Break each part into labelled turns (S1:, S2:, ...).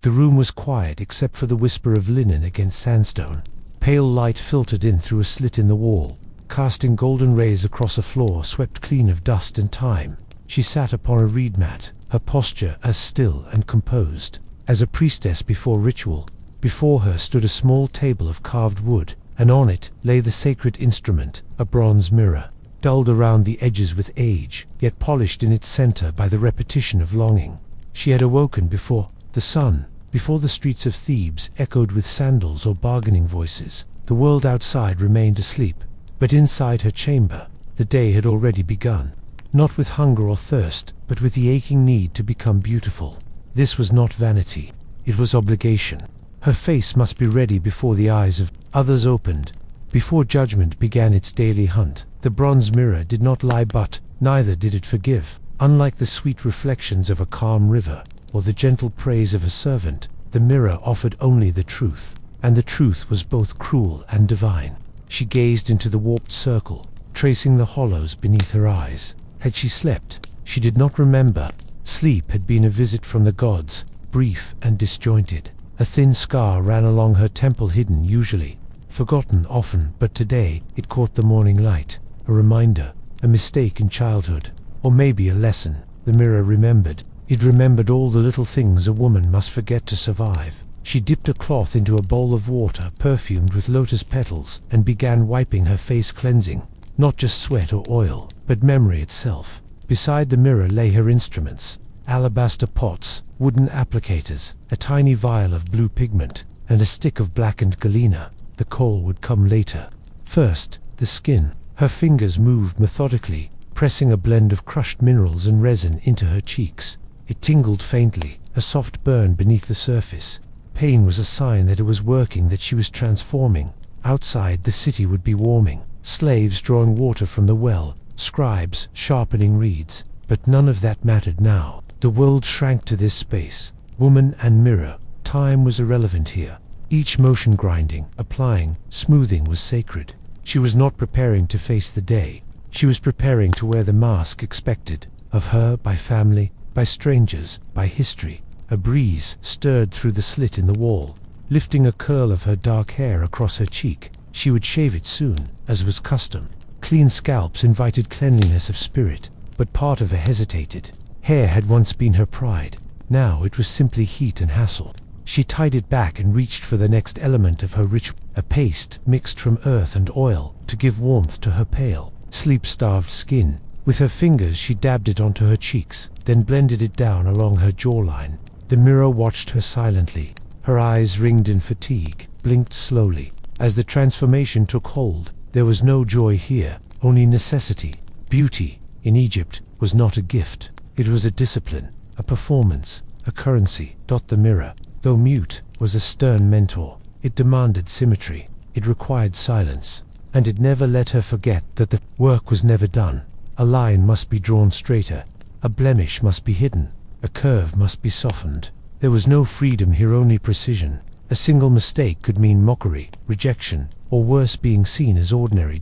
S1: The room was quiet except for the whisper of linen against sandstone. Pale light filtered in through a slit in the wall, casting golden rays across a floor swept clean of dust and time. She sat upon a reed mat, her posture as still and composed as a priestess before ritual. Before her stood a small table of carved wood, and on it lay the sacred instrument, a bronze mirror, dulled around the edges with age, yet polished in its center by the repetition of longing. She had awoken before the sun, before the streets of Thebes echoed with sandals or bargaining voices. The world outside remained asleep, but inside her chamber, the day had already begun. Not with hunger or thirst, but with the aching need to become beautiful. This was not vanity, it was obligation. Her face must be ready before the eyes of others opened, before judgment began its daily hunt. The bronze mirror did not lie, but neither did it forgive. Unlike the sweet reflections of a calm river, or the gentle praise of a servant, the mirror offered only the truth, and the truth was both cruel and divine. She gazed into the warped circle, tracing the hollows beneath her eyes. Had she slept? She did not remember. Sleep had been a visit from the gods, brief and disjointed. A thin scar ran along her temple, hidden usually, forgotten often, but today it caught the morning light. A reminder, a mistake in childhood, or maybe a lesson. The mirror remembered. It remembered all the little things a woman must forget to survive. She dipped a cloth into a bowl of water perfumed with lotus petals and began wiping her face, cleansing not just sweat or oil, but memory itself. Beside the mirror lay her instruments, alabaster pots, wooden applicators, a tiny vial of blue pigment, and a stick of blackened galena. The coal would come later. First, the skin. Her fingers moved methodically, pressing a blend of crushed minerals and resin into her cheeks. It tingled faintly, a soft burn beneath the surface. Pain was a sign that it was working, that she was transforming. Outside, the city would be warming. Slaves drawing water from the well, scribes sharpening reeds, but none of that mattered now. The world shrank to this space. Woman and mirror. Time was irrelevant here. Each motion, grinding, applying, smoothing, was sacred. She was not preparing to face the day. She was preparing to wear the mask expected of her by family, by strangers, by history. A breeze stirred through the slit in the wall, lifting a curl of her dark hair across her cheek. She would shave it soon, as was custom. Clean scalps invited cleanliness of spirit, but part of her hesitated. Hair had once been her pride. Now it was simply heat and hassle. She tied it back and reached for the next element of her ritual, a paste mixed from earth and oil to give warmth to her pale, sleep-starved skin. With her fingers she dabbed it onto her cheeks, then blended it down along her jawline. The mirror watched her silently. Her eyes, ringed in fatigue, blinked slowly. As the transformation took hold, there was no joy here, only necessity. Beauty, in Egypt, was not a gift. It was a discipline, a performance, a currency. The mirror, though mute, was a stern mentor. It demanded symmetry. It required silence. And it never let her forget that the work was never done. A line must be drawn straighter. A blemish must be hidden. A curve must be softened. There was no freedom here, only precision. A single mistake could mean mockery, rejection, or worse, being seen as ordinary.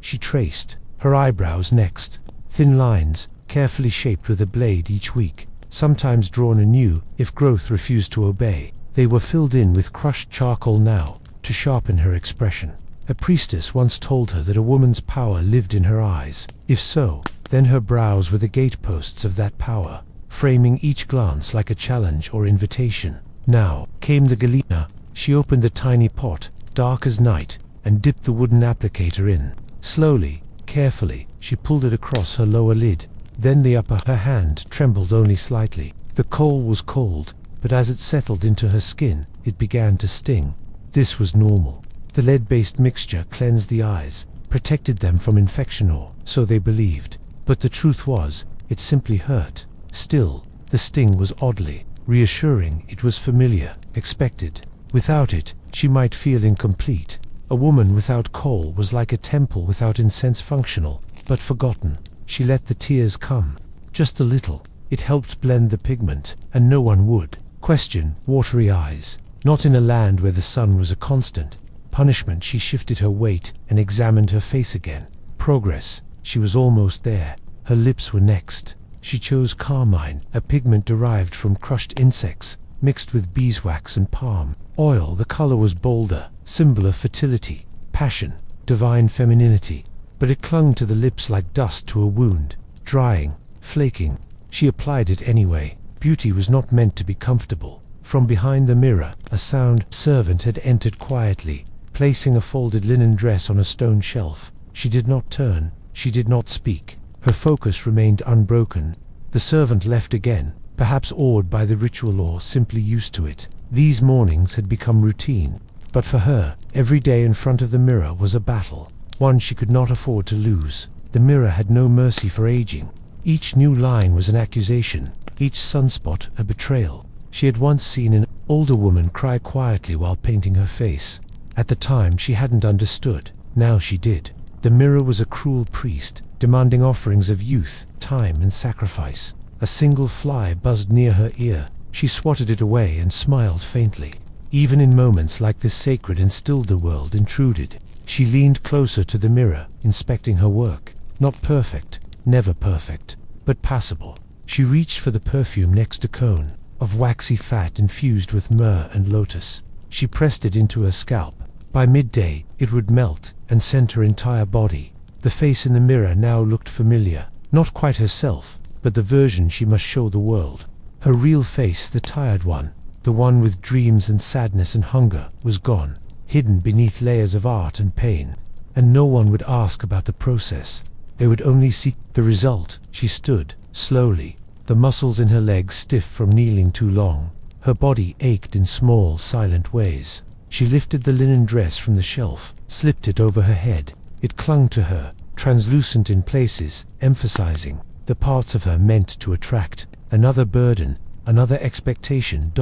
S1: She traced her eyebrows next. Thin lines, carefully shaped with a blade each week, sometimes drawn anew if growth refused to obey. They were filled in with crushed charcoal now, to sharpen her expression. A priestess once told her that a woman's power lived in her eyes. If so, then her brows were the gateposts of that power, framing each glance like a challenge or invitation. Now came the galena. She opened the tiny pot, dark as night, and dipped the wooden applicator in. Slowly, carefully, she pulled it across her lower lid. Then the upper. Her hand trembled only slightly. The coal was cold, but as it settled into her skin, it began to sting. This was normal. The lead-based mixture cleansed the eyes, protected them from infection, or so they believed. But the truth was, it simply hurt. Still, the sting was oddly reassuring. It was familiar, expected. Without it, she might feel incomplete. A woman without coal was like a temple without incense, functional, but forgotten. She let the tears come. Just a little. It helped blend the pigment, and no one would question watery eyes. Not in a land where the sun was a constant punishment. She shifted her weight and examined her face again. Progress. She was almost there. Her lips were next. She chose carmine, a pigment derived from crushed insects, mixed with beeswax and palm oil. The color was bolder, symbol of fertility, passion, divine femininity, but it clung to the lips like dust to a wound, drying, flaking. She applied it anyway. Beauty was not meant to be comfortable. From behind the mirror, a sound servant had entered quietly, placing a folded linen dress on a stone shelf. She did not turn, she did not speak. Her focus remained unbroken. The servant left again, perhaps awed by the ritual or simply used to it. These mornings had become routine, but for her, every day in front of the mirror was a battle, one she could not afford to lose. The mirror had no mercy for aging. Each new line was an accusation, each sunspot a betrayal. She had once seen an older woman cry quietly while painting her face. At the time she hadn't understood, now she did. The mirror was a cruel priest, demanding offerings of youth, time and sacrifice. A single fly buzzed near her ear. She swatted it away and smiled faintly. Even in moments like this, sacred and stilled world intruded. She leaned closer to the mirror, inspecting her work. Not perfect, never perfect, but passable. She reached for the perfume next to cone, of waxy fat infused with myrrh and lotus. She pressed it into her scalp. By midday, it would melt and scent her entire body. The face in the mirror now looked familiar, not quite herself, but the version she must show the world. Her real face, the tired one, the one with dreams and sadness and hunger, was gone, hidden beneath layers of art and pain. And no one would ask about the process. They would only see the result. She stood, slowly, the muscles in her legs stiff from kneeling too long. Her body ached in small, silent ways. She lifted the linen dress from the shelf, slipped it over her head. It clung to her, translucent in places, emphasizing the parts of her meant to attract. Another burden, another expectation.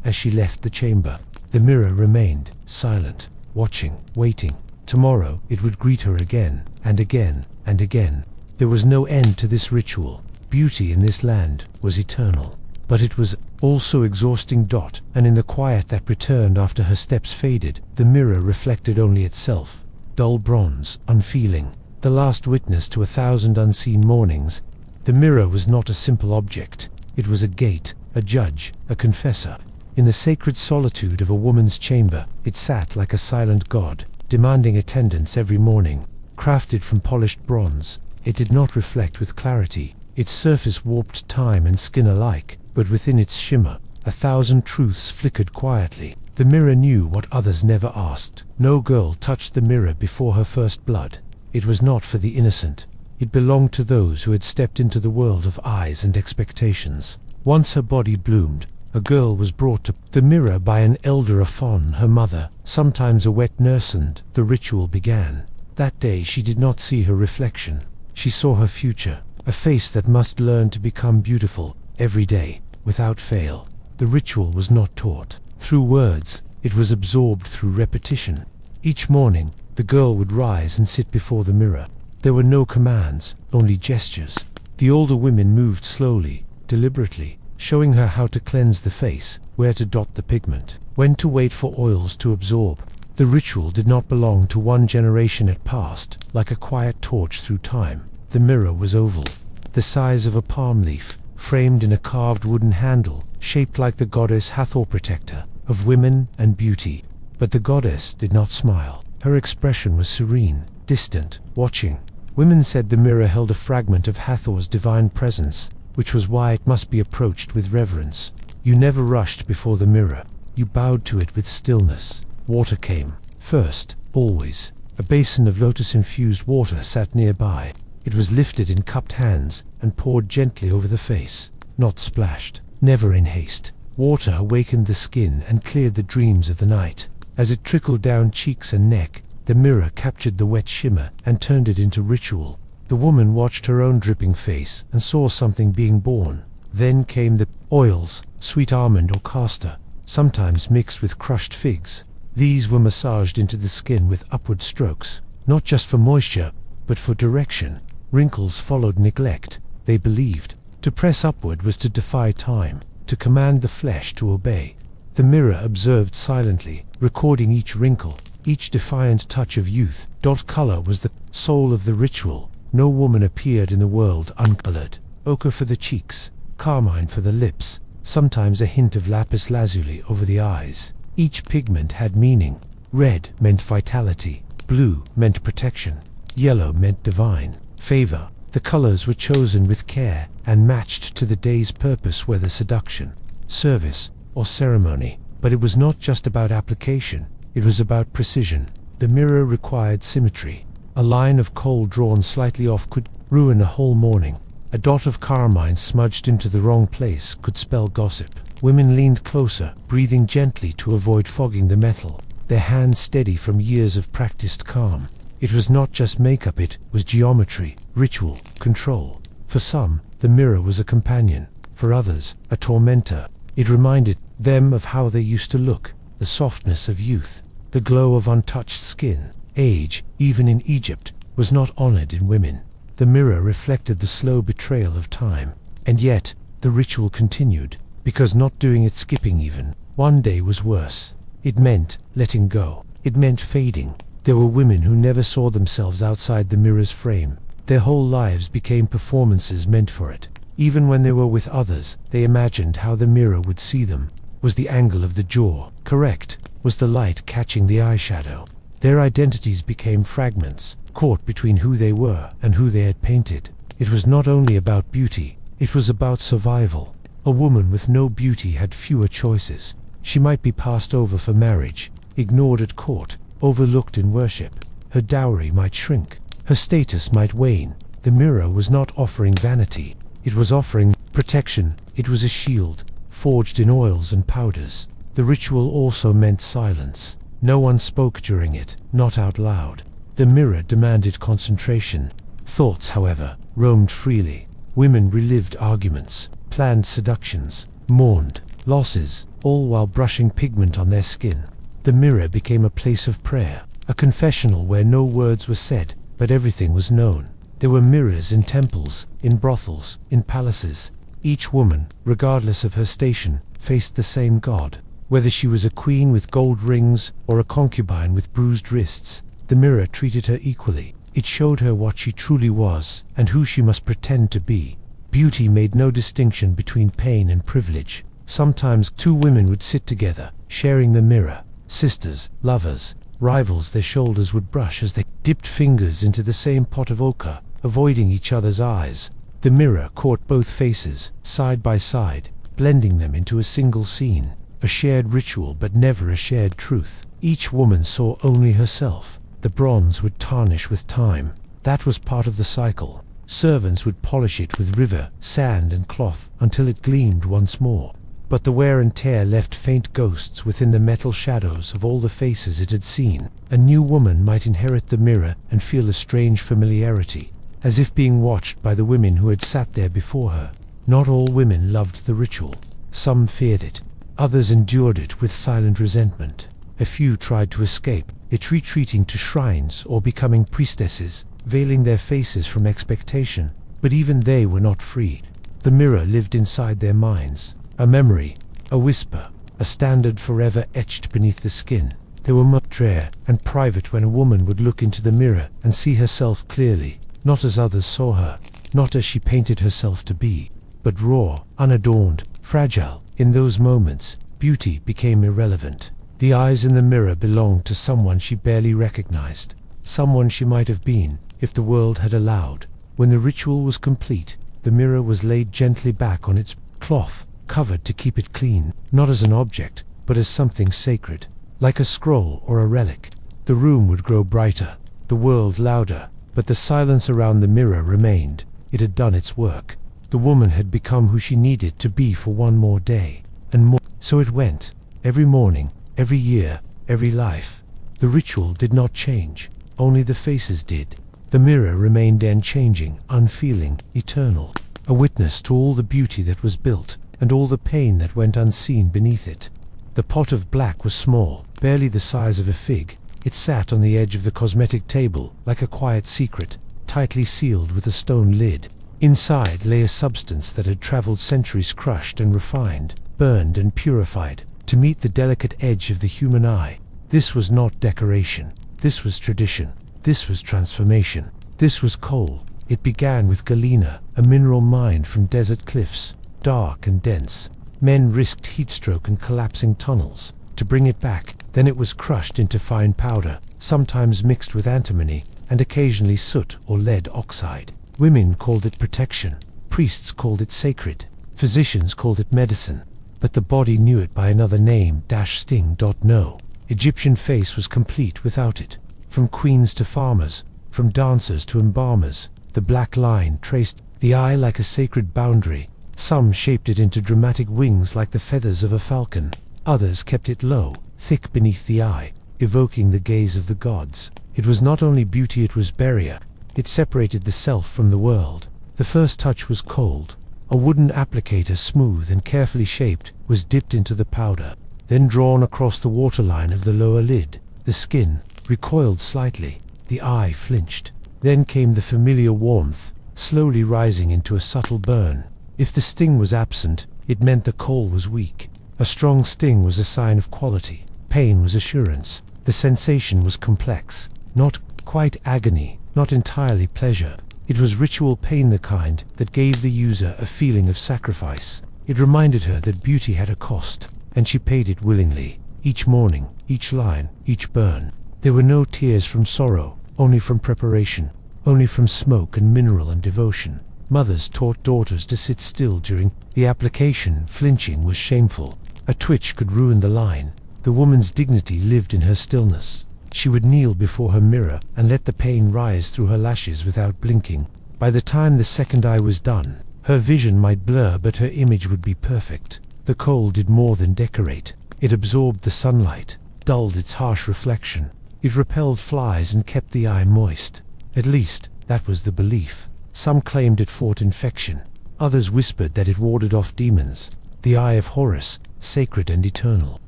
S1: As she left the chamber, the mirror remained, silent, watching, waiting. Tomorrow it would greet her again, and again, and again. There was no end to this ritual. Beauty in this land was eternal. But it was also exhausting. And in the quiet that returned after her steps faded, the mirror reflected only itself. Dull bronze, unfeeling, the last witness to 1,000 unseen mornings. The mirror was not a simple object. It was a gate, a judge, a confessor. In the sacred solitude of a woman's chamber, it sat like a silent god, demanding attendance every morning. Crafted from polished bronze, it did not reflect with clarity. Its surface warped time and skin alike, but within its shimmer, 1,000 truths flickered quietly. The mirror knew what others never asked. No girl touched the mirror before her first blood. It was not for the innocent. It belonged to those who had stepped into the world of eyes and expectations. Once her body bloomed, a girl was brought to the mirror by an elder, a fawn, her mother, sometimes a wet nurse, and the ritual began. That day she did not see her reflection. She saw her future, a face that must learn to become beautiful every day, without fail. The ritual was not taught through words, it was absorbed through repetition. Each morning, the girl would rise and sit before the mirror. There were no commands, only gestures. The older women moved slowly, deliberately, showing her how to cleanse the face, where to dot the pigment, when to wait for oils to absorb. The ritual did not belong to one generation, it passed, like a quiet torch through time. The mirror was oval, the size of a palm leaf, framed in a carved wooden handle, shaped like the goddess Hathor, protector of women and beauty. But the goddess did not smile. Her expression was serene, distant, watching. Women said the mirror held a fragment of Hathor's divine presence, which was why it must be approached with reverence. You never rushed before the mirror. You bowed to it with stillness. Water came first, always. A basin of lotus-infused water sat nearby. It was lifted in cupped hands and poured gently over the face, not splashed, never in haste. Water awakened the skin and cleared the dreams of the night. As it trickled down cheeks and neck, the mirror captured the wet shimmer and turned it into ritual. The woman watched her own dripping face and saw something being born. Then came the oils, sweet almond or castor, sometimes mixed with crushed figs. These were massaged into the skin with upward strokes, not just for moisture, but for direction. Wrinkles followed neglect, they believed. To press upward was to defy time, to command the flesh to obey. The mirror observed silently, recording each wrinkle, each defiant touch of youth. Color was the soul of the ritual. No woman appeared in the world uncolored. Ochre for the cheeks, carmine for the lips, sometimes a hint of lapis lazuli over the eyes. Each pigment had meaning. Red meant vitality, blue meant protection, yellow meant divine favor. The colors were chosen with care and matched to the day's purpose, whether seduction, service, or ceremony. But it was not just about application, it was about precision. The mirror required symmetry. A line of kohl drawn slightly off could ruin a whole morning. A dot of carmine smudged into the wrong place could spell gossip. Women leaned closer, breathing gently to avoid fogging the metal, their hands steady from years of practiced calm. It was not just makeup, it was geometry, ritual, control. For some, the mirror was a companion. For others, a tormentor. It reminded them of how they used to look, the softness of youth, the glow of untouched skin. Age, even in Egypt, was not honored in women. The mirror reflected the slow betrayal of time. And yet, the ritual continued, because not doing it, skipping even one day, was worse. It meant letting go. It meant fading. There were women who never saw themselves outside the mirror's frame. Their whole lives became performances meant for it. Even when they were with others, they imagined how the mirror would see them. Was the angle of the jaw correct? Was the light catching the eyeshadow? Their identities became fragments, caught between who they were and who they had painted. It was not only about beauty, it was about survival. A woman with no beauty had fewer choices. She might be passed over for marriage, ignored at court, overlooked in worship. Her dowry might shrink. Her status might wane. The mirror was not offering vanity. It was offering protection. It was a shield, forged in oils and powders. The ritual also meant silence. No one spoke during it, not out loud. The mirror demanded concentration. Thoughts, however, roamed freely. Women relived arguments, planned seductions, mourned losses, all while brushing pigment on their skin. The mirror became a place of prayer, a confessional where no words were said, but everything was known. There were mirrors in temples, in brothels, in palaces. Each woman, regardless of her station, faced the same god. Whether she was a queen with gold rings or a concubine with bruised wrists, the mirror treated her equally. It showed her what she truly was and who she must pretend to be. Beauty made no distinction between pain and privilege. Sometimes two women would sit together, sharing the mirror. Sisters, lovers, rivals, their shoulders would brush as they dipped fingers into the same pot of ochre, avoiding each other's eyes. The mirror caught both faces, side by side, blending them into a single scene. A shared ritual, but never a shared truth. Each woman saw only herself. The bronze would tarnish with time. That was part of the cycle. Servants would polish it with river, sand, and cloth until it gleamed once more. But the wear and tear left faint ghosts within the metal shadows of all the faces it had seen. A new woman might inherit the mirror and feel a strange familiarity, as if being watched by the women who had sat there before her. Not all women loved the ritual. Some feared it. Others endured it with silent resentment. A few tried to escape, it retreating to shrines or becoming priestesses, veiling their faces from expectation. But even they were not free. The mirror lived inside their minds. A memory, a whisper, a standard forever etched beneath the skin. They were much rare and private when a woman would look into the mirror and see herself clearly, not as others saw her, not as she painted herself to be, but raw, unadorned, fragile. In those moments, beauty became irrelevant. The eyes in the mirror belonged to someone she barely recognized, someone she might have been if the world had allowed. When the ritual was complete, the mirror was laid gently back on its cloth, covered to keep it clean, not as an object, but as something sacred, like a scroll or a relic. The room would grow brighter, the world louder, but the silence around the mirror remained. It had done its work. The woman had become who she needed to be for one more day, and more. So it went, every morning, every year, every life. The ritual did not change, only the faces did. The mirror remained unchanging, unfeeling, eternal, a witness to all the beauty that was built, and all the pain that went unseen beneath it. The pot of black was small, barely the size of a fig. It sat on the edge of the cosmetic table, like a quiet secret, tightly sealed with a stone lid. Inside lay a substance that had traveled centuries, crushed and refined, burned and purified, to meet the delicate edge of the human eye. This was not decoration. This was tradition. This was transformation. This was coal. It began with galena, a mineral mined from desert cliffs, dark and dense. Men risked heatstroke and collapsing tunnels to bring it back. Then it was crushed into fine powder, sometimes mixed with antimony, and occasionally soot or lead oxide. Women called it protection. Priests called it sacred. Physicians called it medicine. But the body knew it by another name, Sting. No Egyptian face was complete without it. From queens to farmers, from dancers to embalmers, the black line traced the eye like a sacred boundary. Some shaped it into dramatic wings like the feathers of a falcon. Others kept it low, thick beneath the eye, evoking the gaze of the gods. It was not only beauty, it was barrier. It separated the self from the world. The first touch was cold. A wooden applicator, smooth and carefully shaped, was dipped into the powder, then drawn across the waterline of the lower lid. The skin recoiled slightly. The eye flinched. Then came the familiar warmth, slowly rising into a subtle burn. If the sting was absent, it meant the coal was weak. A strong sting was a sign of quality. Pain was assurance. The sensation was complex. Not quite agony, not entirely pleasure. It was ritual pain, the kind that gave the user a feeling of sacrifice. It reminded her that beauty had a cost, and she paid it willingly. Each morning, each line, each burn. There were no tears from sorrow, only from preparation, only from smoke and mineral and devotion. Mothers taught daughters to sit still during the application. Flinching was shameful. A twitch could ruin the line. The woman's dignity lived in her stillness. She would kneel before her mirror and let the pain rise through her lashes without blinking. By the time the second eye was done, her vision might blur, but her image would be perfect. The coal did more than decorate. It absorbed the sunlight, dulled its harsh reflection. It repelled flies and kept the eye moist. At least, that was the belief. Some claimed it fought infection. Others whispered that it warded off demons. The eye of Horus, sacred and eternal,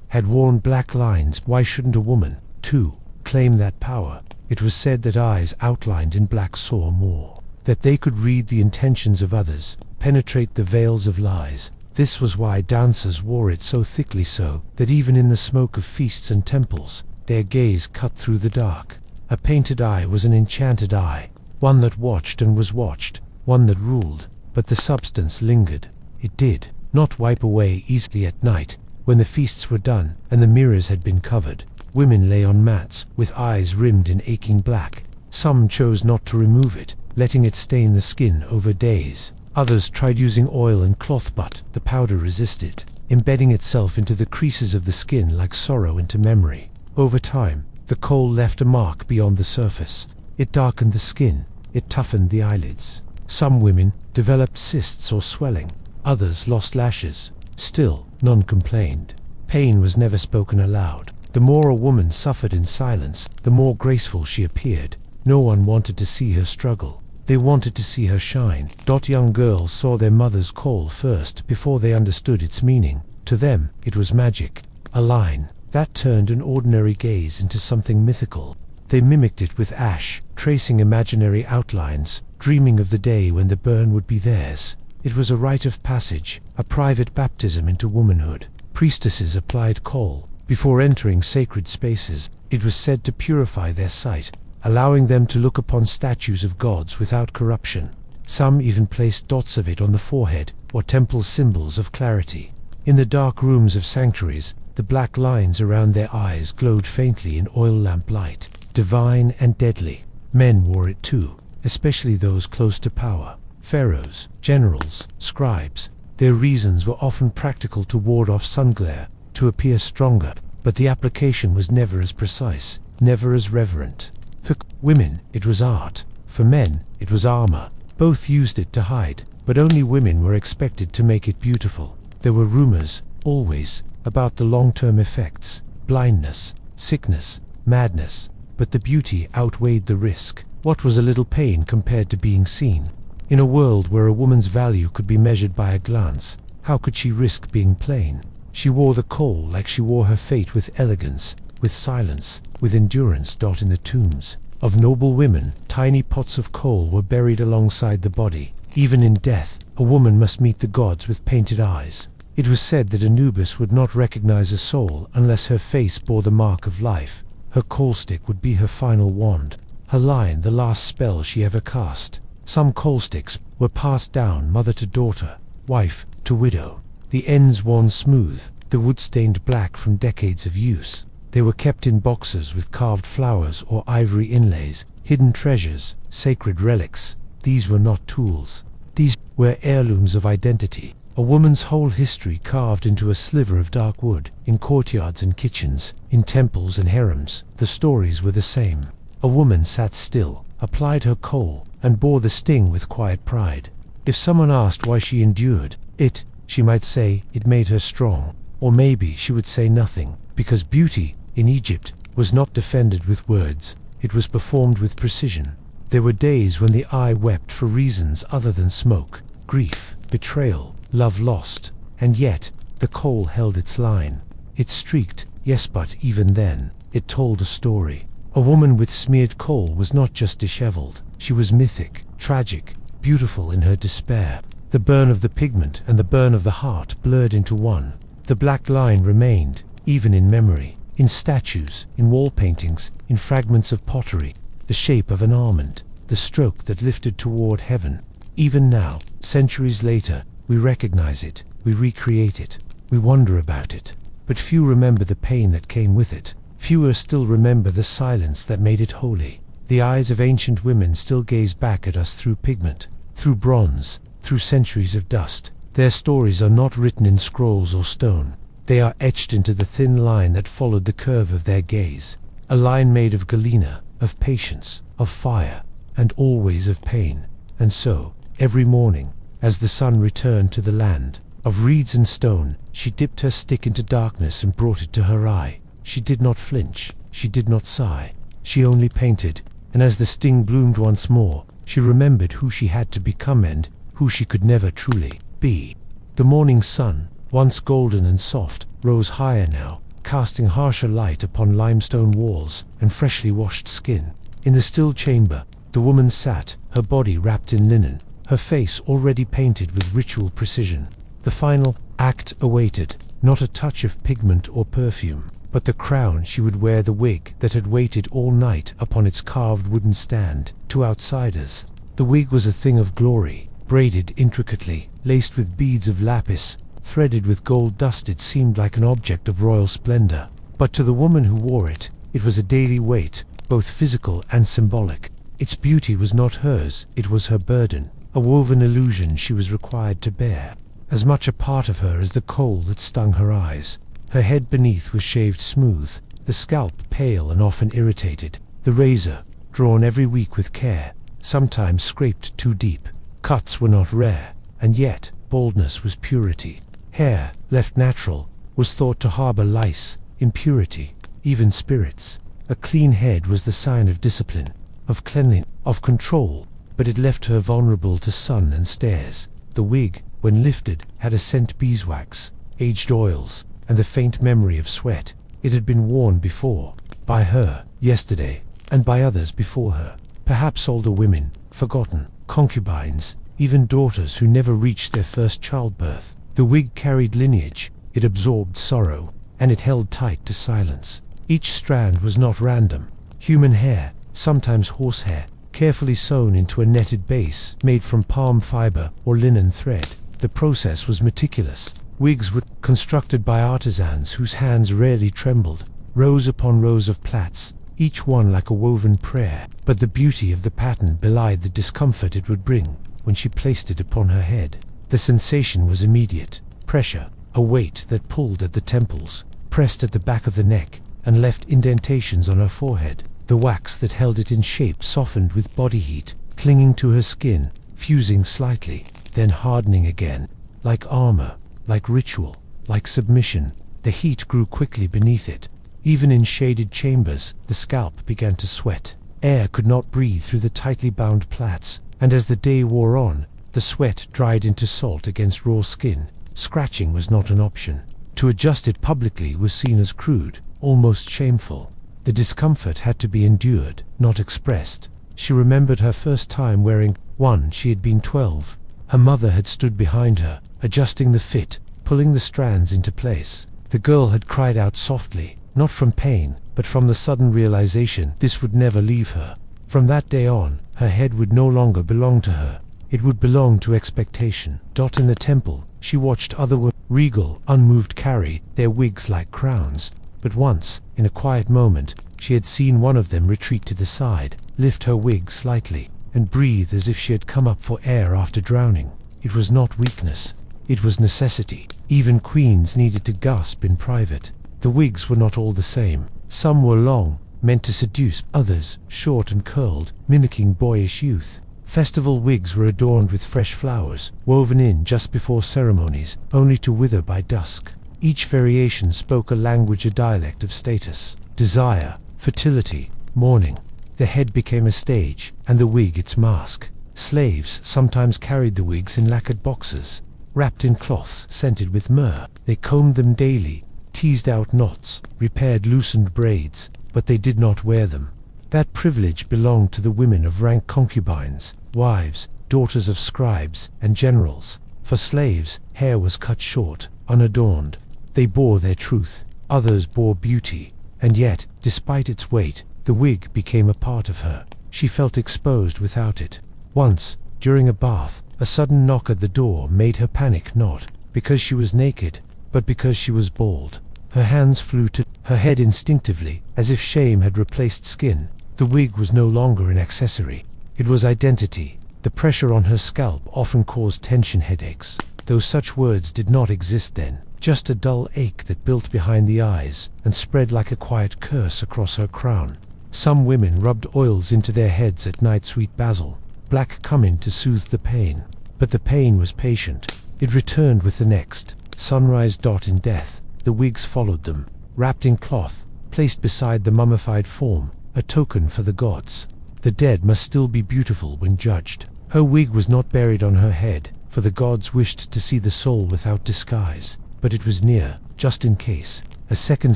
S1: had worn black lines. Why shouldn't a woman, too, claim that power? It was said that eyes outlined in black saw more, that they could read the intentions of others, penetrate the veils of lies. This was why dancers wore it so thickly, so that even in the smoke of feasts and temples, their gaze cut through the dark. A painted eye was an enchanted eye, one that watched and was watched, one that ruled, but the substance lingered. It did not wipe away easily at night. When the feasts were done and the mirrors had been covered, women lay on mats with eyes rimmed in aching black. Some chose not to remove it, letting it stain the skin over days. Others tried using oil and cloth, but the powder resisted, embedding itself into the creases of the skin like sorrow into memory. Over time, the coal left a mark beyond the surface. It darkened the skin, it toughened the eyelids. Some women developed cysts or swelling, others lost lashes. Still, none complained. Pain was never spoken aloud. The more a woman suffered in silence, the more graceful she appeared. No one wanted to see her struggle. They wanted to see her shine. Young girls saw their mother's coal first before they understood its meaning. To them, it was magic, a line that turned an ordinary gaze into something mythical. They mimicked it with ash, tracing imaginary outlines, dreaming of the day when the burn would be theirs. It was a rite of passage, a private baptism into womanhood. Priestesses applied coal before entering sacred spaces. It was said to purify their sight, allowing them to look upon statues of gods without corruption. Some even placed dots of it on the forehead, or temple symbols of clarity. In the dark rooms of sanctuaries, the black lines around their eyes glowed faintly in oil lamp light, divine and deadly. Men wore it too, especially those close to power. Pharaohs, generals, scribes. Their reasons were often practical: to ward off sun glare, to appear stronger, but the application was never as precise, never as reverent. For women, it was art. For men, it was armor. Both used it to hide, but only women were expected to make it beautiful. There were rumors, always, about the long-term effects: blindness, sickness, madness. But the beauty outweighed the risk. What was a little pain compared to being seen? In a world where a woman's value could be measured by a glance, how could she risk being plain? She wore the coal like she wore her fate, with elegance, with silence, with endurance. In the tombs of noble women, tiny pots of coal were buried alongside the body. Even in death, a woman must meet the gods with painted eyes. It was said that Anubis would not recognize a soul unless her face bore the mark of life. Her coal stick would be her final wand, her line the last spell she ever cast. Some coal sticks were passed down, mother to daughter, wife to widow. the ends worn smooth, the wood stained black from decades of use. They were kept in boxes with carved flowers or ivory inlays, hidden treasures, sacred relics. These were not tools. These were heirlooms of identity. A woman's whole history carved into a sliver of dark wood, in courtyards and kitchens, in temples and harems. The stories were the same. A woman sat still, applied her coal, and bore the sting with quiet pride. If someone asked why she endured it, she might say it made her strong. Or maybe she would say nothing, because beauty, in Egypt, was not defended with words, it was performed with precision. There were days when the eye wept for reasons other than smoke, grief, betrayal, love lost, and yet, the coal held its line. It streaked, yes, but even then, it told a story. A woman with smeared coal was not just disheveled, she was mythic, tragic, beautiful in her despair. The burn of the pigment and the burn of the heart blurred into one. The black line remained, even in memory, in statues, in wall paintings, in fragments of pottery, the shape of an almond, the stroke that lifted toward heaven. Even now, centuries later, we recognize it, we recreate it, we wonder about it. But few remember the pain that came with it. Fewer still remember the silence that made it holy. The eyes of ancient women still gaze back at us through pigment, through bronze, through centuries of dust. Their stories are not written in scrolls or stone. They are etched into the thin line that followed the curve of their gaze. A line made of galena, of patience, of fire, and always of pain. And so, every morning, as the sun returned to the land of reeds and stone, she dipped her stick into darkness and brought it to her eye. She did not flinch, she did not sigh, she only painted, and as the sting bloomed once more, she remembered who she had to become and who she could never truly be. The morning sun, once golden and soft, rose higher now, casting harsher light upon limestone walls and freshly washed skin. In the still chamber, the woman sat, her body wrapped in linen, her face already painted with ritual precision. The final act awaited, not a touch of pigment or perfume, but the crown she would wear, the wig that had waited all night upon its carved wooden stand. To outsiders, the wig was a thing of glory, braided intricately, laced with beads of lapis, threaded with gold dust. It seemed like an object of royal splendor. But to the woman who wore it, it was a daily weight, both physical and symbolic. Its beauty was not hers, it was her burden, a woven illusion she was required to bear, as much a part of her as the coal that stung her eyes. Her head beneath was shaved smooth, the scalp pale and often irritated, the razor, drawn every week with care, sometimes scraped too deep. Cuts were not rare, and yet baldness was purity. Hair, left natural, was thought to harbor lice, impurity, even spirits. A clean head was the sign of discipline, of cleanliness, of control, but it left her vulnerable to sun and stares. The wig, when lifted, had a scent beeswax, aged oils, and the faint memory of sweat. It had been worn before, by her, yesterday, and by others before her. Perhaps older women, forgotten, concubines, even daughters who never reached their first childbirth. The wig carried lineage, it absorbed sorrow, and it held tight to silence. Each strand was not random. Human hair, sometimes horsehair, carefully sewn into a netted base made from palm fiber or linen thread. The process was meticulous. Wigs were constructed by artisans whose hands rarely trembled, rows upon rows of plaits, each one like a woven prayer. But the beauty of the pattern belied the discomfort it would bring when she placed it upon her head. The sensation was immediate. Pressure, a weight that pulled at the temples, pressed at the back of the neck, and left indentations on her forehead. The wax that held it in shape softened with body heat, clinging to her skin, fusing slightly, then hardening again. Like armor, like ritual, like submission, the heat grew quickly beneath it. Even in shaded chambers, the scalp began to sweat. Air could not breathe through the tightly bound plaits, and as the day wore on, the sweat dried into salt against raw skin. Scratching was not an option. To adjust it publicly was seen as crude, almost shameful. The discomfort had to be endured, not expressed. She remembered her first time wearing one. She had been 12. Her mother had stood behind her, adjusting the fit, pulling the strands into place. The girl had cried out softly, not from pain, but from the sudden realization this would never leave her. From that day on, her head would no longer belong to her. It would belong to expectation. In the temple, She watched other women, regal, unmoved, carry their wigs like crowns. But once, in a quiet moment, she had seen one of them retreat to the side, lift her wig slightly, and breathe as if she had come up for air after drowning. It was not weakness. It was necessity. Even queens needed to gasp in private. The wigs were not all the same. Some were long, meant to seduce, others short and curled, mimicking boyish youth. Festival wigs were adorned with fresh flowers, woven in just before ceremonies, only to wither by dusk. Each variation spoke a language, a dialect of status, desire, fertility, mourning. The head became a stage, and the wig its mask. Slaves sometimes carried the wigs in lacquered boxes, wrapped in cloths scented with myrrh. They combed them daily, teased out knots, repaired loosened braids, but they did not wear them. That privilege belonged to the women of rank, concubines, wives, daughters of scribes and generals. For slaves, hair was cut short, unadorned. They bore their truth, others bore beauty, and yet, despite its weight, the wig became a part of her. She felt exposed without it. Once, during a bath, a sudden knock at the door made her panic, not because she was naked, but because she was bald. Her hands flew to her head instinctively, as if shame had replaced skin. The wig was no longer an accessory. It was identity. The pressure on her scalp often caused tension headaches, though such words did not exist then. Just a dull ache that built behind the eyes and spread like a quiet curse across her crown. Some women rubbed oils into their heads at night, sweet basil, black cumin, to soothe the pain. But the pain was patient. It returned with the next sunrise dot in death. The wigs followed them, wrapped in cloth, placed beside the mummified form, a token for the gods. The dead must still be beautiful when judged. Her wig was not buried on her head, for the gods wished to see the soul without disguise. But it was near, just in case, a second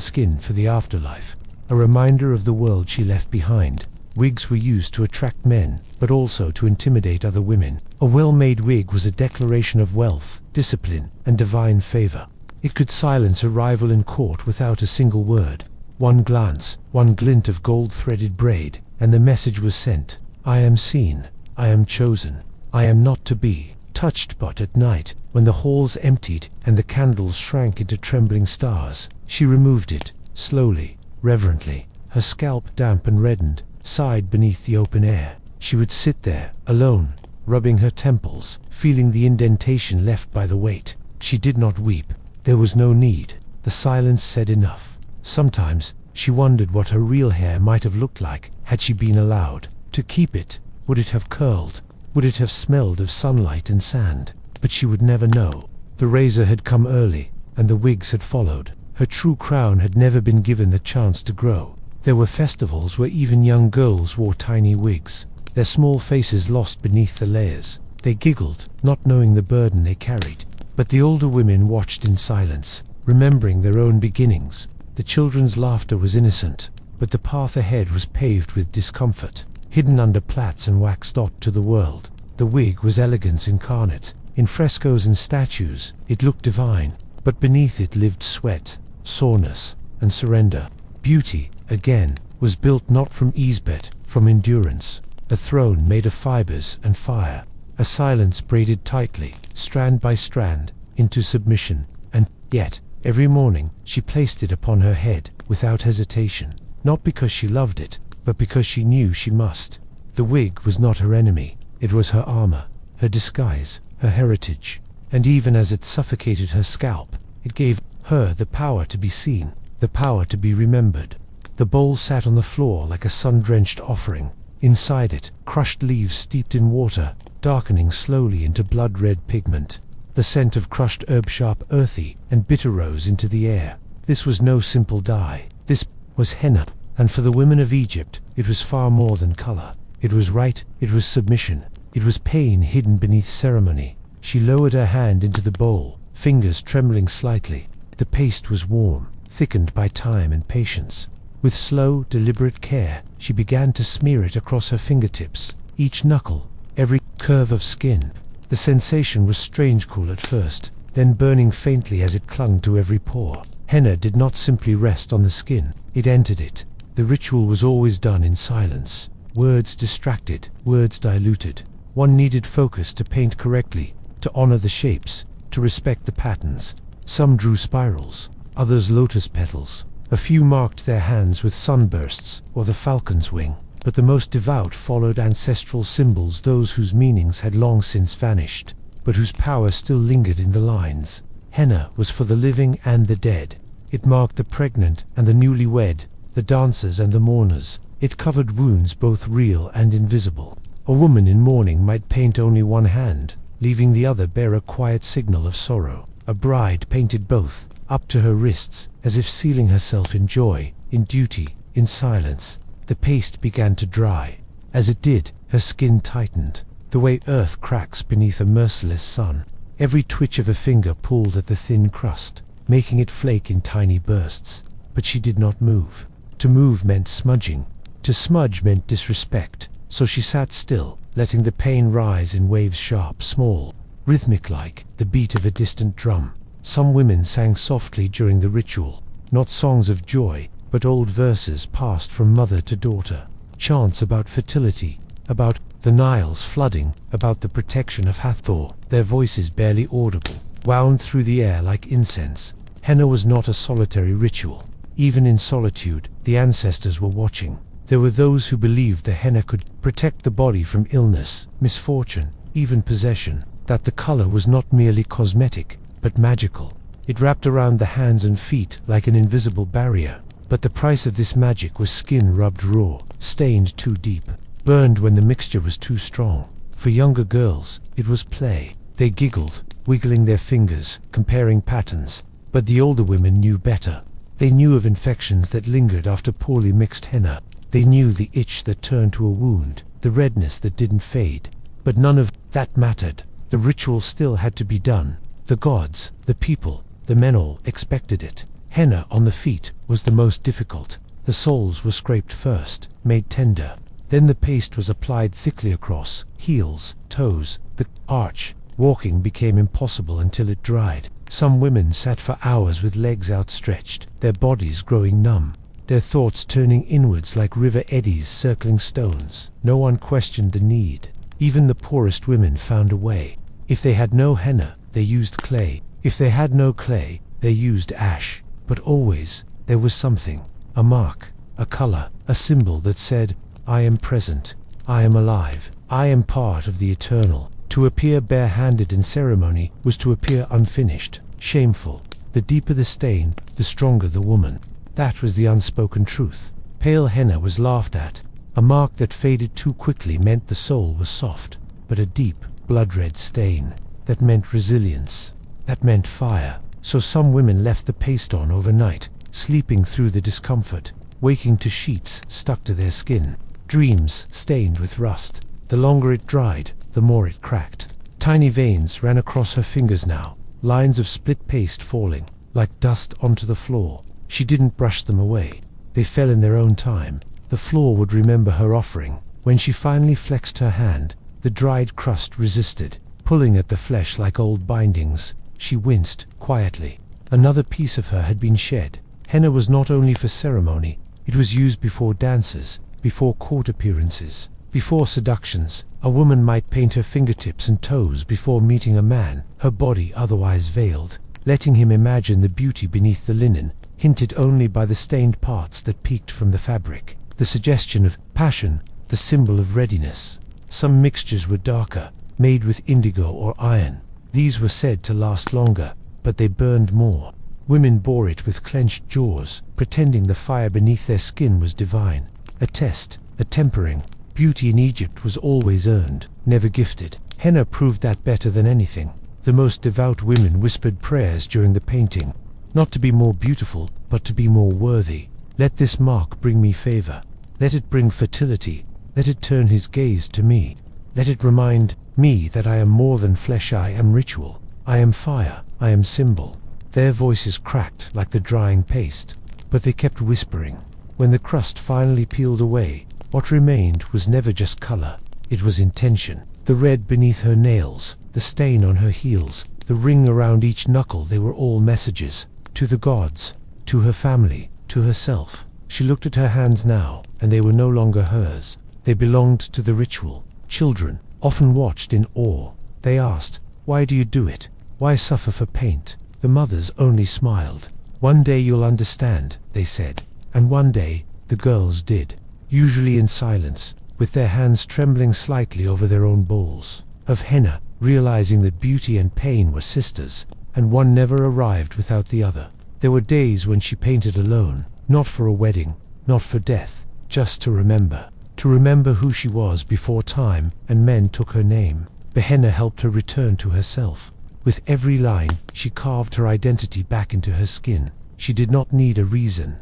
S1: skin for the afterlife, a reminder of the world she left behind. Wigs were used to attract men, but also to intimidate other women. A well-made wig was a declaration of wealth, discipline, and divine favor. It could silence a rival in court without a single word. One glance, one glint of gold-threaded braid, and the message was sent. I am seen. I am chosen. I am not to be touched. But at night, when the halls emptied and the candles shrank into trembling stars, she removed it, slowly, reverently. Her scalp, damp and reddened, sighed beneath the open air. She would sit there, alone, rubbing her temples, feeling the indentation left by the weight. She did not weep. There was no need. The silence said enough. Sometimes, she wondered what her real hair might have looked like had she been allowed to keep it. Would it have curled? Would it have smelled of sunlight and sand? But she would never know. The razor had come early, and the wigs had followed. Her true crown had never been given the chance to grow. There were festivals where even young girls wore tiny wigs, their small faces lost beneath the layers. They giggled, not knowing the burden they carried. But the older women watched in silence, remembering their own beginnings. The children's laughter was innocent, but the path ahead was paved with discomfort. Hidden under plaits and wax dot to the world, the wig was elegance incarnate. In frescoes and statues, it looked divine, but beneath it lived sweat, soreness, and surrender. Beauty, again, was built not from ease but from endurance. A throne made of fibers and fire. A silence braided tightly, strand by strand, into submission. And yet, every morning, she placed it upon her head, without hesitation. Not because she loved it, but because she knew she must. The wig was not her enemy. It was her armor, her disguise, her heritage. And even as it suffocated her scalp, it gave her the power to be seen, the power to be remembered. The bowl sat on the floor like a sun-drenched offering. Inside it, crushed leaves steeped in water, darkening slowly into blood-red pigment. The scent of crushed herb, sharp, earthy, and bitter, rose into the air. This was no simple dye. This was henna. And for the women of Egypt, it was far more than color. It was rite, it was submission, it was pain hidden beneath ceremony. She lowered her hand into the bowl, fingers trembling slightly. The paste was warm, thickened by time and patience. With slow, deliberate care, she began to smear it across her fingertips, each knuckle, every curve of skin. The sensation was strange, cool at first, then burning faintly as it clung to every pore. Henna did not simply rest on the skin, it entered it. The ritual was always done in silence. Words distracted, words diluted. One needed focus to paint correctly, to honor the shapes, to respect the patterns. Some drew spirals, others lotus petals. A few marked their hands with sunbursts or the falcon's wing. But the most devout followed ancestral symbols, those whose meanings had long since vanished, but whose power still lingered in the lines. Henna was for the living and the dead. It marked the pregnant and the newlywed, the dancers and the mourners. It covered wounds both real and invisible. A woman in mourning might paint only one hand, leaving the other bear a quiet signal of sorrow. A bride painted both, up to her wrists, as if sealing herself in joy, in duty, in silence. The paste began to dry. As it did, her skin tightened, the way earth cracks beneath a merciless sun. Every twitch of a finger pulled at the thin crust, making it flake in tiny bursts. But she did not move. To move meant smudging. To smudge meant disrespect. So she sat still, letting the pain rise in waves, sharp, small, rhythmic like the beat of a distant drum. Some women sang softly during the ritual, not songs of joy, but old verses passed from mother to daughter. Chants about fertility, about the Nile's flooding, about the protection of Hathor, their voices barely audible, wound through the air like incense. Henna was not a solitary ritual. Even in solitude, the ancestors were watching. There were those who believed the henna could protect the body from illness, misfortune, even possession, that the color was not merely cosmetic, but magical. It wrapped around the hands and feet like an invisible barrier. But the price of this magic was skin rubbed raw, stained too deep, burned when the mixture was too strong. For younger girls, it was play. They giggled, wiggling their fingers, comparing patterns. But the older women knew better. They knew of infections that lingered after poorly mixed henna. They knew the itch that turned to a wound, the redness that didn't fade. But none of that mattered. The ritual still had to be done. The gods, the people, the men all expected it. Henna on the feet was the most difficult. The soles were scraped first, made tender. Then the paste was applied thickly across heels, toes, the arch. Walking became impossible until it dried. Some women sat for hours with legs outstretched, their bodies growing numb, their thoughts turning inwards like river eddies circling stones. No one questioned the need. Even the poorest women found a way. If they had no henna, they used clay. If they had no clay, they used ash. But always, there was something, a mark, a color, a symbol that said, I am present, I am alive, I am part of the eternal. To appear bare-handed in ceremony was to appear unfinished, shameful. The deeper the stain, the stronger the woman. That was the unspoken truth. Pale henna was laughed at. A mark that faded too quickly meant the soul was soft. But a deep, blood-red stain, that meant resilience. That meant fire. So some women left the paste on overnight, sleeping through the discomfort, waking to sheets stuck to their skin, dreams stained with rust. The longer it dried, the more it cracked. Tiny veins ran across her fingers now, lines of split paste falling, like dust onto the floor. She didn't brush them away. They fell in their own time. The floor would remember her offering. When she finally flexed her hand, the dried crust resisted, pulling at the flesh like old bindings. She winced, quietly. Another piece of her had been shed. Henna was not only for ceremony, it was used before dances, before court appearances, before seductions. A woman might paint her fingertips and toes before meeting a man, her body otherwise veiled, letting him imagine the beauty beneath the linen, hinted only by the stained parts that peeked from the fabric. The suggestion of passion, the symbol of readiness. Some mixtures were darker, made with indigo or iron. These were said to last longer, but they burned more. Women bore it with clenched jaws, pretending the fire beneath their skin was divine. A test, a tempering. Beauty in Egypt was always earned, never gifted. Henna proved that better than anything. The most devout women whispered prayers during the painting, not to be more beautiful, but to be more worthy. Let this mark bring me favor. Let it bring fertility. Let it turn his gaze to me. Let it remind me that I am more than flesh. I am ritual. I am fire. I am symbol. Their voices cracked like the drying paste, but they kept whispering. When the crust finally peeled away, what remained was never just color. It was intention. The red beneath her nails, the stain on her heels, the ring around each knuckle, they were all messages. To the gods, to her family, to herself. She looked at her hands now, and they were no longer hers. They belonged to the ritual. Children often watched in awe. They asked, "Why do you do it? Why suffer for paint? The mothers only smiled. One day you'll understand, they said. And one day, the girls did. Usually in silence, with their hands trembling slightly over their own bowls of henna, realizing that beauty and pain were sisters, and one never arrived without the other. There were days when she painted alone, not for a wedding, not for death, just to remember who she was before time and men took her name. The henna helped her return to herself. With every line, she carved her identity back into her skin. She did not need a reason.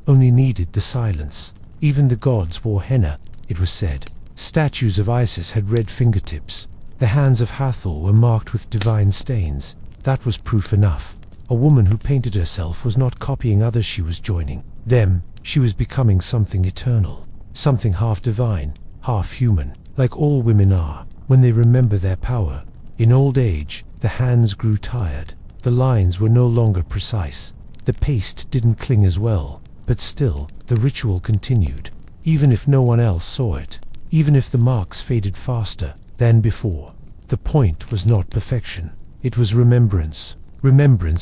S1: Only needed the silence. Even the gods wore henna, it was said. Statues of Isis had red fingertips. The hands of Hathor were marked with divine stains. That was proof enough. A woman who painted herself was not copying others, she was joining them. She was becoming something eternal, something half divine, half human, like all women are, when they remember their power. In old age, the hands grew tired. The lines were no longer precise. The paste didn't cling as well, but still, the ritual continued, even if no one else saw it, even if the marks faded faster than before. The point was not perfection. It was remembrance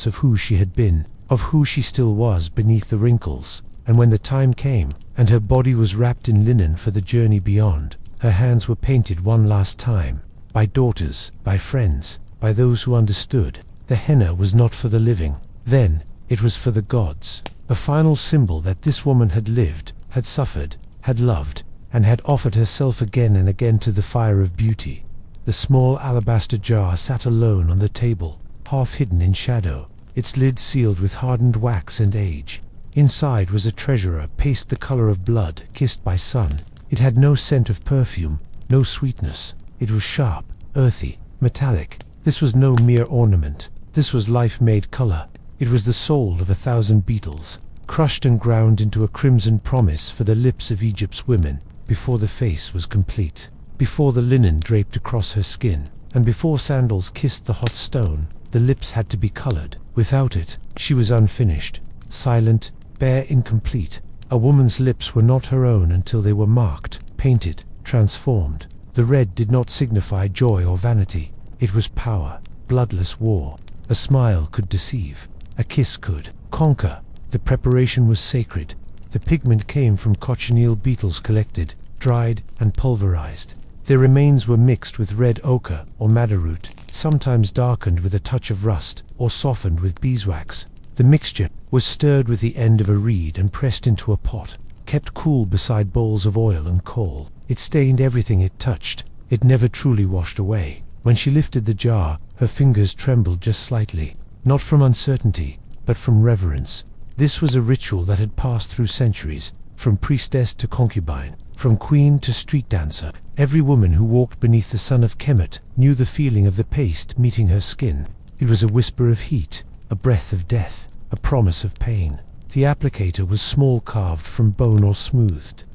S1: of who she had been, of who she still was beneath the wrinkles. And when the time came, and her body was wrapped in linen for the journey beyond, her hands were painted one last time, by daughters, by friends, by those who understood. The henna was not for the living, then, it was for the gods. A final symbol that this woman had lived, had suffered, had loved, and had offered herself again and again to the fire of beauty. The small alabaster jar sat alone on the table, half hidden in shadow, its lid sealed with hardened wax and age. Inside was a treasurer, paste the color of blood, kissed by sun. It had no scent of perfume, no sweetness. It was sharp, earthy, metallic. This was no mere ornament. This was life-made color. It was the soul of 1,000 beetles, crushed and ground into a crimson promise for the lips of Egypt's women, before the face was complete, before the linen draped across her skin, and before sandals kissed the hot stone. The lips had to be colored. Without it, she was unfinished, silent, bare, incomplete. A woman's lips were not her own until they were marked, painted, transformed. The red did not signify joy or vanity. It was power, bloodless war. A smile could deceive. A kiss could conquer. The preparation was sacred. The pigment came from cochineal beetles collected, dried, and pulverized. Their remains were mixed with red ochre or madder root, sometimes darkened with a touch of rust, or softened with beeswax. The mixture was stirred with the end of a reed and pressed into a pot, kept cool beside bowls of oil and coal. It stained everything it touched. It never truly washed away. When she lifted the jar, her fingers trembled just slightly, not from uncertainty, but from reverence. This was a ritual that had passed through centuries, from priestess to concubine, from queen to street dancer. Every woman who walked beneath the sun of Kemet knew the feeling of the paste meeting her skin. It was a whisper of heat, a breath of death, a promise of pain. The applicator was small, carved from bone or smoothed.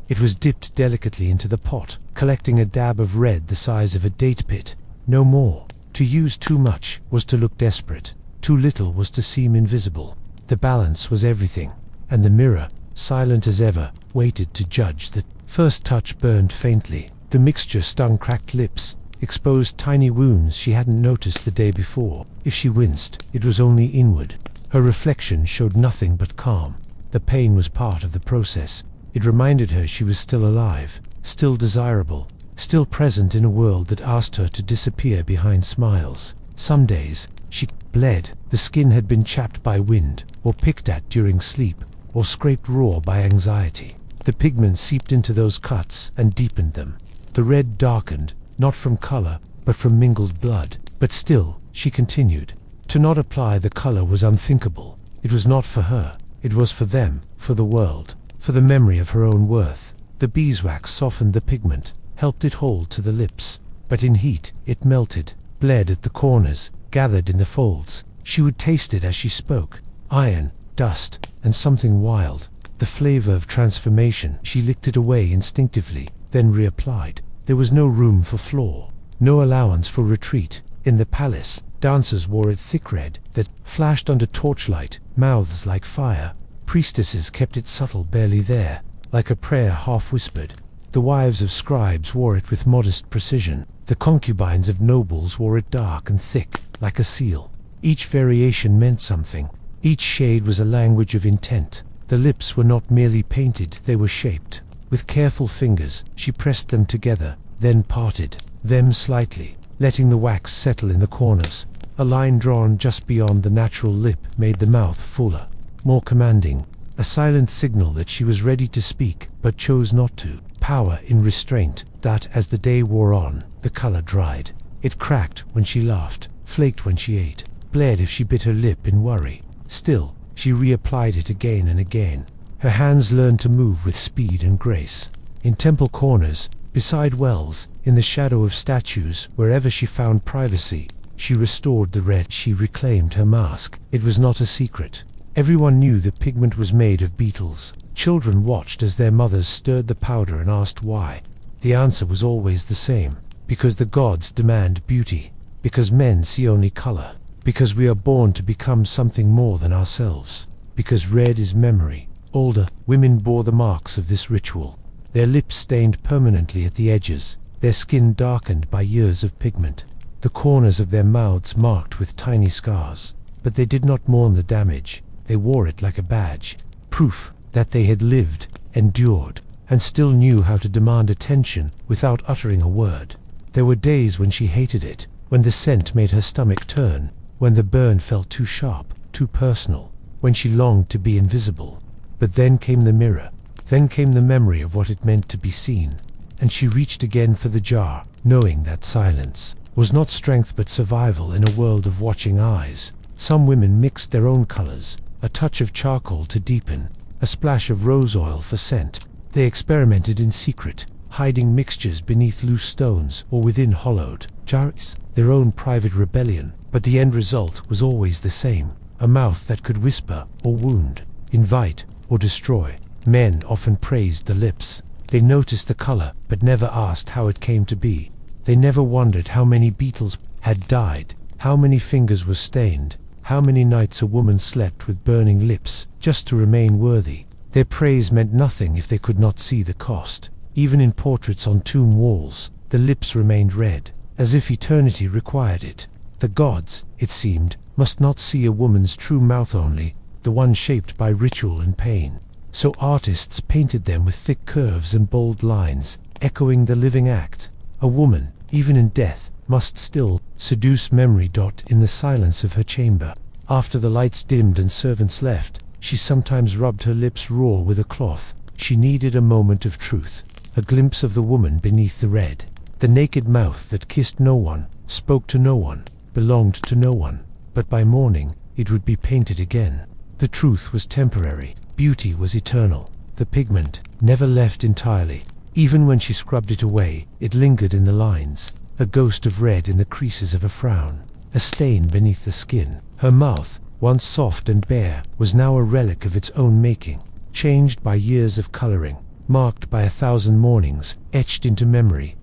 S1: It was dipped delicately into the pot, collecting a dab of red the size of a date pit. No more. To use too much was to look desperate. Too little was to seem invisible. The balance was everything, and the mirror, silent as ever, waited to judge. The first touch burned faintly. The mixture stung cracked lips, exposed tiny wounds she hadn't noticed the day before. If she winced, it was only inward. Her reflection showed nothing but calm. The pain was part of the process. It reminded her she was still alive, still desirable, still present in a world that asked her to disappear behind smiles. Some days, she bled. The skin had been chapped by wind, or picked at during sleep, or scraped raw by anxiety. The pigment seeped into those cuts and deepened them. The red darkened, not from color, but from mingled blood. But still, she continued. To not apply the color was unthinkable. It was not for her. It was for them, for the world, for the memory of her own worth. The beeswax softened the pigment, helped it hold to the lips. But in heat, it melted, bled at the corners, gathered in the folds. She would taste it as she spoke. Iron, dust, and something wild. The flavor of transformation. She licked it away instinctively, then reapplied. There was no room for flaw, no allowance for retreat. In the palace, dancers wore it thick red, that flashed under torchlight, mouths like fire. Priestesses kept it subtle, barely there, like a prayer half-whispered. The wives of scribes wore it with modest precision. The concubines of nobles wore it dark and thick, like a seal. Each variation meant something. Each shade was a language of intent. The lips were not merely painted, they were shaped. With careful fingers, she pressed them together, then parted them slightly, letting the wax settle in the corners. A line drawn just beyond the natural lip made the mouth fuller, more commanding, a silent signal that she was ready to speak, but chose not to. Power in restraint, that as the day wore on, the color dried. It cracked when she laughed, flaked when she ate, bled if she bit her lip in worry. Still, she reapplied it again and again. Her hands learned to move with speed and grace. In temple corners, beside wells, in the shadow of statues, wherever she found privacy, she restored the red. She reclaimed her mask. It was not a secret. Everyone knew the pigment was made of beetles. Children watched as their mothers stirred the powder and asked why. The answer was always the same. Because the gods demand beauty. Because men see only color. Because we are born to become something more than ourselves. Because red is memory. Older women bore the marks of this ritual. Their lips stained permanently at the edges, their skin darkened by years of pigment, the corners of their mouths marked with tiny scars. But they did not mourn the damage. They wore it like a badge, proof that they had lived, endured, and still knew how to demand attention without uttering a word. There were days when she hated it, when the scent made her stomach turn, when the burn felt too sharp, too personal, when she longed to be invisible. But then came the mirror. Then came the memory of what it meant to be seen, and she reached again for the jar, knowing that silence was not strength but survival in a world of watching eyes. Some women mixed their own colors, a touch of charcoal to deepen, a splash of rose oil for scent. They experimented in secret, hiding mixtures beneath loose stones or within hollowed jars, their own private rebellion. But the end result was always the same, a mouth that could whisper or wound, invite or destroy. Men often praised the lips. They noticed the color, but never asked how it came to be. They never wondered how many beetles had died, how many fingers were stained, how many nights a woman slept with burning lips, just to remain worthy. Their praise meant nothing if they could not see the cost. Even in portraits on tomb walls, the lips remained red, as if eternity required it. The gods, it seemed, must not see a woman's true mouth only, the one shaped by ritual and pain. So artists painted them with thick curves and bold lines, echoing the living act. A woman, even in death, must still seduce memory. In the silence of her chamber, after the lights dimmed and servants left, she sometimes rubbed her lips raw with a cloth. She needed a moment of truth, a glimpse of the woman beneath the red. The naked mouth that kissed no one, spoke to no one, belonged to no one. But by morning, it would be painted again. The truth was temporary. Beauty was eternal. The pigment never left entirely. Even when she scrubbed it away, it lingered in the lines, a ghost of red in the creases of a frown, a stain beneath the skin. Her mouth, once soft and bare, was now a relic of its own making, changed by years of coloring, marked by 1,000 mornings, etched into memory.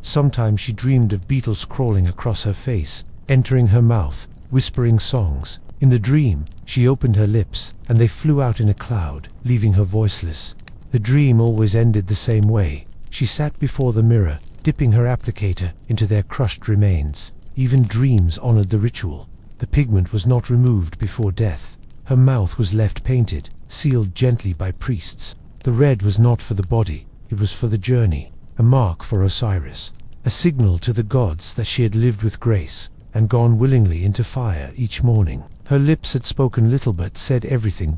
S1: Sometimes she dreamed of beetles crawling across her face, entering her mouth, whispering songs. In the dream, she opened her lips, and they flew out in a cloud, leaving her voiceless. The dream always ended the same way. She sat before the mirror, dipping her applicator into their crushed remains. Even dreams honored the ritual. The pigment was not removed before death. Her mouth was left painted, sealed gently by priests. The red was not for the body, it was for the journey, a mark for Osiris, a signal to the gods that she had lived with grace, and gone willingly into fire each morning. Her lips had spoken little but said everything.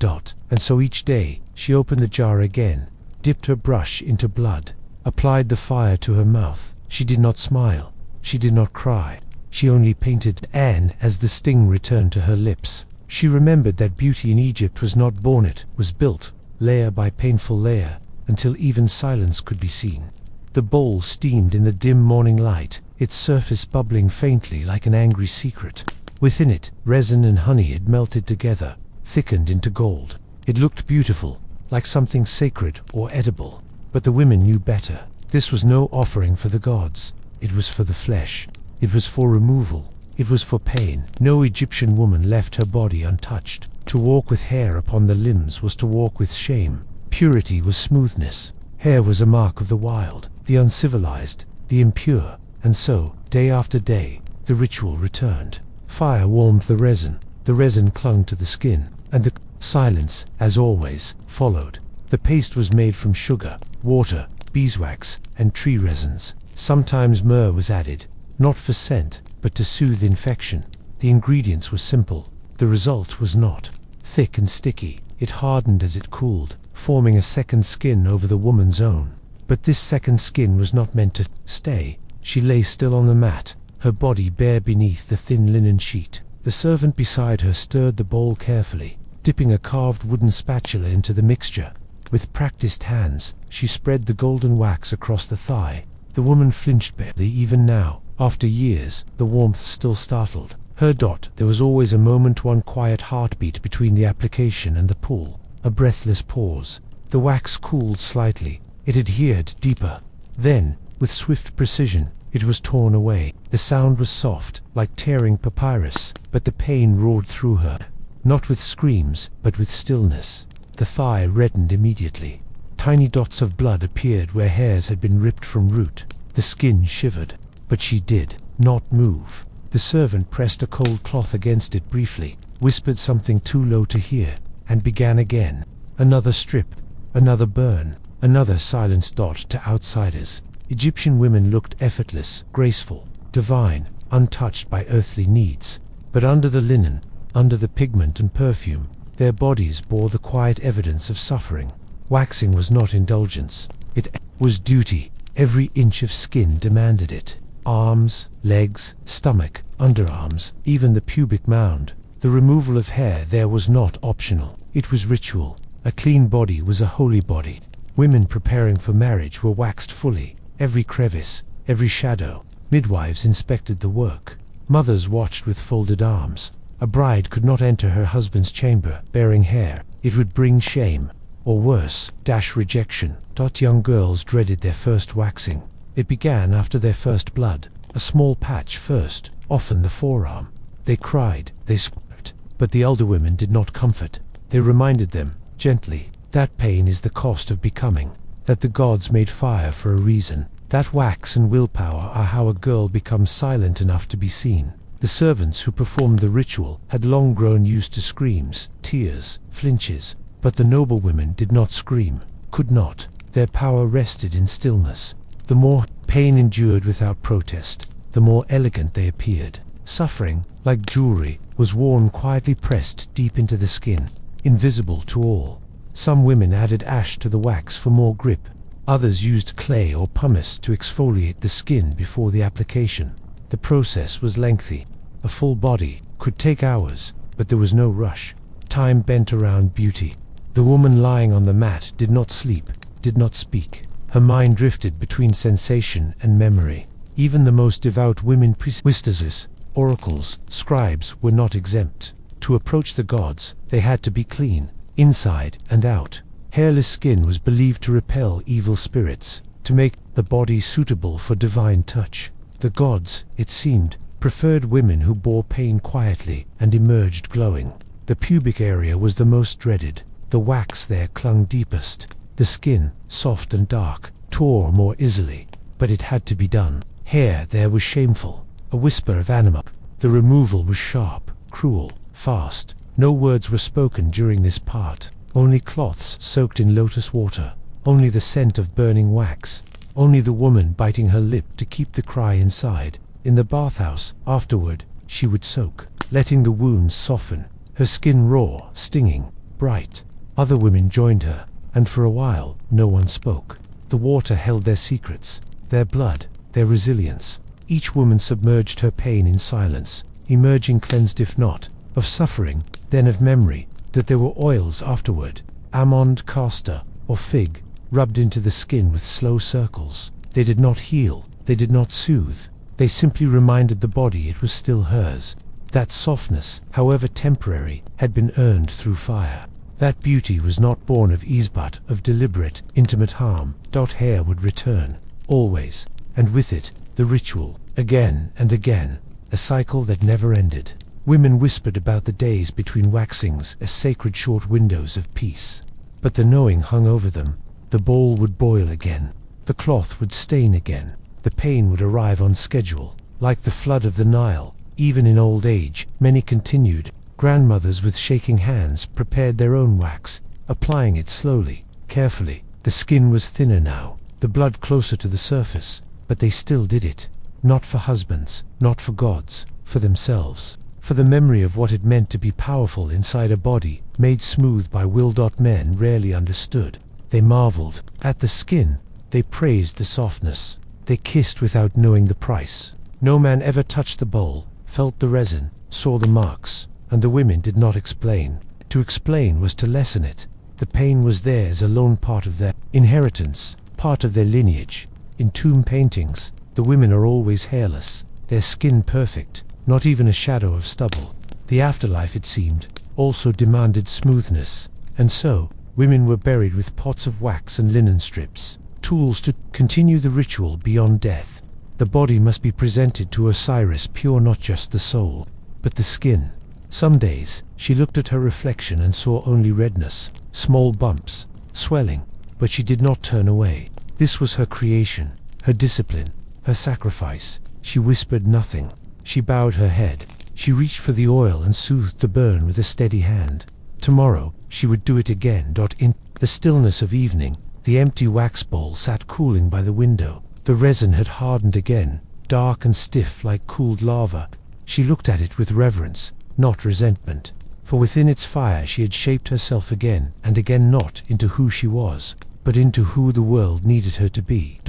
S1: And so each day, she opened the jar again, dipped her brush into blood, applied the fire to her mouth. She did not smile, she did not cry, she only painted. And as the sting returned to her lips, she remembered that beauty in Egypt was not born, it was built, layer by painful layer, until even silence could be seen. The bowl steamed in the dim morning light, its surface bubbling faintly like an angry secret. Within it, resin and honey had melted together, thickened into gold. It looked beautiful, like something sacred or edible. But the women knew better. This was no offering for the gods. It was for the flesh. It was for removal. It was for pain. No Egyptian woman left her body untouched. To walk with hair upon the limbs was to walk with shame. Purity was smoothness. Hair was a mark of the wild, the uncivilized, the impure. And so, day after day, the ritual returned. Fire warmed the resin clung to the skin, and the silence, as always, followed. The paste was made from sugar, water, beeswax, and tree resins. Sometimes myrrh was added, not for scent, but to soothe infection. The ingredients were simple. The result was not thick and sticky. It hardened as it cooled, forming a second skin over the woman's own. But this second skin was not meant to stay. She lay still on the mat, her body bare beneath the thin linen sheet. The servant beside her stirred the bowl carefully, dipping a carved wooden spatula into the mixture. With practiced hands, she spread the golden wax across the thigh. The woman flinched barely. Even now, after years, the warmth still startled her. There was always a moment, one quiet heartbeat between the application and the pull, a breathless pause. The wax cooled slightly. It adhered deeper. Then, with swift precision, it was torn away. The sound was soft, like tearing papyrus, but the pain roared through her. Not with screams, but with stillness. The thigh reddened immediately. Tiny dots of blood appeared where hairs had been ripped from root. The skin shivered, but she did not move. The servant pressed a cold cloth against it briefly, whispered something too low to hear, and began again. Another strip, another burn, another silenced dot to outsiders. Egyptian women looked effortless, graceful, divine, untouched by earthly needs. But under the linen, under the pigment and perfume, their bodies bore the quiet evidence of suffering. Waxing was not indulgence. It was duty. Every inch of skin demanded it. Arms, legs, stomach, underarms, even the pubic mound. The removal of hair there was not optional. It was ritual. A clean body was a holy body. Women preparing for marriage were waxed fully. Every crevice, every shadow. Midwives inspected the work. Mothers watched with folded arms. A bride could not enter her husband's chamber bearing hair. It would bring shame, or worse, rejection. Young girls dreaded their first waxing. It began after their first blood. A small patch first, often the forearm. They cried, they squirmed, but the elder women did not comfort. They reminded them, gently, that pain is the cost of becoming, that the gods made fire for a reason, that wax and willpower are how a girl becomes silent enough to be seen. The servants who performed the ritual had long grown used to screams, tears, flinches, but the noble women did not scream, could not. Their power rested in stillness. The more pain endured without protest, the more elegant they appeared. Suffering, like jewelry, was worn quietly pressed deep into the skin, invisible to all. Some women added ash to the wax for more grip. Others used clay or pumice to exfoliate the skin before the application. The process was lengthy. A full body could take hours, but there was no rush. Time bent around beauty. The woman lying on the mat did not sleep, did not speak. Her mind drifted between sensation and memory. Even the most devout women priestesses, oracles, scribes were not exempt. To approach the gods, they had to be clean, inside and out. Hairless skin was believed to repel evil spirits, to make the body suitable for divine touch. The gods, it seemed, preferred women who bore pain quietly and emerged glowing. The pubic area was the most dreaded. The wax there clung deepest. The skin, soft and dark, tore more easily, but it had to be done. Hair there was shameful, a whisper of anima. The removal was sharp, cruel, fast. No words were spoken during this part. Only cloths soaked in lotus water. Only the scent of burning wax. Only the woman biting her lip to keep the cry inside. In the bathhouse, afterward, she would soak, letting the wounds soften. Her skin raw, stinging, bright. Other women joined her, and for a while, no one spoke. The water held their secrets, their blood, their resilience. Each woman submerged her pain in silence, emerging cleansed if not of suffering, then of memory. That there were oils afterward, almond, castor, or fig, rubbed into the skin with slow circles. They did not heal, they did not soothe. They simply reminded the body it was still hers. That softness, however temporary, had been earned through fire. That beauty was not born of ease but of deliberate, intimate harm. Hair would return, always, and with it, the ritual, again and again, a cycle that never ended. Women whispered about the days between waxings as sacred short windows of peace. But the knowing hung over them. The bowl would boil again. The cloth would stain again. The pain would arrive on schedule, like the flood of the Nile. Even in old age, many continued. Grandmothers with shaking hands prepared their own wax, applying it slowly, carefully. The skin was thinner now, the blood closer to the surface, but they still did it. Not for husbands, not for gods, for themselves. For the memory of what it meant to be powerful inside a body, made smooth by will. Men rarely understood. They marveled at the skin, they praised the softness, they kissed without knowing the price. No man ever touched the bowl, felt the resin, saw the marks, and the women did not explain. To explain was to lessen it. The pain was theirs alone, part of their inheritance, part of their lineage. In tomb paintings, the women are always hairless, their skin perfect, not even a shadow of stubble. The afterlife, it seemed, also demanded smoothness, and so women were buried with pots of wax and linen strips, tools to continue the ritual beyond death. The body must be presented to Osiris pure, not just the soul, but the skin. Some days, she looked at her reflection and saw only redness, small bumps, swelling, but she did not turn away. This was her creation, her discipline, her sacrifice. She whispered nothing. She bowed her head. She reached for the oil and soothed the burn with a steady hand. Tomorrow, she would do it again. In the stillness of evening, the empty wax bowl sat cooling by the window. The resin had hardened again, dark and stiff like cooled lava. She looked at it with reverence, not resentment, for within its fire she had shaped herself again and again, not into who she was, but into who the world needed her to be.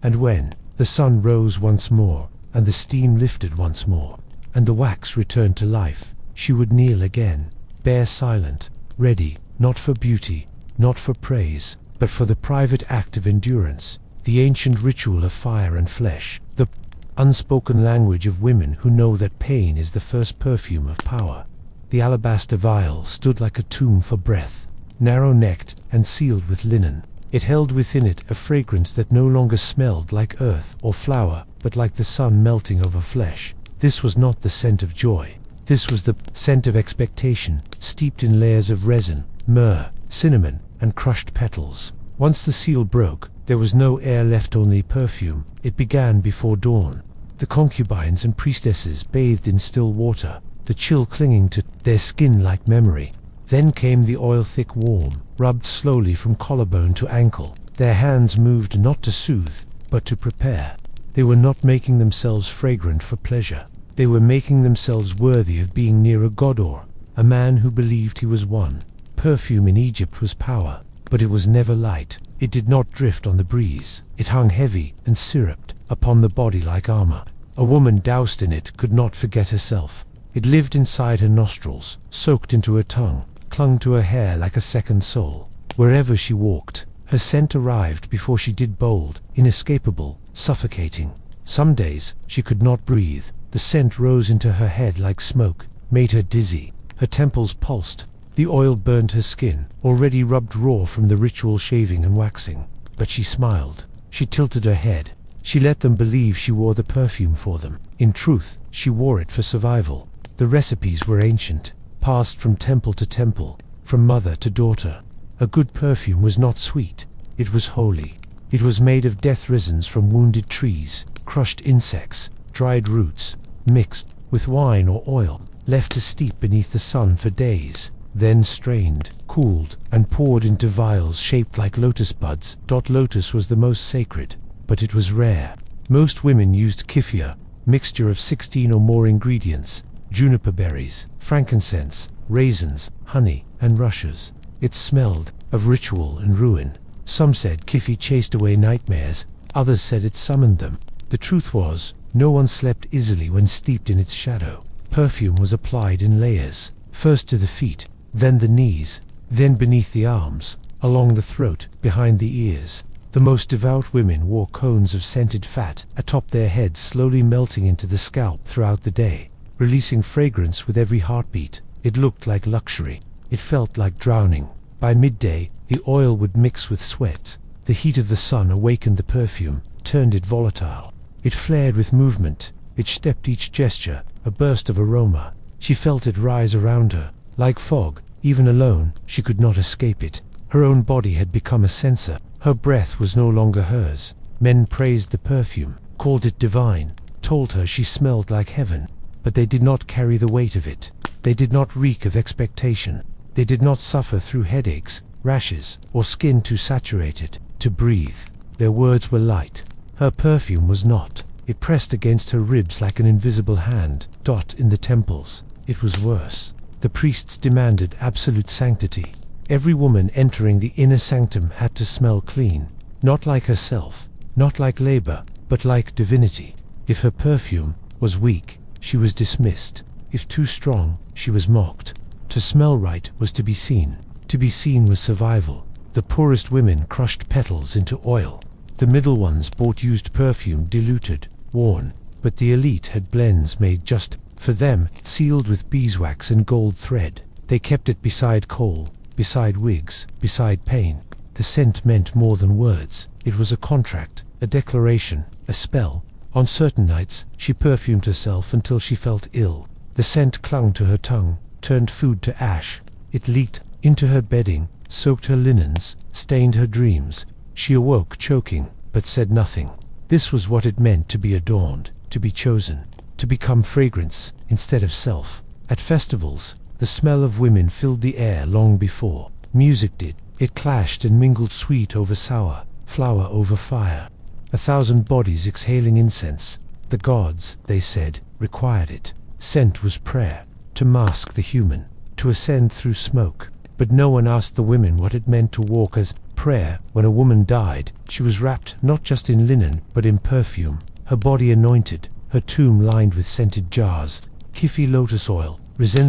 S1: And when the sun rose once more, and the steam lifted once more, and the wax returned to life, she would kneel again, bare, silent, ready, not for beauty, not for praise, but for the private act of endurance, the ancient ritual of fire and flesh, the unspoken language of women who know that pain is the first perfume of power. The alabaster vial stood like a tomb for breath, narrow-necked and sealed with linen. It held within it a fragrance that no longer smelled like earth or flower, but like the sun melting over flesh. This was not the scent of joy. This was the scent of expectation, steeped in layers of resin, myrrh, cinnamon, and crushed petals. Once the seal broke, there was no air left, only perfume. It began before dawn. The concubines and priestesses bathed in still water, the chill clinging to their skin like memory. Then came the oil, thick, warm, rubbed slowly from collarbone to ankle. Their hands moved not to soothe, but to prepare. They were not making themselves fragrant for pleasure. They were making themselves worthy of being near a god or a man who believed he was one. Perfume in Egypt was power, but it was never light. It did not drift on the breeze. It hung heavy and syruped upon the body like armor. A woman doused in it could not forget herself. It lived inside her nostrils, soaked into her tongue, clung to her hair like a second soul. Wherever she walked, her scent arrived before she did, bold, inescapable, suffocating. Some days, she could not breathe. The scent rose into her head like smoke, made her dizzy. Her temples pulsed. The oil burned her skin, already rubbed raw from the ritual shaving and waxing. But she smiled. She tilted her head. She let them believe she wore the perfume for them. In truth, she wore it for survival. The recipes were ancient, passed from temple to temple, from mother to daughter. A good perfume was not sweet. It was holy. It was made of death resins from wounded trees, crushed insects, dried roots, mixed with wine or oil, left to steep beneath the sun for days, then strained, cooled, and poured into vials shaped like lotus buds. Lotus was the most sacred, but it was rare. Most women used kyphia, mixture of 16 or more ingredients, juniper berries, frankincense, raisins, honey, and rushes. It smelled of ritual and ruin. Some said kyphi chased away nightmares, others said it summoned them. The truth was, no one slept easily when steeped in its shadow. Perfume was applied in layers, first to the feet, then the knees, then beneath the arms, along the throat, behind the ears. The most devout women wore cones of scented fat atop their heads, slowly melting into the scalp throughout the day, releasing fragrance with every heartbeat. It looked like luxury. It felt like drowning. By midday, the oil would mix with sweat. The heat of the sun awakened the perfume, turned it volatile. It flared with movement. It stepped each gesture, a burst of aroma. She felt it rise around her, like fog. Even alone, she could not escape it. Her own body had become a censer. Her breath was no longer hers. Men praised the perfume, called it divine, told her she smelled like heaven, but they did not carry the weight of it. They did not reek of expectation. They did not suffer through headaches, rashes, or skin too saturated to breathe. Their words were light. Her perfume was not. It pressed against her ribs like an invisible hand. In the temples, it was worse. The priests demanded absolute sanctity. Every woman entering the inner sanctum had to smell clean, not like herself, not like labor, but like divinity. If her perfume was weak, she was dismissed. If too strong, she was mocked. To smell right was to be seen. To be seen was survival. The poorest women crushed petals into oil. The middle ones bought used perfume, diluted, worn. But the elite had blends made just for them, sealed with beeswax and gold thread. They kept it beside coal, beside wigs, beside pain. The scent meant more than words. It was a contract, a declaration, a spell. On certain nights, she perfumed herself until she felt ill. The scent clung to her tongue, turned food to ash. It leaked into her bedding, soaked her linens, stained her dreams. She awoke choking, but said nothing. This was what it meant to be adorned, to be chosen, to become fragrance instead of self. At festivals, the smell of women filled the air long before music did. It clashed and mingled, sweet over sour, flower over fire. 1,000 bodies exhaling incense. The gods, they said, required it. Scent was prayer, to mask the human, to ascend through smoke. But no one asked the women what it meant to walk as prayer. When a woman died, she was wrapped not just in linen, but in perfume. Her body anointed, her tomb lined with scented jars. Kifi lotus oil,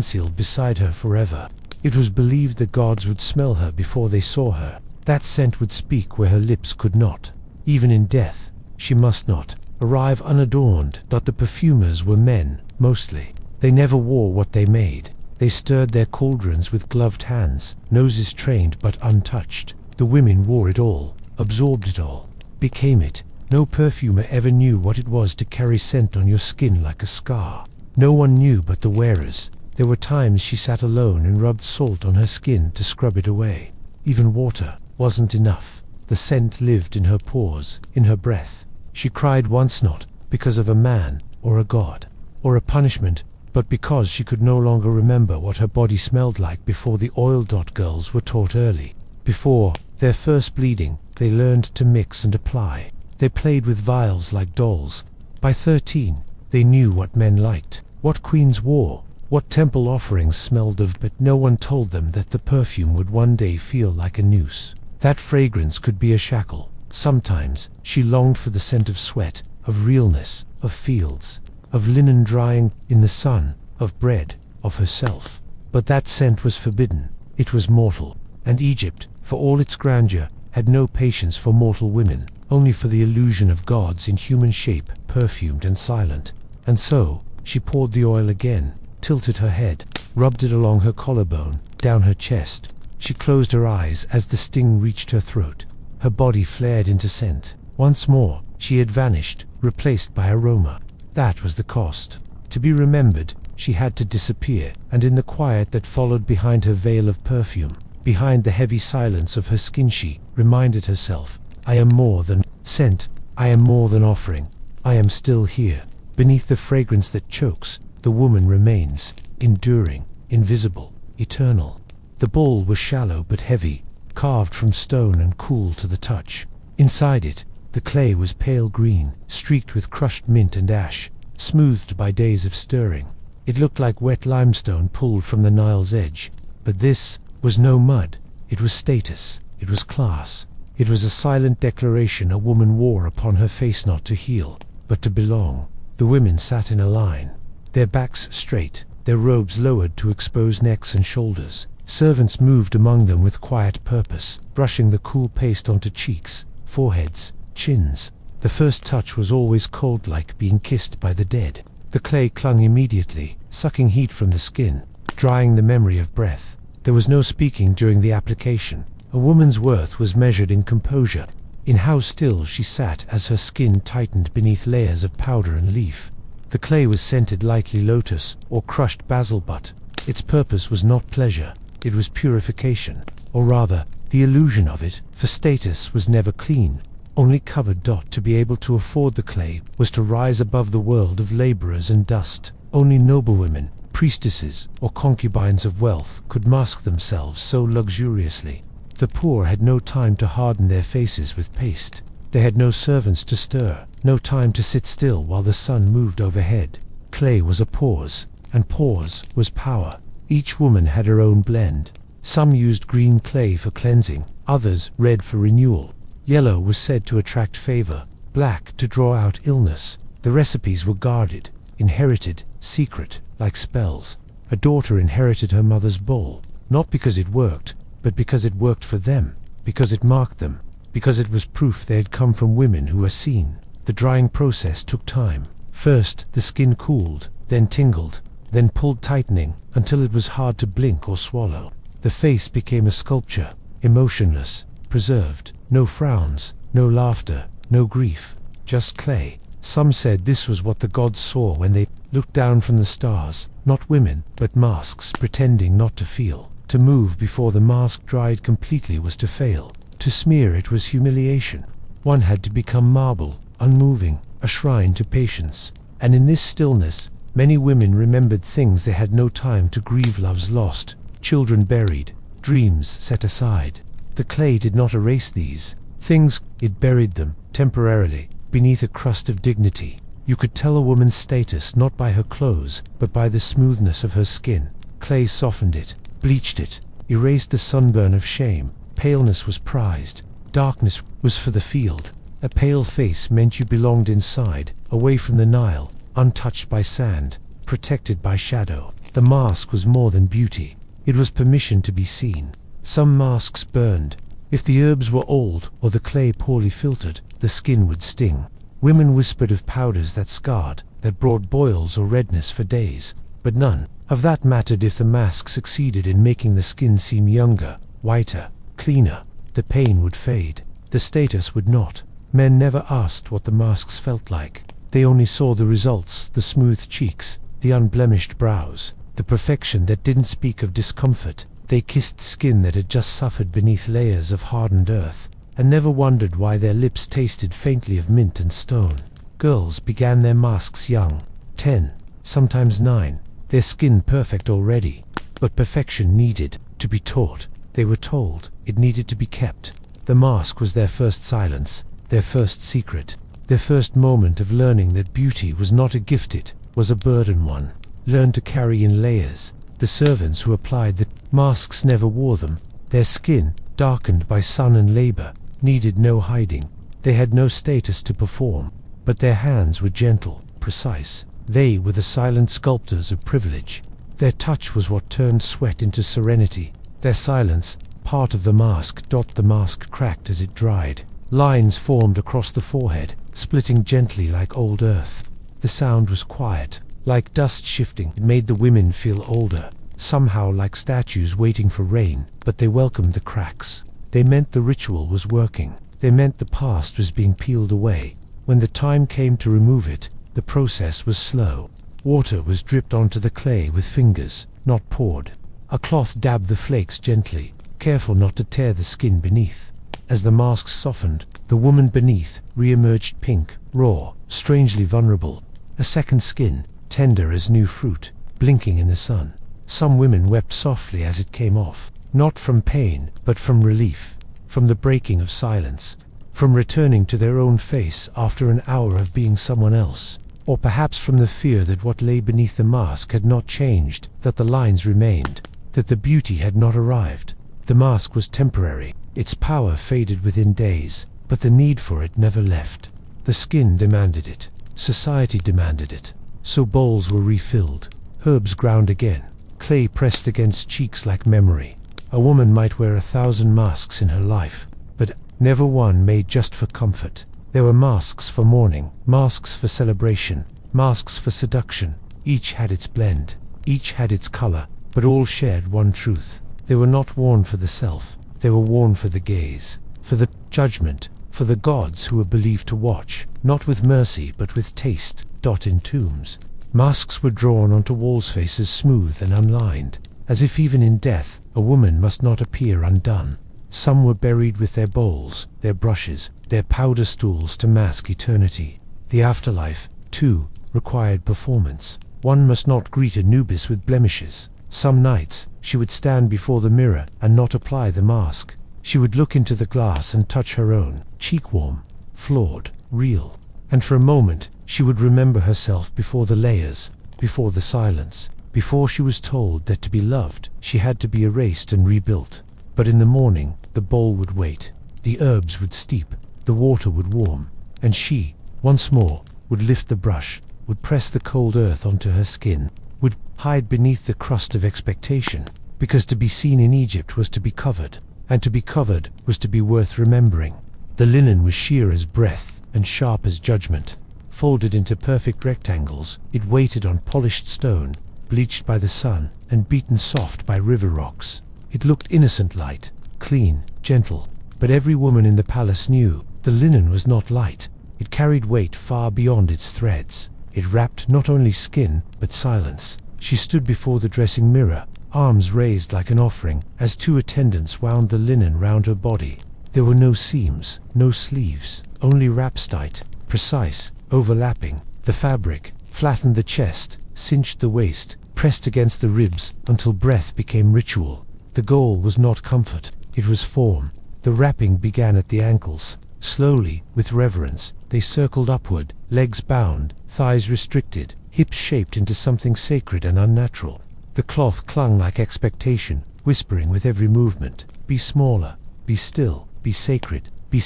S1: sealed beside her forever. It was believed the gods would smell her before they saw her. That scent would speak where her lips could not. Even in death, she must not arrive unadorned. The perfumers were men, mostly. They never wore what they made. They stirred their cauldrons with gloved hands, noses trained but untouched. The women wore it all, absorbed it all, became it. No perfumer ever knew what it was to carry scent on your skin like a scar. No one knew but the wearers. There were times she sat alone and rubbed salt on her skin to scrub it away. Even water wasn't enough. The scent lived in her pores, in her breath. She cried once, not because of a man or a god or a punishment, but because she could no longer remember what her body smelled like before the oil. Girls were taught early. Before their first bleeding, they learned to mix and apply. They played with vials like dolls. By 13, they knew what men liked, what queens wore, what temple offerings smelled of, but no one told them that the perfume would one day feel like a noose. That fragrance could be a shackle. Sometimes she longed for the scent of sweat, of realness, of fields, of linen drying in the sun, of bread, of herself. But that scent was forbidden. It was mortal. And Egypt, for all its grandeur, had no patience for mortal women, only for the illusion of gods in human shape, perfumed and silent. And so, she poured the oil again, tilted her head, rubbed it along her collarbone, down her chest. She closed her eyes as the sting reached her throat. Her body flared into scent. Once more, she had vanished, replaced by aroma. That was the cost. To be remembered, she had to disappear, and in the quiet that followed behind her veil of perfume, behind the heavy silence of her skin, she reminded herself, I am more than scent, I am more than offering, I am still here. Beneath the fragrance that chokes, the woman remains, enduring, invisible, eternal. The bowl was shallow but heavy, carved from stone and cool to the touch. Inside it, the clay was pale green, streaked with crushed mint and ash, smoothed by days of stirring. It looked like wet limestone pulled from the Nile's edge. But this was no mud. It was status. It was class. It was a silent declaration a woman wore upon her face, not to heal, but to belong. The women sat in a line, their backs straight, their robes lowered to expose necks and shoulders. Servants moved among them with quiet purpose, brushing the cool paste onto cheeks, foreheads, chins. The first touch was always cold, like being kissed by the dead. The clay clung immediately, sucking heat from the skin, drying the memory of breath. There was no speaking during the application. A woman's worth was measured in composure, in how still she sat as her skin tightened beneath layers of powder and leaf. The clay was scented lightly lotus or crushed basil, but its purpose was not pleasure. It was purification, or rather, the illusion of it, for status was never clean. only covered. To be able to afford the clay was to rise above the world of laborers and dust. Only noblewomen, priestesses, or concubines of wealth could mask themselves so luxuriously. The poor had no time to harden their faces with paste. They had no servants to stir, no time to sit still while the sun moved overhead. Clay was a pause, and pause was power. Each woman had her own blend. Some used green clay for cleansing, others red for renewal. Yellow was said to attract favor, black to draw out illness. The recipes were guarded, inherited, secret, like spells. A daughter inherited her mother's bowl, not because it worked, but because it worked for them, because it marked them, because it was proof they had come from women who were seen. The drying process took time. First, the skin cooled, then tingled, then pulled, tightening, until it was hard to blink or swallow. The face became a sculpture, emotionless, preserved. No frowns, no laughter, no grief, just clay. Some said this was what the gods saw when they looked down from the stars. Not women, but masks pretending not to feel. To move before the mask dried completely was to fail. To smear it was humiliation. One had to become marble, unmoving, a shrine to patience. And in this stillness, many women remembered things they had no time to grieve: loves lost, children buried, dreams set aside. The clay did not erase these things, it buried them, temporarily, beneath a crust of dignity. You could tell a woman's status not by her clothes, but by the smoothness of her skin. Clay softened it, bleached it, erased the sunburn of shame. Paleness was prized, darkness was for the field. A pale face meant you belonged inside, away from the Nile, untouched by sand, protected by shadow. The mask was more than beauty, it was permission to be seen. Some masks burned. If the herbs were old or the clay poorly filtered, the skin would sting. Women whispered of powders that scarred, that brought boils or redness for days, but none of that mattered if the mask succeeded in making the skin seem younger, whiter, cleaner. The pain would fade, the status would not. Men never asked what the masks felt like. They only saw the results: the smooth cheeks, the unblemished brows, the perfection that didn't speak of discomfort. They kissed skin that had just suffered beneath layers of hardened earth, and never wondered why their lips tasted faintly of mint and stone. Girls began their masks young, 10, sometimes 9, their skin perfect already. But perfection needed to be taught. They were told it needed to be kept. The mask was their first silence, their first secret, their first moment of learning that beauty was not a gift, it was a burden one, learned to carry in layers. The servants who applied the masks never wore them. Their skin, darkened by sun and labor, needed no hiding. They had no status to perform, but their hands were gentle, precise. They were the silent sculptors of privilege. Their touch was what turned sweat into serenity. Their silence, part of the mask. The mask cracked as it dried. Lines formed across the forehead, splitting gently like old earth. The sound was quiet, like dust shifting. It made the women feel older, somehow like statues waiting for rain, but they welcomed the cracks. They meant the ritual was working. They meant the past was being peeled away. When the time came to remove it, the process was slow. Water was dripped onto the clay with fingers, not poured. A cloth dabbed the flakes gently, careful not to tear the skin beneath. As the masks softened, the woman beneath re-emerged pink, raw, strangely vulnerable. A second skin, tender as new fruit, blinking in the sun. Some women wept softly as it came off, not from pain, but from relief, from the breaking of silence, from returning to their own face after an hour of being someone else, or perhaps from the fear that what lay beneath the mask had not changed, that the lines remained, that the beauty had not arrived. The mask was temporary, its power faded within days, but the need for it never left. The skin demanded it, society demanded it, so bowls were refilled, herbs ground again, clay pressed against cheeks like memory. A woman might wear 1,000 masks in her life, but never one made just for comfort. There were masks for mourning, masks for celebration, masks for seduction. Each had its blend, each had its color, but all shared one truth. They were not worn for the self, they were worn for the gaze, for the judgment, for the gods who were believed to watch, not with mercy but with taste. In tombs, masks were drawn onto walls, faces smooth and unlined, as if even in death a woman must not appear undone. Some were buried with their bowls, their brushes, their powder stools to mask eternity. The afterlife, too, required performance. One must not greet Anubis with blemishes. Some nights, she would stand before the mirror and not apply the mask. She would look into the glass and touch her own, cheek warm, flawed, real. And for a moment, she would remember herself before the layers, before the silence, before she was told that to be loved, she had to be erased and rebuilt. But in the morning, the bowl would wait, the herbs would steep, the water would warm, and she, once more, would lift the brush, would press the cold earth onto her skin, would hide beneath the crust of expectation, because to be seen in Egypt was to be covered, and to be covered was to be worth remembering. The linen was sheer as breath and sharp as judgment. Folded into perfect rectangles, it waited on polished stone, bleached by the sun and beaten soft by river rocks. It looked innocent light, clean, gentle, but every woman in the palace knew the linen was not light. It carried weight far beyond its threads. It wrapped not only skin, but silence. She stood before the dressing mirror, arms raised like an offering, as two attendants wound the linen round her body. There were no seams, no sleeves, only wraps tight, precise, overlapping. The fabric flattened the chest, cinched the waist, pressed against the ribs until breath became ritual. The goal was not comfort, it was form. The wrapping began at the ankles. Slowly, with reverence, they circled upward, legs bound, thighs restricted, hips shaped into something sacred and unnatural. The cloth clung like expectation, whispering with every movement, "Be smaller, be still, be sacred, be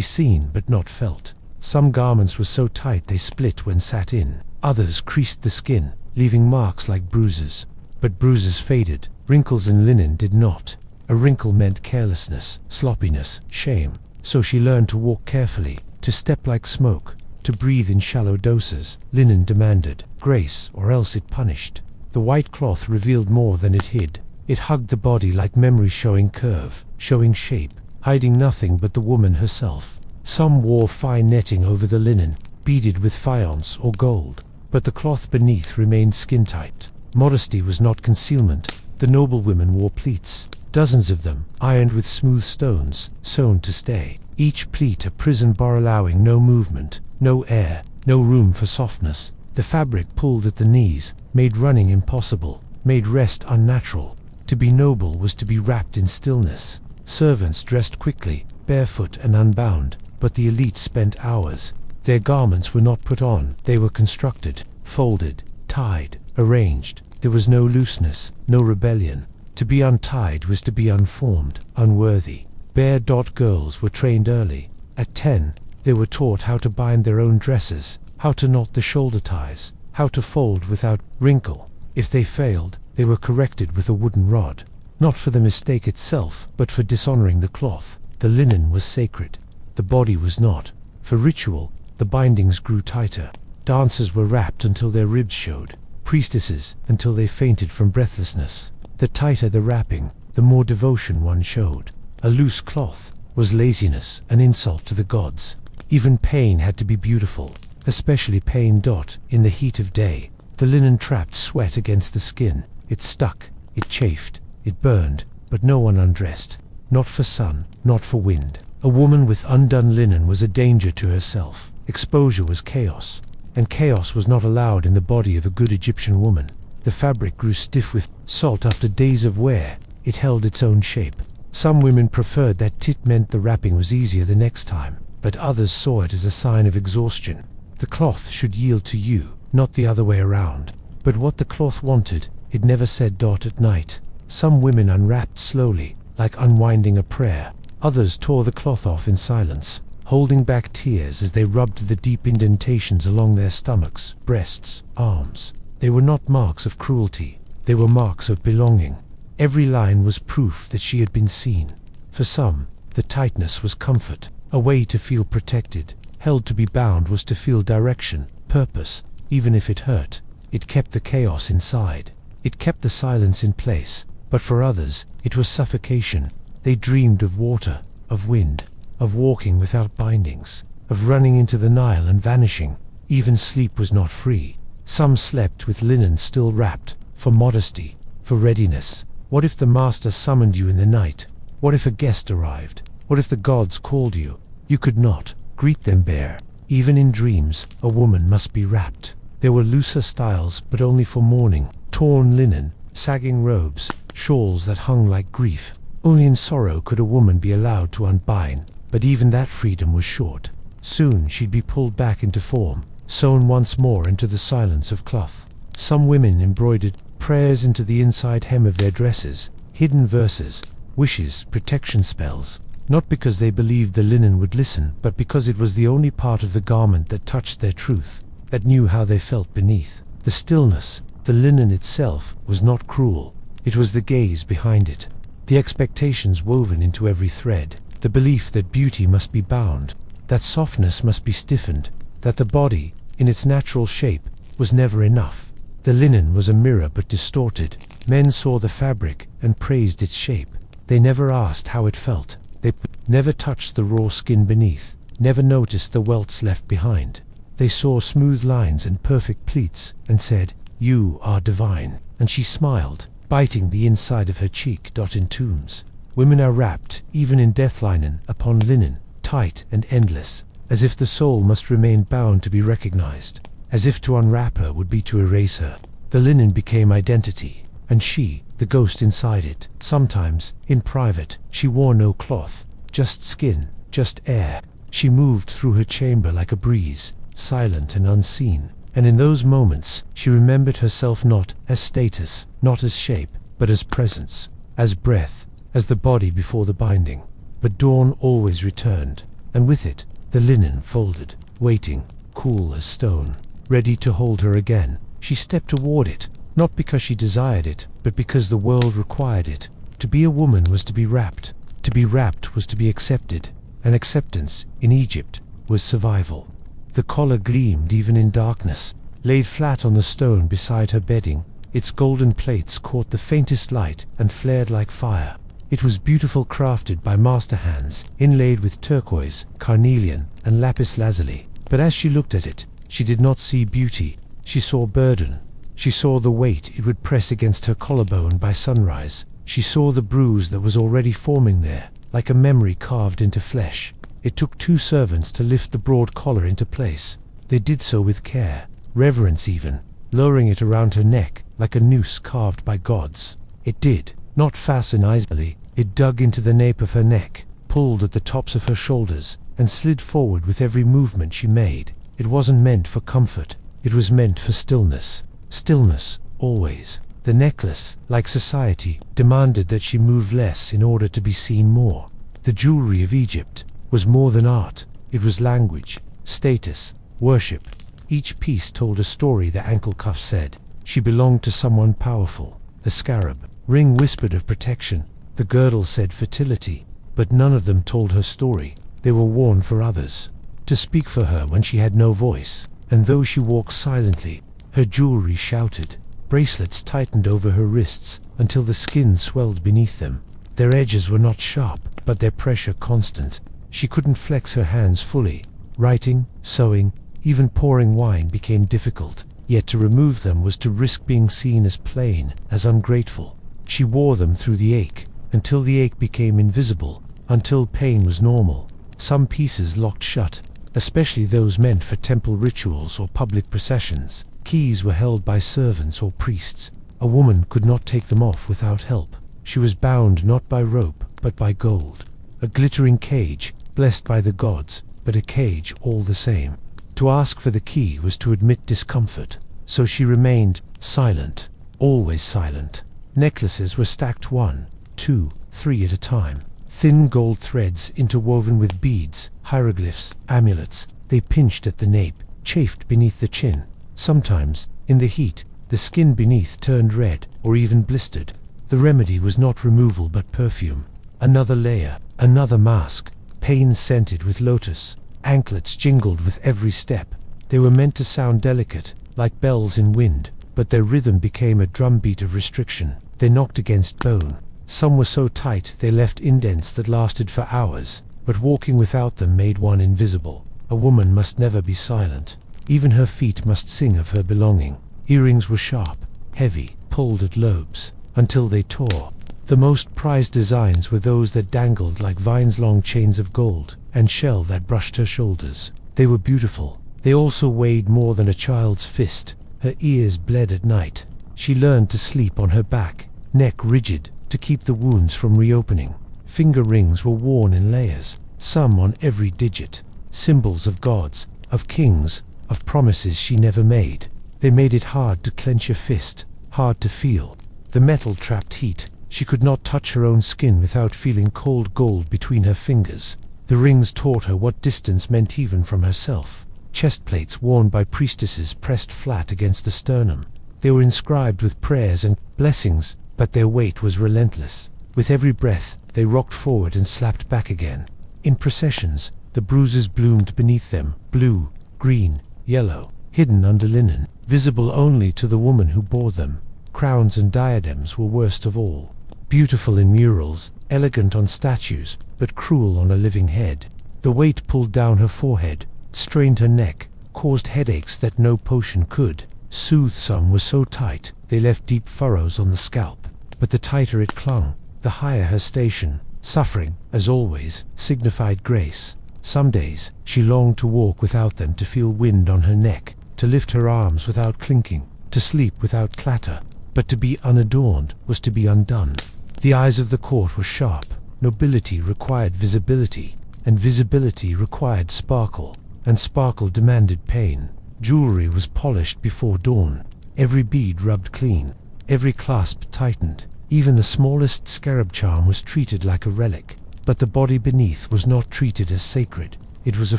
S1: seen but not felt." Some garments were so tight they split when sat in. Others creased the skin, leaving marks like bruises. But bruises faded, wrinkles in linen did not. A wrinkle meant carelessness, sloppiness, shame. So she learned to walk carefully, to step like smoke, to breathe in shallow doses. Linen demanded grace, or else it punished. The white cloth revealed more than it hid. It hugged the body like memory, showing curve, showing shape, hiding nothing but the woman herself. Some wore fine netting over the linen, beaded with faience or gold, but the cloth beneath remained skin-tight. Modesty was not concealment. The noble women wore pleats, dozens of them, ironed with smooth stones, sewn to stay. Each pleat a prison bar, allowing no movement, no air, no room for softness. The fabric pulled at the knees, made running impossible, made rest unnatural. To be noble was to be wrapped in stillness. Servants dressed quickly, barefoot and unbound, but the elite spent hours. Their garments were not put on, they were constructed, folded, tied, arranged. There was no looseness, no rebellion. To be untied was to be unformed, unworthy. Bare girls were trained early. At 10, they were taught how to bind their own dresses, how to knot the shoulder ties, how to fold without wrinkle. If they failed, they were corrected with a wooden rod. Not for the mistake itself, but for dishonoring the cloth. The linen was sacred. The body was not. For ritual, the bindings grew tighter. Dancers were wrapped until their ribs showed. Priestesses until they fainted from breathlessness. The tighter the wrapping, the more devotion one showed. A loose cloth was laziness, an insult to the gods. Even pain had to be beautiful, especially pain. In the heat of day, the linen trapped sweat against the skin. It stuck, it chafed, it burned, but no one undressed. Not for sun, not for wind. A woman with undone linen was a danger to herself. Exposure was chaos, and chaos was not allowed in the body of a good Egyptian woman. The fabric grew stiff with salt after days of wear. It held its own shape. Some women preferred that it meant the wrapping was easier the next time, but others saw it as a sign of exhaustion. The cloth should yield to you, not the other way around. But what the cloth wanted, it never said. At night, some women unwrapped slowly, like unwinding a prayer. Others tore the cloth off in silence, holding back tears as they rubbed the deep indentations along their stomachs, breasts, arms. They were not marks of cruelty, they were marks of belonging. Every line was proof that she had been seen. For some, the tightness was comfort, a way to feel protected. Held to be bound was to feel direction, purpose, even if it hurt. It kept the chaos inside. It kept the silence in place. But for others, it was suffocation. They dreamed of water, of wind, of walking without bindings, of running into the Nile and vanishing. Even sleep was not free. Some slept with linen still wrapped, for modesty, for readiness. What if the master summoned you in the night? What if a guest arrived? What if the gods called you? You could not greet them bare. Even in dreams, a woman must be wrapped. There were looser styles, but only for mourning. Torn linen, sagging robes, shawls that hung like grief. Only in sorrow could a woman be allowed to unbind, but even that freedom was short. Soon she'd be pulled back into form, sewn once more into the silence of cloth. Some women embroidered prayers into the inside hem of their dresses, hidden verses, wishes, protection spells, not because they believed the linen would listen, but because it was the only part of the garment that touched their truth, that knew how they felt beneath. The stillness, the linen itself, was not cruel. It was the gaze behind it, the expectations woven into every thread, the belief that beauty must be bound, that softness must be stiffened, that the body, in its natural shape, was never enough. The linen was a mirror but distorted. Men saw the fabric and praised its shape. They never asked how it felt. They never touched the raw skin beneath, never noticed the welts left behind. They saw smooth lines and perfect pleats, and said, "You are divine." And she smiled, biting the inside of her cheek. In tombs, women are wrapped, even in death linen, upon linen, tight and endless, as if the soul must remain bound to be recognized, as if to unwrap her would be to erase her. The linen became identity, and she, the ghost inside it. Sometimes, in private, she wore no cloth, just skin, just air. She moved through her chamber like a breeze, silent and unseen, and in those moments she remembered herself not as status, not as shape, but as presence, as breath, as the body before the binding. But dawn always returned, and with it the linen folded, waiting, cool as stone, ready to hold her again. She stepped toward it, not because she desired it, but because the world required it. To be a woman was to be wrapped. To be wrapped was to be accepted, and acceptance, in Egypt, was survival. The collar gleamed even in darkness, laid flat on the stone beside her bedding. Its golden plates caught the faintest light and flared like fire. It was beautiful, crafted by master hands, inlaid with turquoise, carnelian, and lapis lazuli. But as she looked at it, she did not see beauty. She saw burden. She saw the weight it would press against her collarbone by sunrise. She saw the bruise that was already forming there, like a memory carved into flesh. It took 2 servants to lift the broad collar into place. They did so with care, reverence even, lowering it around her neck like a noose carved by gods. It did not fasten easily. It dug into the nape of her neck, pulled at the tops of her shoulders, and slid forward with every movement she made. It wasn't meant for comfort. It was meant for stillness. Stillness, always. The necklace, like society, demanded that she move less in order to be seen more. The jewelry of Egypt was more than art. It was language, status, worship. Each piece told a story, the ankle cuff said. She belonged to someone powerful. The scarab ring whispered of protection. The girdle said fertility. But none of them told her story. They were worn for others, to speak for her when she had no voice. And though she walked silently, her jewelry shouted. Bracelets tightened over her wrists until the skin swelled beneath them. Their edges were not sharp, but their pressure constant. She couldn't flex her hands fully. Writing, sewing, even pouring wine became difficult. Yet to remove them was to risk being seen as plain, as ungrateful. She wore them through the ache, until the ache became invisible, until pain was normal. Some pieces locked shut, especially those meant for temple rituals or public processions. Keys were held by servants or priests. A woman could not take them off without help. She was bound not by rope, but by gold. A glittering cage, blessed by the gods, but a cage all the same. To ask for the key was to admit discomfort. So she remained silent, always silent. Necklaces were stacked 1, 2, 3 at a time. Thin gold threads interwoven with beads, hieroglyphs, amulets. They pinched at the nape, chafed beneath the chin. Sometimes, in the heat, the skin beneath turned red, or even blistered. The remedy was not removal but perfume. Another layer, another mask, pain-scented with lotus. Anklets jingled with every step. They were meant to sound delicate, like bells in wind, but their rhythm became a drumbeat of restriction. They knocked against bone. Some were so tight they left indents that lasted for hours, but walking without them made one invisible. A woman must never be silent. Even her feet must sing of her belonging. Earrings were sharp, heavy, pulled at lobes, until they tore. The most prized designs were those that dangled like vines-long chains of gold, and shell that brushed her shoulders. They were beautiful. They also weighed more than a child's fist. Her ears bled at night. She learned to sleep on her back, neck rigid, to keep the wounds from reopening. Finger rings were worn in layers, some on every digit, symbols of gods, of kings, of promises she never made. They made it hard to clench a fist, hard to feel. The metal trapped heat. She could not touch her own skin without feeling cold gold between her fingers. The rings taught her what distance meant even from herself. Chest plates worn by priestesses pressed flat against the sternum. They were inscribed with prayers and blessings, but their weight was relentless. With every breath, they rocked forward and slapped back again. In processions, the bruises bloomed beneath them, blue, green, yellow, hidden under linen, visible only to the woman who bore them. Crowns and diadems were worst of all. Beautiful in murals, elegant on statues, but cruel on a living head. The weight pulled down her forehead, strained her neck, caused headaches that no potion could soothe. Some were so tight, they left deep furrows on the scalp. But the tighter it clung, the higher her station. Suffering, as always, signified grace. Some days, she longed to walk without them, to feel wind on her neck, to lift her arms without clinking, to sleep without clatter. But to be unadorned was to be undone. The eyes of the court were sharp. Nobility required visibility, and visibility required sparkle, and sparkle demanded pain. Jewelry was polished before dawn. Every bead rubbed clean, every clasp tightened. Even the smallest scarab charm was treated like a relic. But the body beneath was not treated as sacred. It was a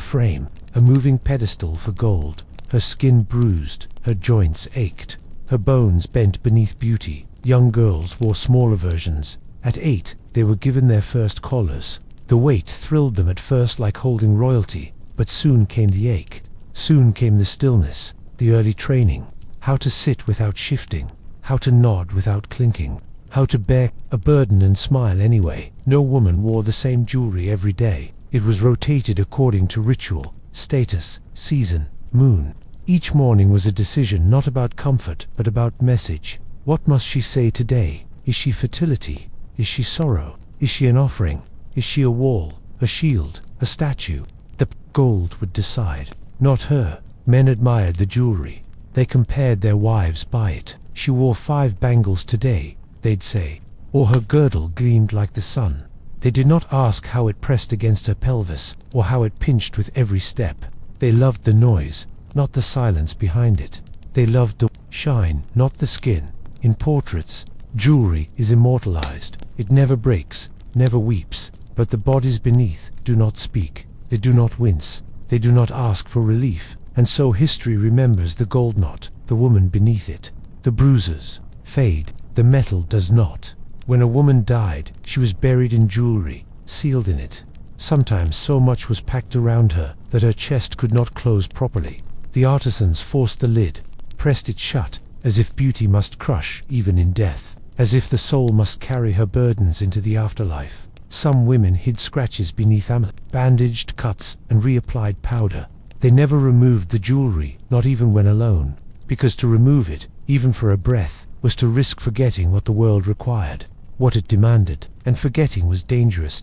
S1: frame, a moving pedestal for gold. Her skin bruised, her joints ached, her bones bent beneath beauty. Young girls wore smaller versions. At 8, they were given their first collars. The weight thrilled them at first like holding royalty, but soon came the ache. Soon came the stillness, the early training. How to sit without shifting, how to nod without clinking, how to bear a burden and smile anyway. No woman wore the same jewelry every day. It was rotated according to ritual, status, season, moon. Each morning was a decision, not about comfort, but about message. What must she say today? Is she fertility? Is she sorrow? Is she an offering? Is she a wall, a shield, a statue? The gold would decide, not her. Men admired the jewelry. They compared their wives by it. She wore 5 bangles today, they'd say, or her girdle gleamed like the sun. They did not ask how it pressed against her pelvis, or how it pinched with every step. They loved the noise, not the silence behind it. They loved the shine, not the skin. In portraits, jewelry is immortalized. It never breaks, never weeps. But the bodies beneath do not speak. They do not wince. They do not ask for relief. And so history remembers the gold knot, the woman beneath it. The bruises fade. The metal does not. When a woman died, she was buried in jewelry, sealed in it. Sometimes so much was packed around her that her chest could not close properly. The artisans forced the lid, pressed it shut, as if beauty must crush even in death, as if the soul must carry her burdens into the afterlife. Some women hid scratches beneath bandaged cuts and reapplied powder. They never removed the jewelry, not even when alone, because to remove it, even for a breath, was to risk forgetting what the world required, what it demanded, and forgetting was dangerous.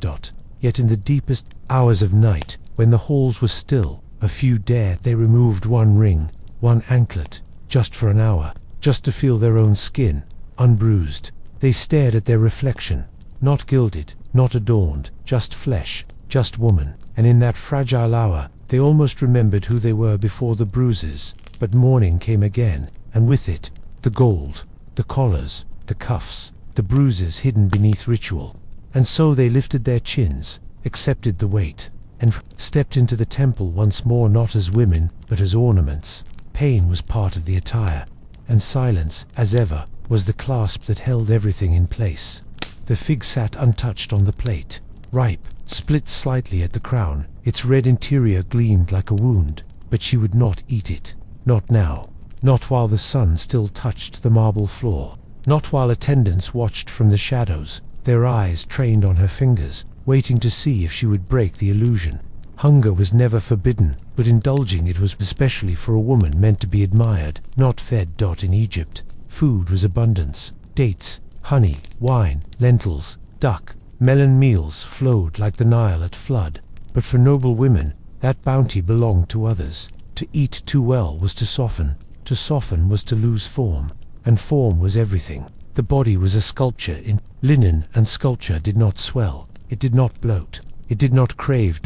S1: Yet in the deepest hours of night, when the halls were still, a few dared. They removed one ring, one anklet, just for an hour, just to feel their own skin, unbruised. They stared at their reflection, not gilded, not adorned, just flesh, just woman. And in that fragile hour, they almost remembered who they were before the bruises. But morning came again, and with it, the gold, the collars, the cuffs, the bruises hidden beneath ritual. And so they lifted their chins, accepted the weight, and stepped into the temple once more, not as women, but as ornaments. Pain was part of the attire, and silence, as ever, was the clasp that held everything in place. The fig sat untouched on the plate, ripe, split slightly at the crown. Its red interior gleamed like a wound, but she would not eat it. Not now. Not while the sun still touched the marble floor. Not while attendants watched from the shadows, their eyes trained on her fingers, waiting to see if she would break the illusion. Hunger was never forbidden, but indulging it was, especially for a woman meant to be admired, not fed. In Egypt, food was abundance. Dates, Honey, wine, lentils, duck, melon meals flowed like the Nile at flood. But for noble women, that bounty belonged to others. To eat too well was to soften was to lose form, and form was everything. The body was a sculpture in linen, and sculpture did not swell, it did not bloat, it did not crave.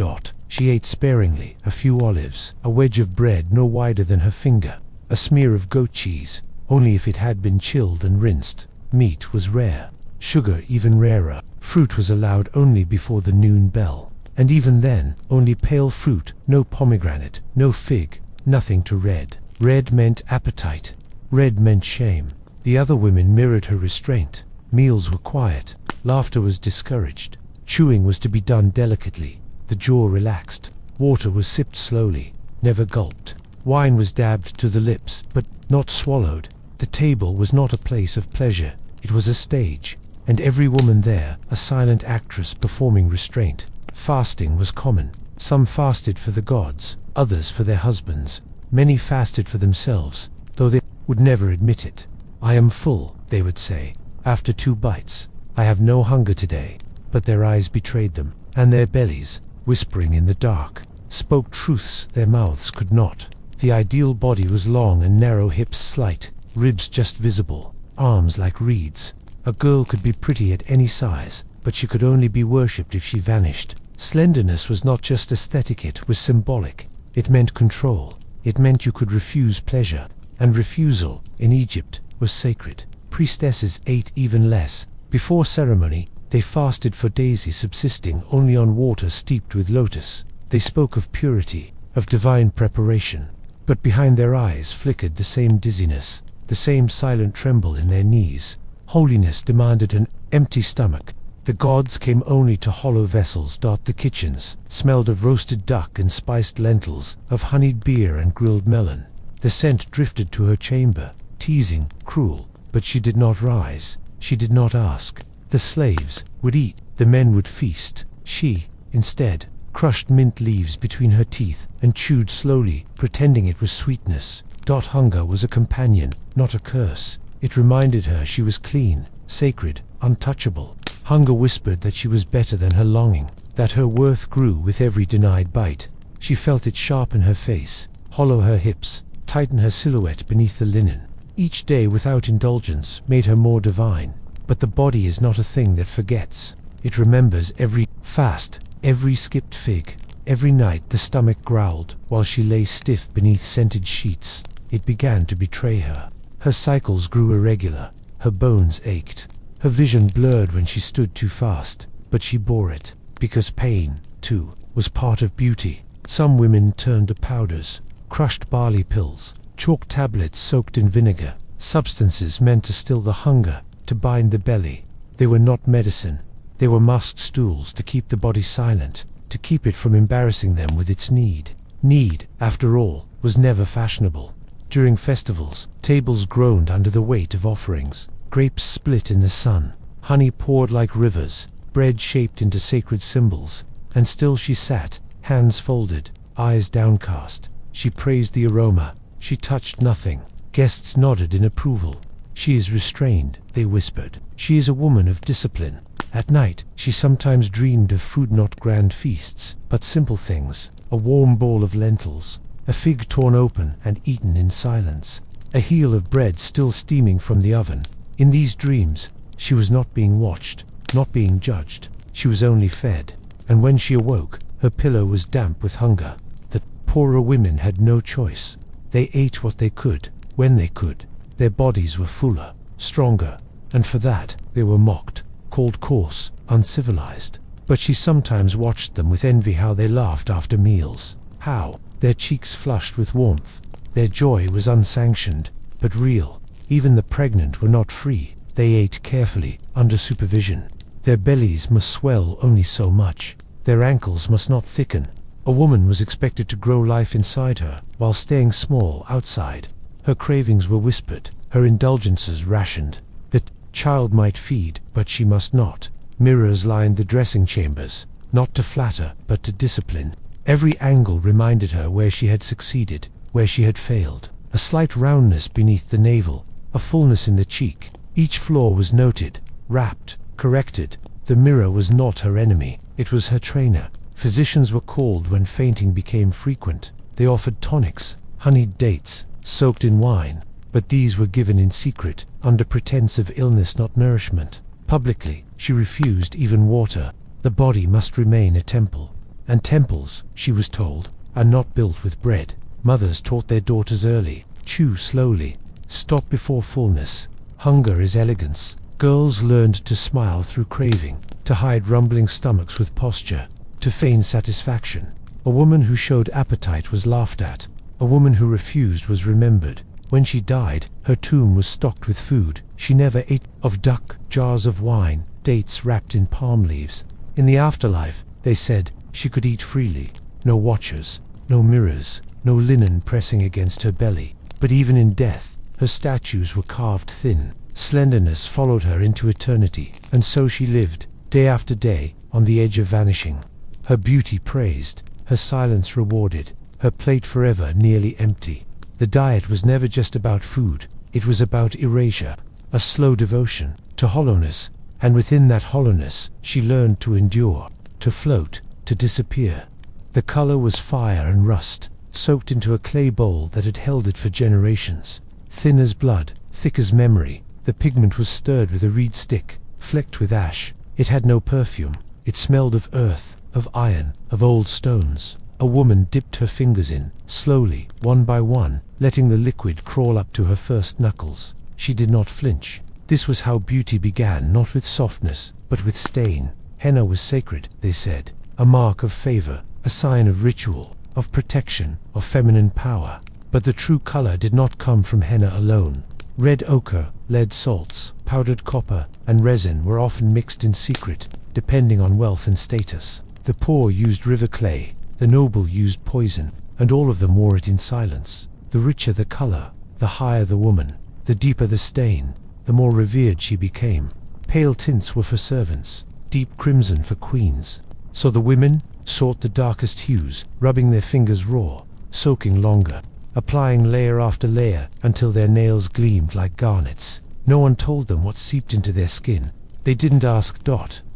S1: She ate sparingly, a few olives, a wedge of bread no wider than her finger, a smear of goat cheese, only if it had been chilled and rinsed. Meat was rare, sugar even rarer. Fruit was allowed only before the noon bell, and even then, only pale fruit, no pomegranate, no fig, nothing to red. Red meant appetite, red meant shame. The other women mirrored her restraint. Meals were quiet, laughter was discouraged, chewing was to be done delicately, the jaw relaxed, water was sipped slowly, never gulped. Wine was dabbed to the lips, but not swallowed. The table was not a place of pleasure, it was a stage, and every woman there, a silent actress performing restraint. Fasting was common. Some fasted for the gods, others for their husbands. Many fasted for themselves, though they would never admit it. "I am full," they would say, after 2 bites. "I have no hunger today." But their eyes betrayed them, and their bellies, whispering in the dark, spoke truths their mouths could not. The ideal body was long and narrow, hips slight, ribs just visible, arms like reeds. A girl could be pretty at any size, but she could only be worshipped if she vanished. Slenderness was not just aesthetic, it was symbolic. It meant control. It meant you could refuse pleasure, and refusal, in Egypt, was sacred. Priestesses ate even less. Before ceremony, they fasted for days, subsisting only on water steeped with lotus. They spoke of purity, of divine preparation. But behind their eyes flickered the same dizziness, the same silent tremble in their knees. Holiness demanded an empty stomach. The gods came only to hollow vessels. The kitchens smelled of roasted duck and spiced lentils, of honeyed beer and grilled melon. The scent drifted to her chamber, teasing, cruel, but she did not rise. She did not ask. The slaves would eat, the men would feast. She, instead, crushed mint leaves between her teeth and chewed slowly, pretending it was sweetness. Hunger was a companion, not a curse. It reminded her she was clean, sacred, untouchable. Hunger whispered that she was better than her longing, that her worth grew with every denied bite. She felt it sharpen her face, hollow her hips, tighten her silhouette beneath the linen. Each day without indulgence made her more divine. But the body is not a thing that forgets. It remembers every fast, every skipped fig. Every night the stomach growled, while she lay stiff beneath scented sheets. It began to betray her. Her cycles grew irregular, her bones ached. Her vision blurred when she stood too fast, but she bore it, because pain, too, was part of beauty. Some women turned to powders, crushed barley pills, chalk tablets soaked in vinegar, substances meant to still the hunger, to bind the belly. They were not medicine. They were masked stools to keep the body silent, to keep it from embarrassing them with its need. Need, after all, was never fashionable. During festivals, tables groaned under the weight of offerings. Grapes split in the sun, honey poured like rivers, bread shaped into sacred symbols, and still she sat, hands folded, eyes downcast. She praised the aroma, she touched nothing. Guests nodded in approval. "She is restrained," they whispered. "She is a woman of discipline." At night, she sometimes dreamed of food, not grand feasts, but simple things. A warm bowl of lentils, a fig torn open and eaten in silence, a heel of bread still steaming from the oven. In these dreams, she was not being watched, not being judged. She was only fed. And when she awoke, her pillow was damp with hunger. The poorer women had no choice. They ate what they could, when they could. Their bodies were fuller, stronger, and for that they were mocked, called coarse, uncivilized. But she sometimes watched them with envy, how they laughed after meals, how their cheeks flushed with warmth. Their joy was unsanctioned, but real. Even the pregnant were not free. They ate carefully, under supervision. Their bellies must swell only so much. Their ankles must not thicken. A woman was expected to grow life inside her, while staying small outside. Her cravings were whispered, her indulgences rationed. The child might feed, but she must not. Mirrors lined the dressing chambers, not to flatter, but to discipline. Every angle reminded her where she had succeeded, where she had failed. A slight roundness beneath the navel, a fullness in the cheek. Each flaw was noted, wrapped, corrected. The mirror was not her enemy, it was her trainer. Physicians were called when fainting became frequent. They offered tonics, honeyed dates, soaked in wine, but these were given in secret, under pretense of illness, not nourishment. Publicly, she refused even water. The body must remain a temple. And temples, she was told, are not built with bread. Mothers taught their daughters early: chew slowly, stop before fullness. Hunger is elegance. Girls learned to smile through craving, to hide rumbling stomachs with posture, to feign satisfaction. A woman who showed appetite was laughed at. A woman who refused was remembered. When she died, her tomb was stocked with food. She never ate of duck, jars of wine, dates wrapped in palm leaves. In the afterlife, they said, she could eat freely. No watchers, no mirrors, no linen pressing against her belly. But even in death, her statues were carved thin. Slenderness followed her into eternity, and so she lived, day after day, on the edge of vanishing. Her beauty praised, her silence rewarded, her plate forever nearly empty. The diet was never just about food, it was about erasure, a slow devotion to hollowness, and within that hollowness, she learned to endure, to float, to disappear. The color was fire and rust, soaked into a clay bowl that had held it for generations. Thin as blood, thick as memory, the pigment was stirred with a reed stick, flecked with ash. It had no perfume. It smelled of earth, of iron, of old stones. A woman dipped her fingers in, slowly, one by one, letting the liquid crawl up to her first knuckles. She did not flinch. This was how beauty began, not with softness, but with stain. Henna was sacred, they said, a mark of favor, a sign of ritual, of protection, of feminine power. But the true color did not come from henna alone. Red ochre, lead salts, powdered copper, and resin were often mixed in secret, depending on wealth and status. The poor used river clay, the noble used poison, and all of them wore it in silence. The richer the color, the higher the woman, the deeper the stain, the more revered she became. Pale tints were for servants, deep crimson for queens. So the women sought the darkest hues, rubbing their fingers raw, soaking longer, applying layer after layer until their nails gleamed like garnets. No one told them what seeped into their skin. They didn't ask.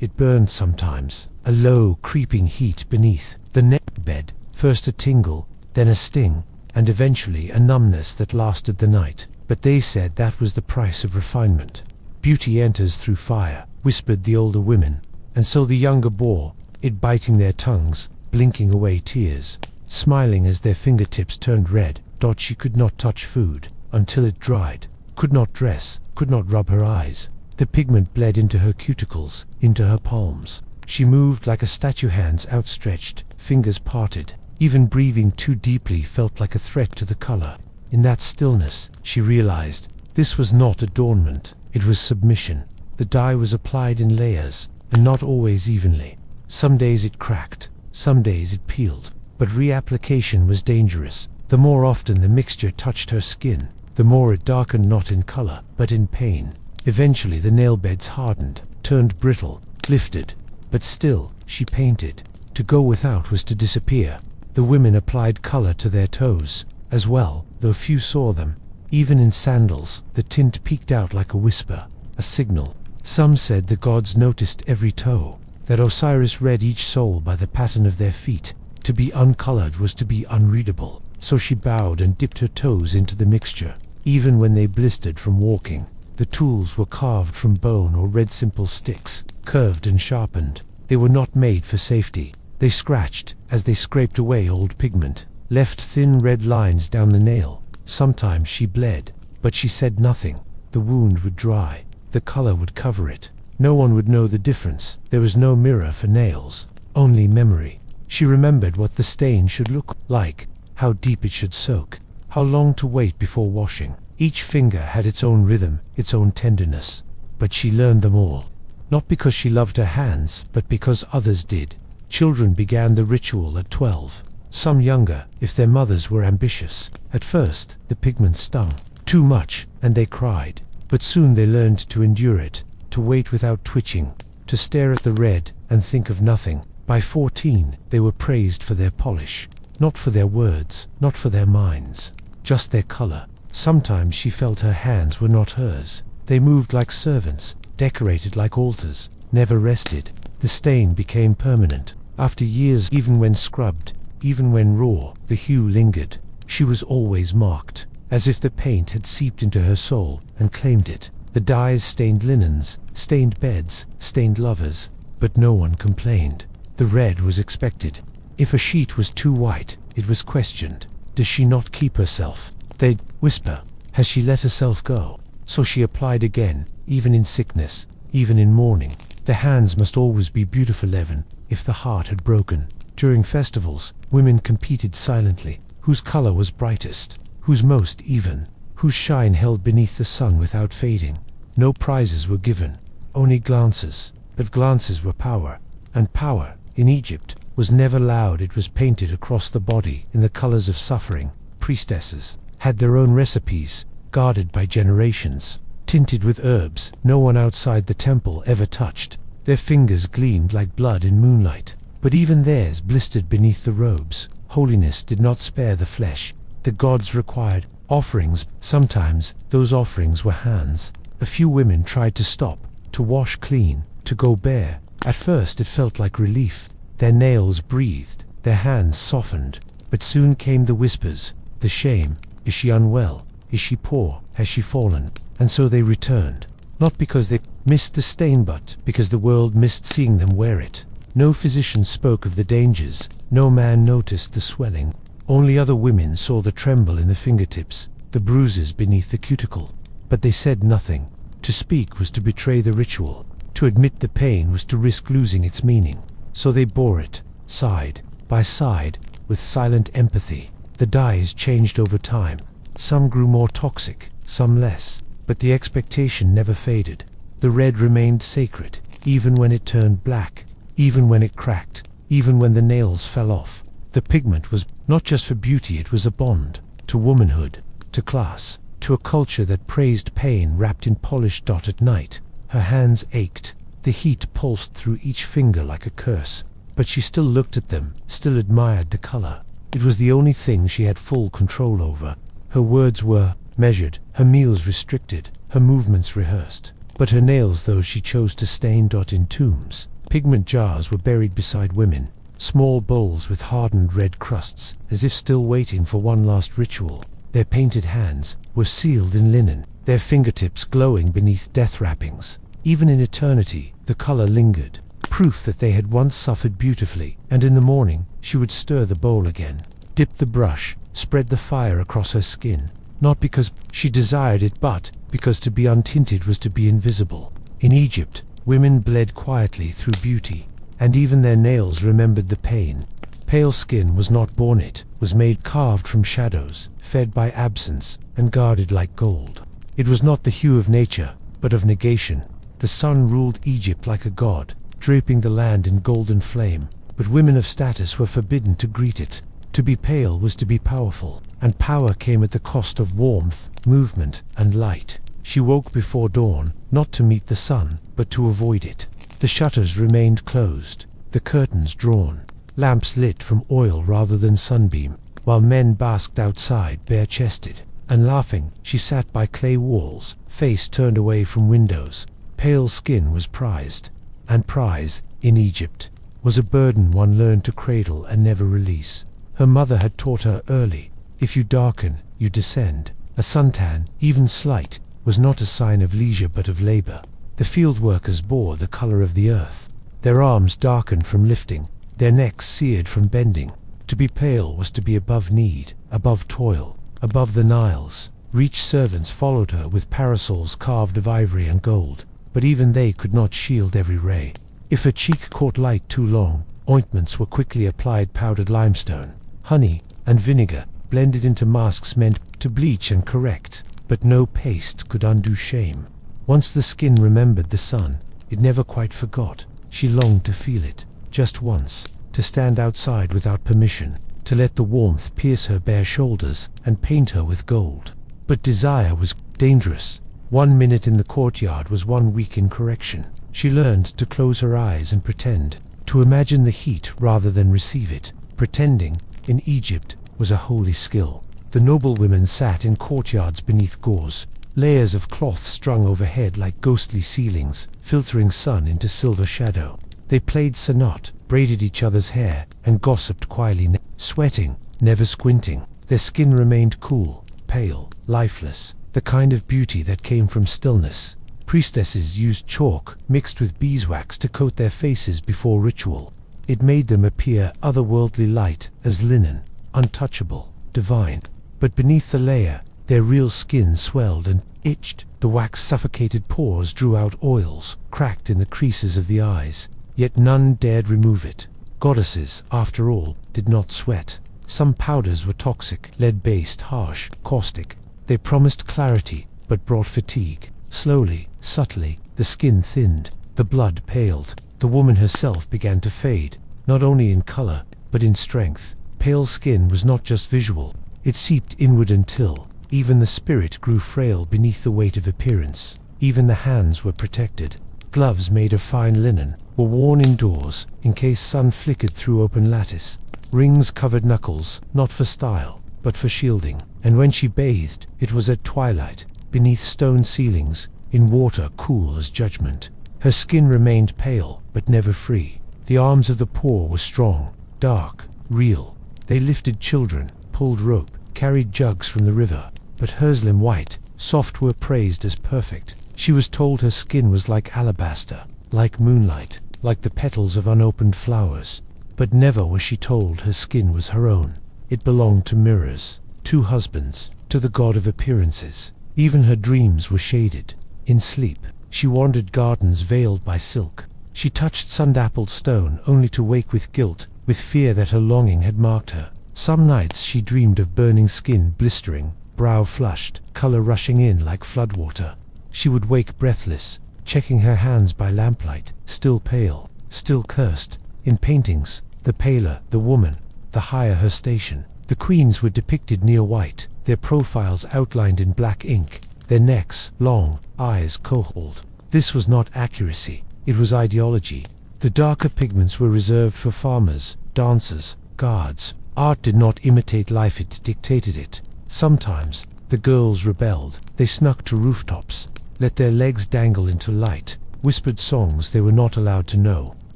S1: It burned sometimes, a low, creeping heat beneath the neck bed, first a tingle, then a sting, and eventually a numbness that lasted the night. But they said that was the price of refinement. Beauty enters through fire, whispered the older women, and so the younger bore it, biting their tongues, blinking away tears, smiling as their fingertips turned red. She could not touch food until it dried, could not dress, could not rub her eyes. The pigment bled into her cuticles, into her palms. She moved like a statue, hands outstretched, fingers parted. Even breathing too deeply felt like a threat to the color. In that stillness, she realized, this was not adornment, it was submission. The dye was applied in layers, and not always evenly. Some days it cracked, some days it peeled. But reapplication was dangerous. The more often the mixture touched her skin, the more it darkened, not in color, but in pain. Eventually the nail beds hardened, turned brittle, lifted. But still, she painted. To go without was to disappear. The women applied color to their toes, as well, though few saw them. Even in sandals, the tint peeked out like a whisper, a signal. Some said the gods noticed every toe, that Osiris read each soul by the pattern of their feet. To be uncolored was to be unreadable. So she bowed and dipped her toes into the mixture. Even when they blistered from walking, the tools were carved from bone or red simple sticks, curved and sharpened. They were not made for safety. They scratched as they scraped away old pigment, left thin red lines down the nail. Sometimes she bled, but she said nothing. The wound would dry, the color would cover it. No one would know the difference. There was no mirror for nails, only memory. She remembered what the stain should look like, how deep it should soak, how long to wait before washing. Each finger had its own rhythm, its own tenderness. But she learned them all. Not because she loved her hands, but because others did. Children began the ritual at 12. Some younger, if their mothers were ambitious. At first, the pigment stung too much, and they cried. But soon they learned to endure it, to wait without twitching, to stare at the red and think of nothing. By 14, they were praised for their polish. Not for their words, not for their minds, just their color. Sometimes she felt her hands were not hers. They moved like servants, decorated like altars, never rested. The stain became permanent. After years, even when scrubbed, even when raw, the hue lingered. She was always marked, as if the paint had seeped into her soul and claimed it. The dyes stained linens, stained beds, stained lovers, but no one complained. The red was expected. If a sheet was too white, it was questioned. Does she not keep herself? They'd whisper. Has she let herself go? So she applied again, even in sickness, even in mourning. The hands must always be beautiful even if the heart had broken. During festivals, women competed silently. Whose color was brightest? Whose most even? Whose shine held beneath the sun without fading? No prizes were given, only glances. But glances were power, and power, in Egypt, was never loud. It was painted across the body in the colors of suffering. Priestesses had their own recipes, guarded by generations, tinted with herbs no one outside the temple ever touched. Their fingers gleamed like blood in moonlight, but even theirs blistered beneath the robes. Holiness did not spare the flesh. The gods required offerings. Sometimes those offerings were hands. A few women tried to stop, to wash clean, to go bare. At first it felt like relief. Their nails breathed, their hands softened. But soon came the whispers, the shame. Is she unwell? Is she poor? Has she fallen? And so they returned. Not because they missed the stain, but because the world missed seeing them wear it. No physician spoke of the dangers. No man noticed the swelling. Only other women saw the tremble in the fingertips, the bruises beneath the cuticle. But they said nothing. To speak was to betray the ritual. To admit the pain was to risk losing its meaning. So they bore it, side by side, with silent empathy. The dyes changed over time. Some grew more toxic, some less. But the expectation never faded. The red remained sacred, even when it turned black, even when it cracked, even when the nails fell off. The pigment was not just for beauty, it was a bond to womanhood, to class, to a culture that praised pain wrapped in polished dot at night. Her hands ached. The heat pulsed through each finger like a curse. But she still looked at them, still admired the color. It was the only thing she had full control over. Her words were measured, her meals restricted, her movements rehearsed. But her nails, those she chose to stain dot in tombs. Pigment jars were buried beside women, small bowls with hardened red crusts, as if still waiting for one last ritual. Their painted hands were sealed in linen, their fingertips glowing beneath death wrappings. Even in eternity, the color lingered, proof that they had once suffered beautifully. And in the morning, she would stir the bowl again, dip the brush, spread the fire across her skin, not because she desired it, but because to be untinted was to be invisible. In Egypt, women bled quietly through beauty, and even their nails remembered the pain. Pale skin was not born, it was made, carved from shadows, fed by absence, and guarded like gold. It was not the hue of nature, but of negation. The sun ruled Egypt like a god, draping the land in golden flame, but women of status were forbidden to greet it. To be pale was to be powerful, and power came at the cost of warmth, movement, and light. She woke before dawn, not to meet the sun, but to avoid it. The shutters remained closed, the curtains drawn, lamps lit from oil rather than sunbeam, while men basked outside bare-chested. And laughing, she sat by clay walls, face turned away from windows. Pale skin was prized, and prize, in Egypt, was a burden one learned to cradle and never release. Her mother had taught her early, if you darken, you descend. A suntan, even slight, was not a sign of leisure but of labor. The field workers bore the color of the earth. Their arms darkened from lifting, their necks seared from bending. To be pale was to be above need, above toil, above the Niles. Rich servants followed her with parasols carved of ivory and gold, but even they could not shield every ray. If her cheek caught light too long, ointments were quickly applied, powdered limestone, honey, and vinegar, blended into masks meant to bleach and correct. But no paste could undo shame. Once the skin remembered the sun, it never quite forgot. She longed to feel it, just once, to stand outside without permission, to let the warmth pierce her bare shoulders and paint her with gold. But desire was dangerous. 1 minute in the courtyard was 1 week in correction. She learned to close her eyes and pretend, to imagine the heat rather than receive it. Pretending, in Egypt, was a holy skill. The noble women sat in courtyards beneath gauze, layers of cloth strung overhead like ghostly ceilings, filtering sun into silver shadow. They played sonat, braided each other's hair, and gossiped quietly, sweating, never squinting. Their skin remained cool, pale, lifeless, the kind of beauty that came from stillness. Priestesses used chalk mixed with beeswax to coat their faces before ritual. It made them appear otherworldly, light as linen, untouchable, divine. But beneath the layer, their real skin swelled and itched. The wax-suffocated pores drew out oils, cracked in the creases of the eyes. Yet none dared remove it. Goddesses, after all, did not sweat. Some powders were toxic, lead-based, harsh, caustic. They promised clarity, but brought fatigue. Slowly, subtly, the skin thinned, the blood paled. The woman herself began to fade, not only in color, but in strength. Pale skin was not just visual. It seeped inward until even the spirit grew frail beneath the weight of appearance. Even the hands were protected. Gloves made of fine linen were worn indoors, in case sun flickered through open lattice. Rings covered knuckles, not for style, but for shielding. And when she bathed, it was at twilight, beneath stone ceilings, in water cool as judgment. Her skin remained pale, but never free. The arms of the poor were strong, dark, real. They lifted children, pulled rope, carried jugs from the river. But her slim white, soft were praised as perfect. She was told her skin was like alabaster, like moonlight, like the petals of unopened flowers. But never was she told her skin was her own. It belonged to mirrors, to husbands, to the god of appearances. Even her dreams were shaded. In sleep, she wandered gardens veiled by silk. She touched sun-dappled stone only to wake with guilt, with fear that her longing had marked her. Some nights she dreamed of burning skin blistering, brow flushed, color rushing in like floodwater. She would wake breathless, checking her hands by lamplight, still pale, still cursed. In paintings, the paler the woman, the higher her station. The queens were depicted near white, their profiles outlined in black ink, their necks long, eyes kohled. This was not accuracy, it was ideology. The darker pigments were reserved for farmers, dancers, guards. Art did not imitate life, it dictated it. Sometimes, the girls rebelled. They snuck to rooftops, let their legs dangle into light, whispered songs they were not allowed to know.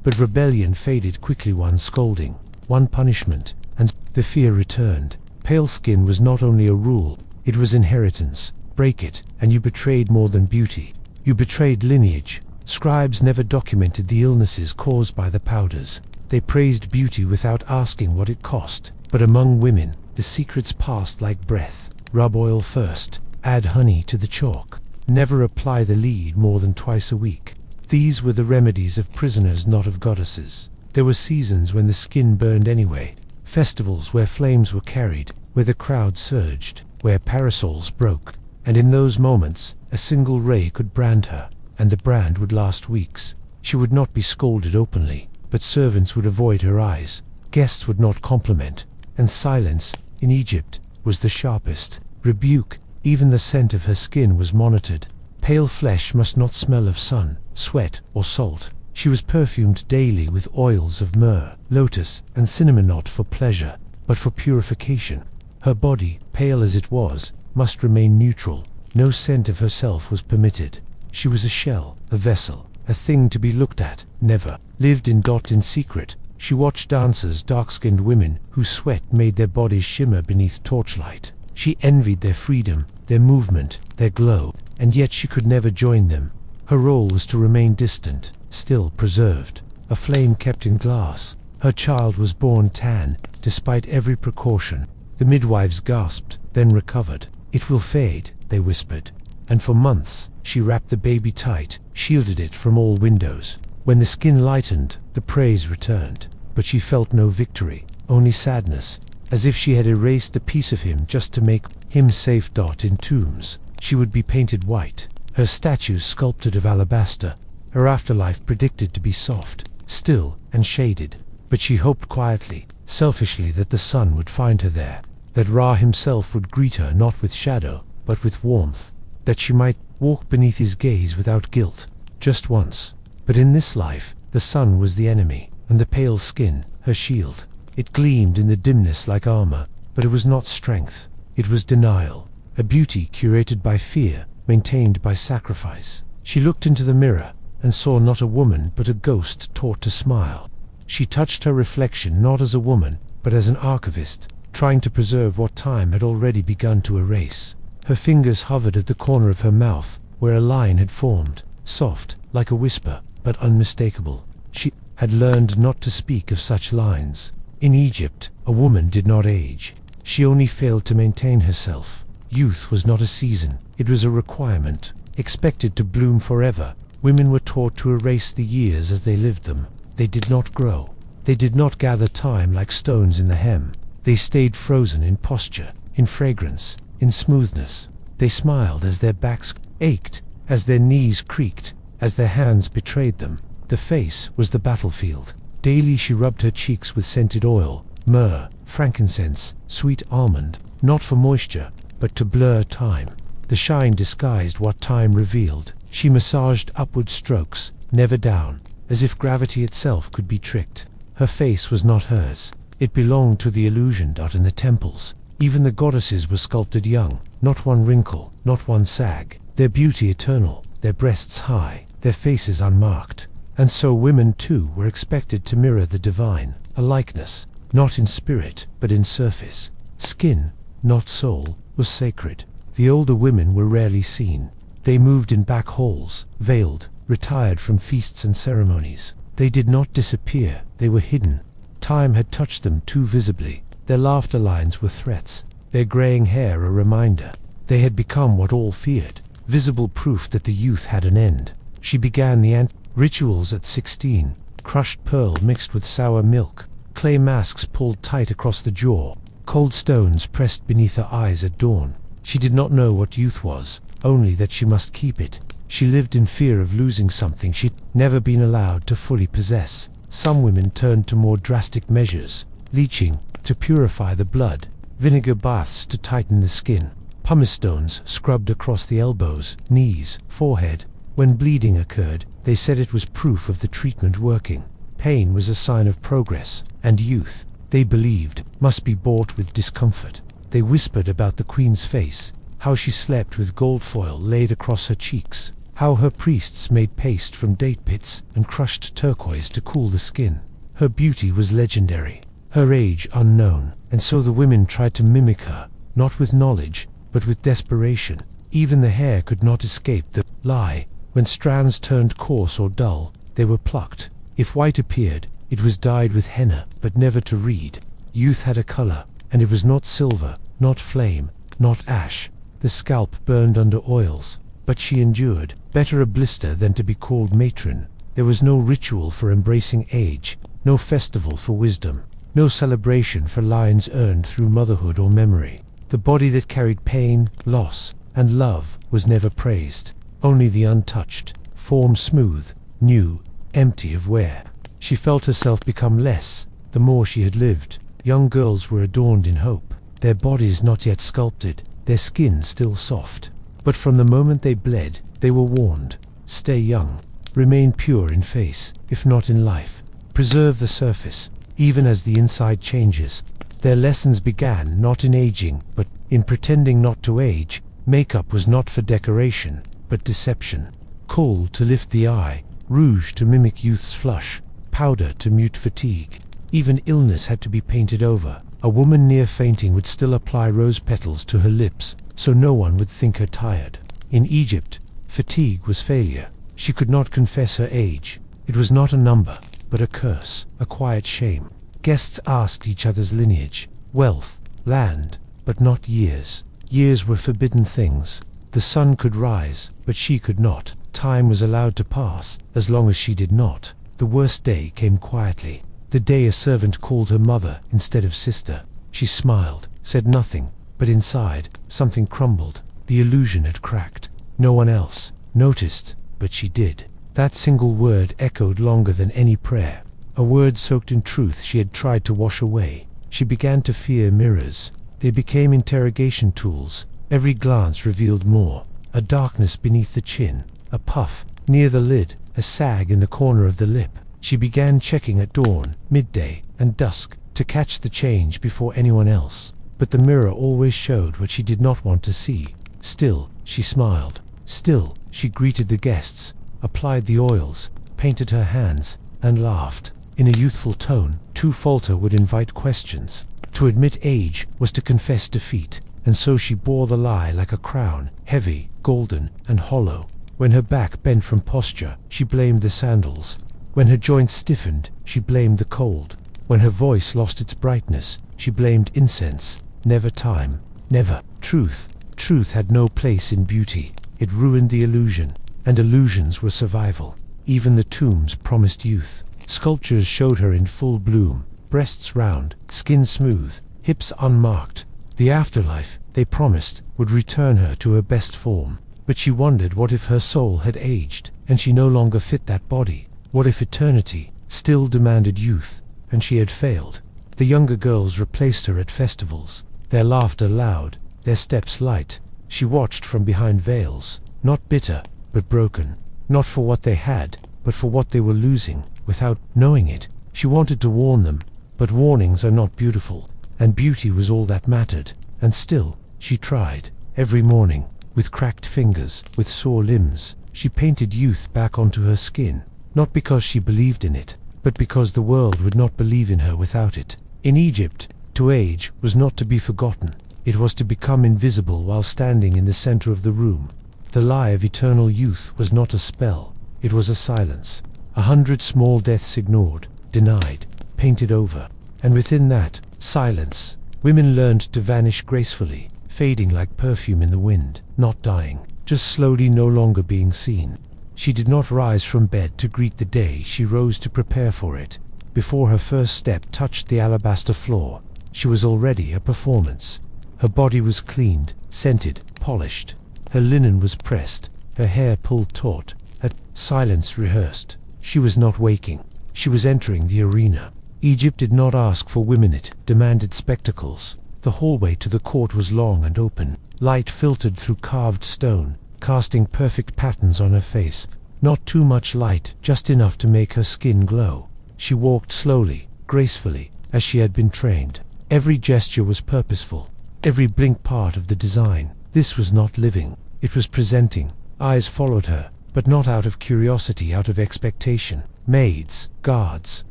S1: But rebellion faded quickly, one scolding, one punishment, and the fear returned. Pale skin was not only a rule, it was inheritance. Break it, and you betrayed more than beauty. You betrayed lineage. Scribes never documented the illnesses caused by the powders. They praised beauty without asking what it cost. But among women, the secrets passed like breath. Rub oil first, add honey to the chalk. Never apply the lead more than twice a week. These were the remedies of prisoners, not of goddesses. There were seasons when the skin burned anyway, festivals where flames were carried, where the crowd surged, where parasols broke. And in those moments, a single ray could brand her, and the brand would last weeks. She would not be scolded openly, but servants would avoid her eyes. Guests would not compliment, and silence, in Egypt, was the sharpest rebuke. Even the scent of her skin was monitored. Pale flesh must not smell of sun, sweat, or salt. She was perfumed daily with oils of myrrh, lotus, and cinnamon, not for pleasure, but for purification. Her body, pale as it was, must remain neutral. No scent of herself was permitted. She was a shell, a vessel, a thing to be looked at, never lived in secret. She watched dancers, dark-skinned women, whose sweat made their bodies shimmer beneath torchlight. She envied their freedom, their movement, their glow, and yet she could never join them. Her role was to remain distant, still preserved, a flame kept in glass. Her child was born tan, despite every precaution. The midwives gasped, then recovered. "It will fade," they whispered. And for months, she wrapped the baby tight, shielded it from all windows. When the skin lightened, the praise returned. But she felt no victory, only sadness, as if she had erased a piece of him just to make him safe. In tombs, she would be painted white, her statues sculpted of alabaster, her afterlife predicted to be soft, still, and shaded. But she hoped quietly, selfishly, that the sun would find her there, that Ra himself would greet her not with shadow, but with warmth, that she might walk beneath his gaze without guilt, just once. But in this life, the sun was the enemy, and the pale skin, her shield. It gleamed in the dimness like armor, but it was not strength. It was denial, a beauty curated by fear, maintained by sacrifice. She looked into the mirror and saw not a woman but a ghost taught to smile. She touched her reflection not as a woman, but as an archivist, trying to preserve what time had already begun to erase. Her fingers hovered at the corner of her mouth, where a line had formed, soft, like a whisper, but unmistakable. She had learned not to speak of such lines. In Egypt, a woman did not age. She only failed to maintain herself. Youth was not a season, it was a requirement, expected to bloom forever. Women were taught to erase the years as they lived them. They did not grow. They did not gather time like stones in the hem. They stayed frozen in posture, in fragrance, in smoothness. They smiled as their backs ached, as their knees creaked, as their hands betrayed them. The face was the battlefield. Daily she rubbed her cheeks with scented oil, myrrh, frankincense, sweet almond, not for moisture, but to blur time. The shine disguised what time revealed. She massaged upward strokes, never down, as if gravity itself could be tricked. Her face was not hers. It belonged to the illusion dot in the temples. Even the goddesses were sculpted young, not one wrinkle, not one sag. Their beauty eternal, their breasts high, their faces unmarked. And so women too were expected to mirror the divine, a likeness, not in spirit, but in surface. Skin, not soul, was sacred. The older women were rarely seen. They moved in back halls, veiled, retired from feasts and ceremonies. They did not disappear, they were hidden. Time had touched them too visibly. Their laughter lines were threats, their graying hair a reminder. They had become what all feared, visible proof that the youth had an end. She began the rituals at 16, crushed pearl mixed with sour milk, clay masks pulled tight across the jaw, cold stones pressed beneath her eyes at dawn. She did not know what youth was, only that she must keep it. She lived in fear of losing something she'd never been allowed to fully possess. Some women turned to more drastic measures, leeching to purify the blood, vinegar baths to tighten the skin, pumice stones scrubbed across the elbows, knees, forehead. When bleeding occurred, they said it was proof of the treatment working. Pain was a sign of progress, and youth, they believed, must be bought with discomfort. They whispered about the queen's face, how she slept with gold foil laid across her cheeks, how her priests made paste from date pits and crushed turquoise to cool the skin. Her beauty was legendary, her age unknown, and so the women tried to mimic her, not with knowledge, but with desperation. Even the hair could not escape the lie. When strands turned coarse or dull, they were plucked. If white appeared, it was dyed with henna, but never to read. Youth had a color, and it was not silver, not flame, not ash. The scalp burned under oils, but she endured. Better a blister than to be called matron. There was no ritual for embracing age, no festival for wisdom, no celebration for lines earned through motherhood or memory. The body that carried pain, loss, and love was never praised. Only the untouched, form smooth, new, empty of wear. She felt herself become less, the more she had lived. Young girls were adorned in hope, their bodies not yet sculpted, their skin still soft. But from the moment they bled, they were warned. Stay young, remain pure in face, if not in life. Preserve the surface, even as the inside changes. Their lessons began not in aging, but in pretending not to age. Makeup was not for decoration, but deception. Kohl to lift the eye, rouge to mimic youth's flush, powder to mute fatigue. Even illness had to be painted over. A woman near fainting would still apply rose petals to her lips, so no one would think her tired. In Egypt, fatigue was failure. She could not confess her age. It was not a number, but a curse, a quiet shame. Guests asked each other's lineage, wealth, land, but not years. Years were forbidden things. The sun could rise, but she could not. Time was allowed to pass, as long as she did not. The worst day came quietly. The day a servant called her mother instead of sister. She smiled, said nothing, but inside, something crumbled. The illusion had cracked. No one else noticed, but she did. That single word echoed longer than any prayer. A word soaked in truth she had tried to wash away. She began to fear mirrors. They became interrogation tools. Every glance revealed more. A darkness beneath the chin, a puff near the lid, a sag in the corner of the lip. She began checking at dawn, midday, and dusk, to catch the change before anyone else. But the mirror always showed what she did not want to see. Still, she smiled. Still, she greeted the guests, applied the oils, painted her hands, and laughed. In a youthful tone, to falter would invite questions. To admit age was to confess defeat, and so she bore the lie like a crown, heavy, golden, and hollow. When her back bent from posture, she blamed the sandals. When her joints stiffened, she blamed the cold. When her voice lost its brightness, she blamed incense. Never time. Never. Truth. Truth had no place in beauty. It ruined the illusion, and illusions were survival. Even the tombs promised youth. Sculptures showed her in full bloom, breasts round, skin smooth, hips unmarked. The afterlife, they promised, would return her to her best form. But she wondered, what if her soul had aged, and she no longer fit that body? What if eternity still demanded youth, and she had failed? The younger girls replaced her at festivals, their laughter loud, their steps light. She watched from behind veils, not bitter, but broken. Not for what they had, but for what they were losing. Without knowing it, she wanted to warn them, but warnings are not beautiful, and beauty was all that mattered. And still, she tried. Every morning, with cracked fingers, with sore limbs, she painted youth back onto her skin, not because she believed in it, but because the world would not believe in her without it. In Egypt, to age was not to be forgotten. It was to become invisible while standing in the center of the room. The lie of eternal youth was not a spell, it was a silence. 100 small deaths ignored, denied, painted over. And within that silence, women learned to vanish gracefully, fading like perfume in the wind, not dying, just slowly no longer being seen. She did not rise from bed to greet the day, she rose to prepare for it. Before her first step touched the alabaster floor, she was already a performance. Her body was cleaned, scented, polished. Her linen was pressed, her hair pulled taut, her silence rehearsed. She was not waking, she was entering the arena. Egypt did not ask for women, it demanded spectacles. The hallway to the court was long and open. Light filtered through carved stone, casting perfect patterns on her face. Not too much light, just enough to make her skin glow. She walked slowly, gracefully, as she had been trained. Every gesture was purposeful, every blink part of the design. This was not living, it was presenting. Eyes followed her, but not out of curiosity, out of expectation. Maids, guards,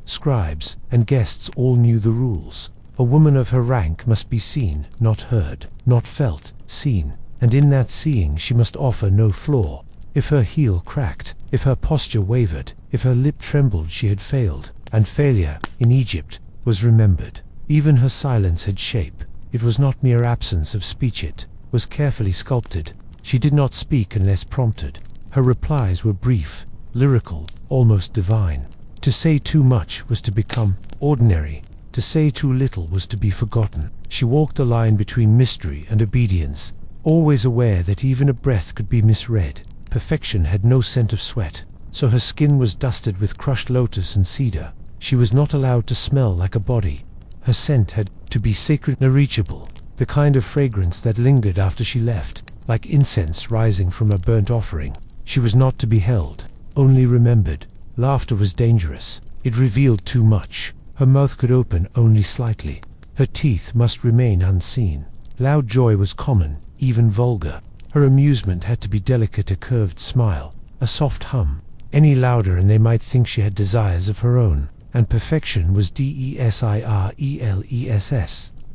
S1: scribes, and guests all knew the rules. A woman of her rank must be seen, not heard, not felt, seen. And in that seeing she must offer no flaw. If her heel cracked, if her posture wavered, if her lip trembled, she had failed. And failure, in Egypt, was remembered. Even her silence had shape. It was not mere absence of speech, it was carefully sculpted. She did not speak unless prompted. Her replies were brief, lyrical, almost divine. To say too much was to become ordinary. To say too little was to be forgotten. She walked the line between mystery and obedience, always aware that even a breath could be misread. Perfection had no scent of sweat, so her skin was dusted with crushed lotus and cedar. She was not allowed to smell like a body. Her scent had to be sacred, unreachable, the kind of fragrance that lingered after she left, like incense rising from a burnt offering. She was not to be held, only remembered. Laughter was dangerous. It revealed too much. Her mouth could open only slightly. Her teeth must remain unseen. Loud joy was common, even vulgar. Her amusement had to be delicate, a curved smile, a soft hum. Any louder and they might think she had desires of her own. And perfection was desireless.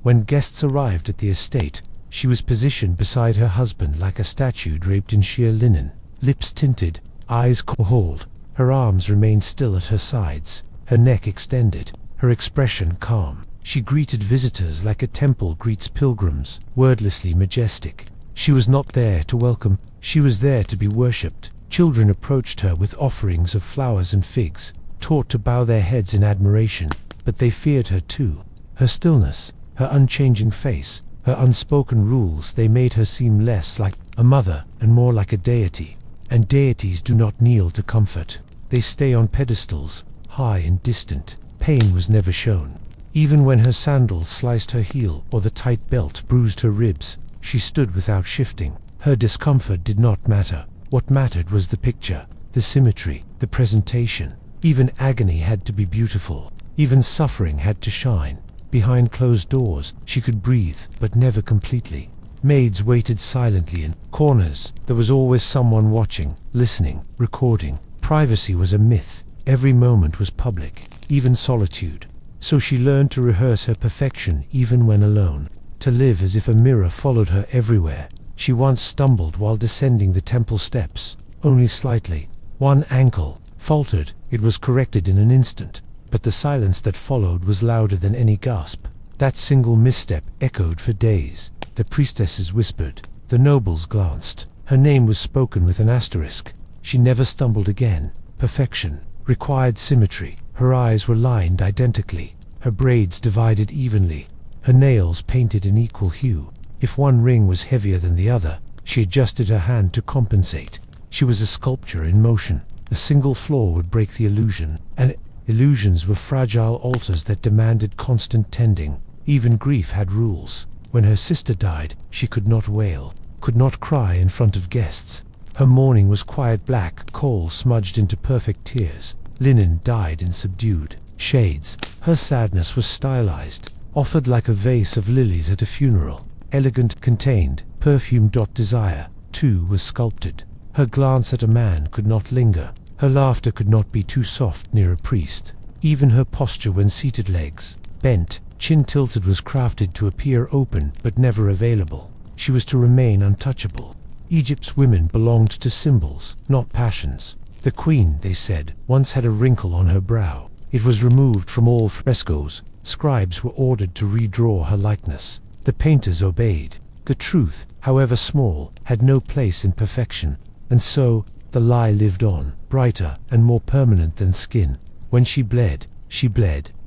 S1: When guests arrived at the estate, she was positioned beside her husband like a statue draped in sheer linen, lips tinted, eyes cold. Her arms remained still at her sides, her neck extended, her expression calm. She greeted visitors like a temple greets pilgrims, wordlessly majestic. She was not there to welcome, she was there to be worshipped. Children approached her with offerings of flowers and figs, taught to bow their heads in admiration, but they feared her too. Her stillness, her unchanging face, her unspoken rules, they made her seem less like a mother and more like a deity. And deities do not kneel to comfort. They stay on pedestals, high and distant. Pain was never shown. Even when her sandals sliced her heel or the tight belt bruised her ribs, she stood without shifting. Her discomfort did not matter. What mattered was the picture, the symmetry, the presentation. Even agony had to be beautiful. Even suffering had to shine. Behind closed doors, she could breathe, but never completely. Maids waited silently in corners. There was always someone watching, listening, recording. Privacy was a myth. Every moment was public, even solitude. So she learned to rehearse her perfection even when alone, to live as if a mirror followed her everywhere. She once stumbled while descending the temple steps, only slightly. One ankle faltered. It was corrected in an instant, but the silence that followed was louder than any gasp. That single misstep echoed for days. The priestesses whispered. The nobles glanced. Her name was spoken with an asterisk. She never stumbled again. Perfection required symmetry. Her eyes were lined identically, her braids divided evenly, her nails painted in equal hue. If one ring was heavier than the other, she adjusted her hand to compensate. She was a sculpture in motion. A single flaw would break the illusion, and illusions were fragile altars that demanded constant tending. Even grief had rules. When her sister died, she could not wail, could not cry in front of guests. Her mourning was quiet black coal smudged into perfect tears. Linen dyed in subdued shades. Her sadness was stylized, offered like a vase of lilies at a funeral. Elegant, contained, perfume. Desire, too, was sculpted. Her glance at a man could not linger. Her laughter could not be too soft near a priest. Even her posture when seated, legs bent, chin tilted, was crafted to appear open but never available. She was to remain untouchable. Egypt's women belonged to symbols, not passions. The queen, they said, once had a wrinkle on her brow. It was removed from all frescoes. Scribes were ordered to redraw her likeness. The painters obeyed. The truth, however small, had no place in perfection. And so, the lie lived on, brighter and more permanent than skin. When she bled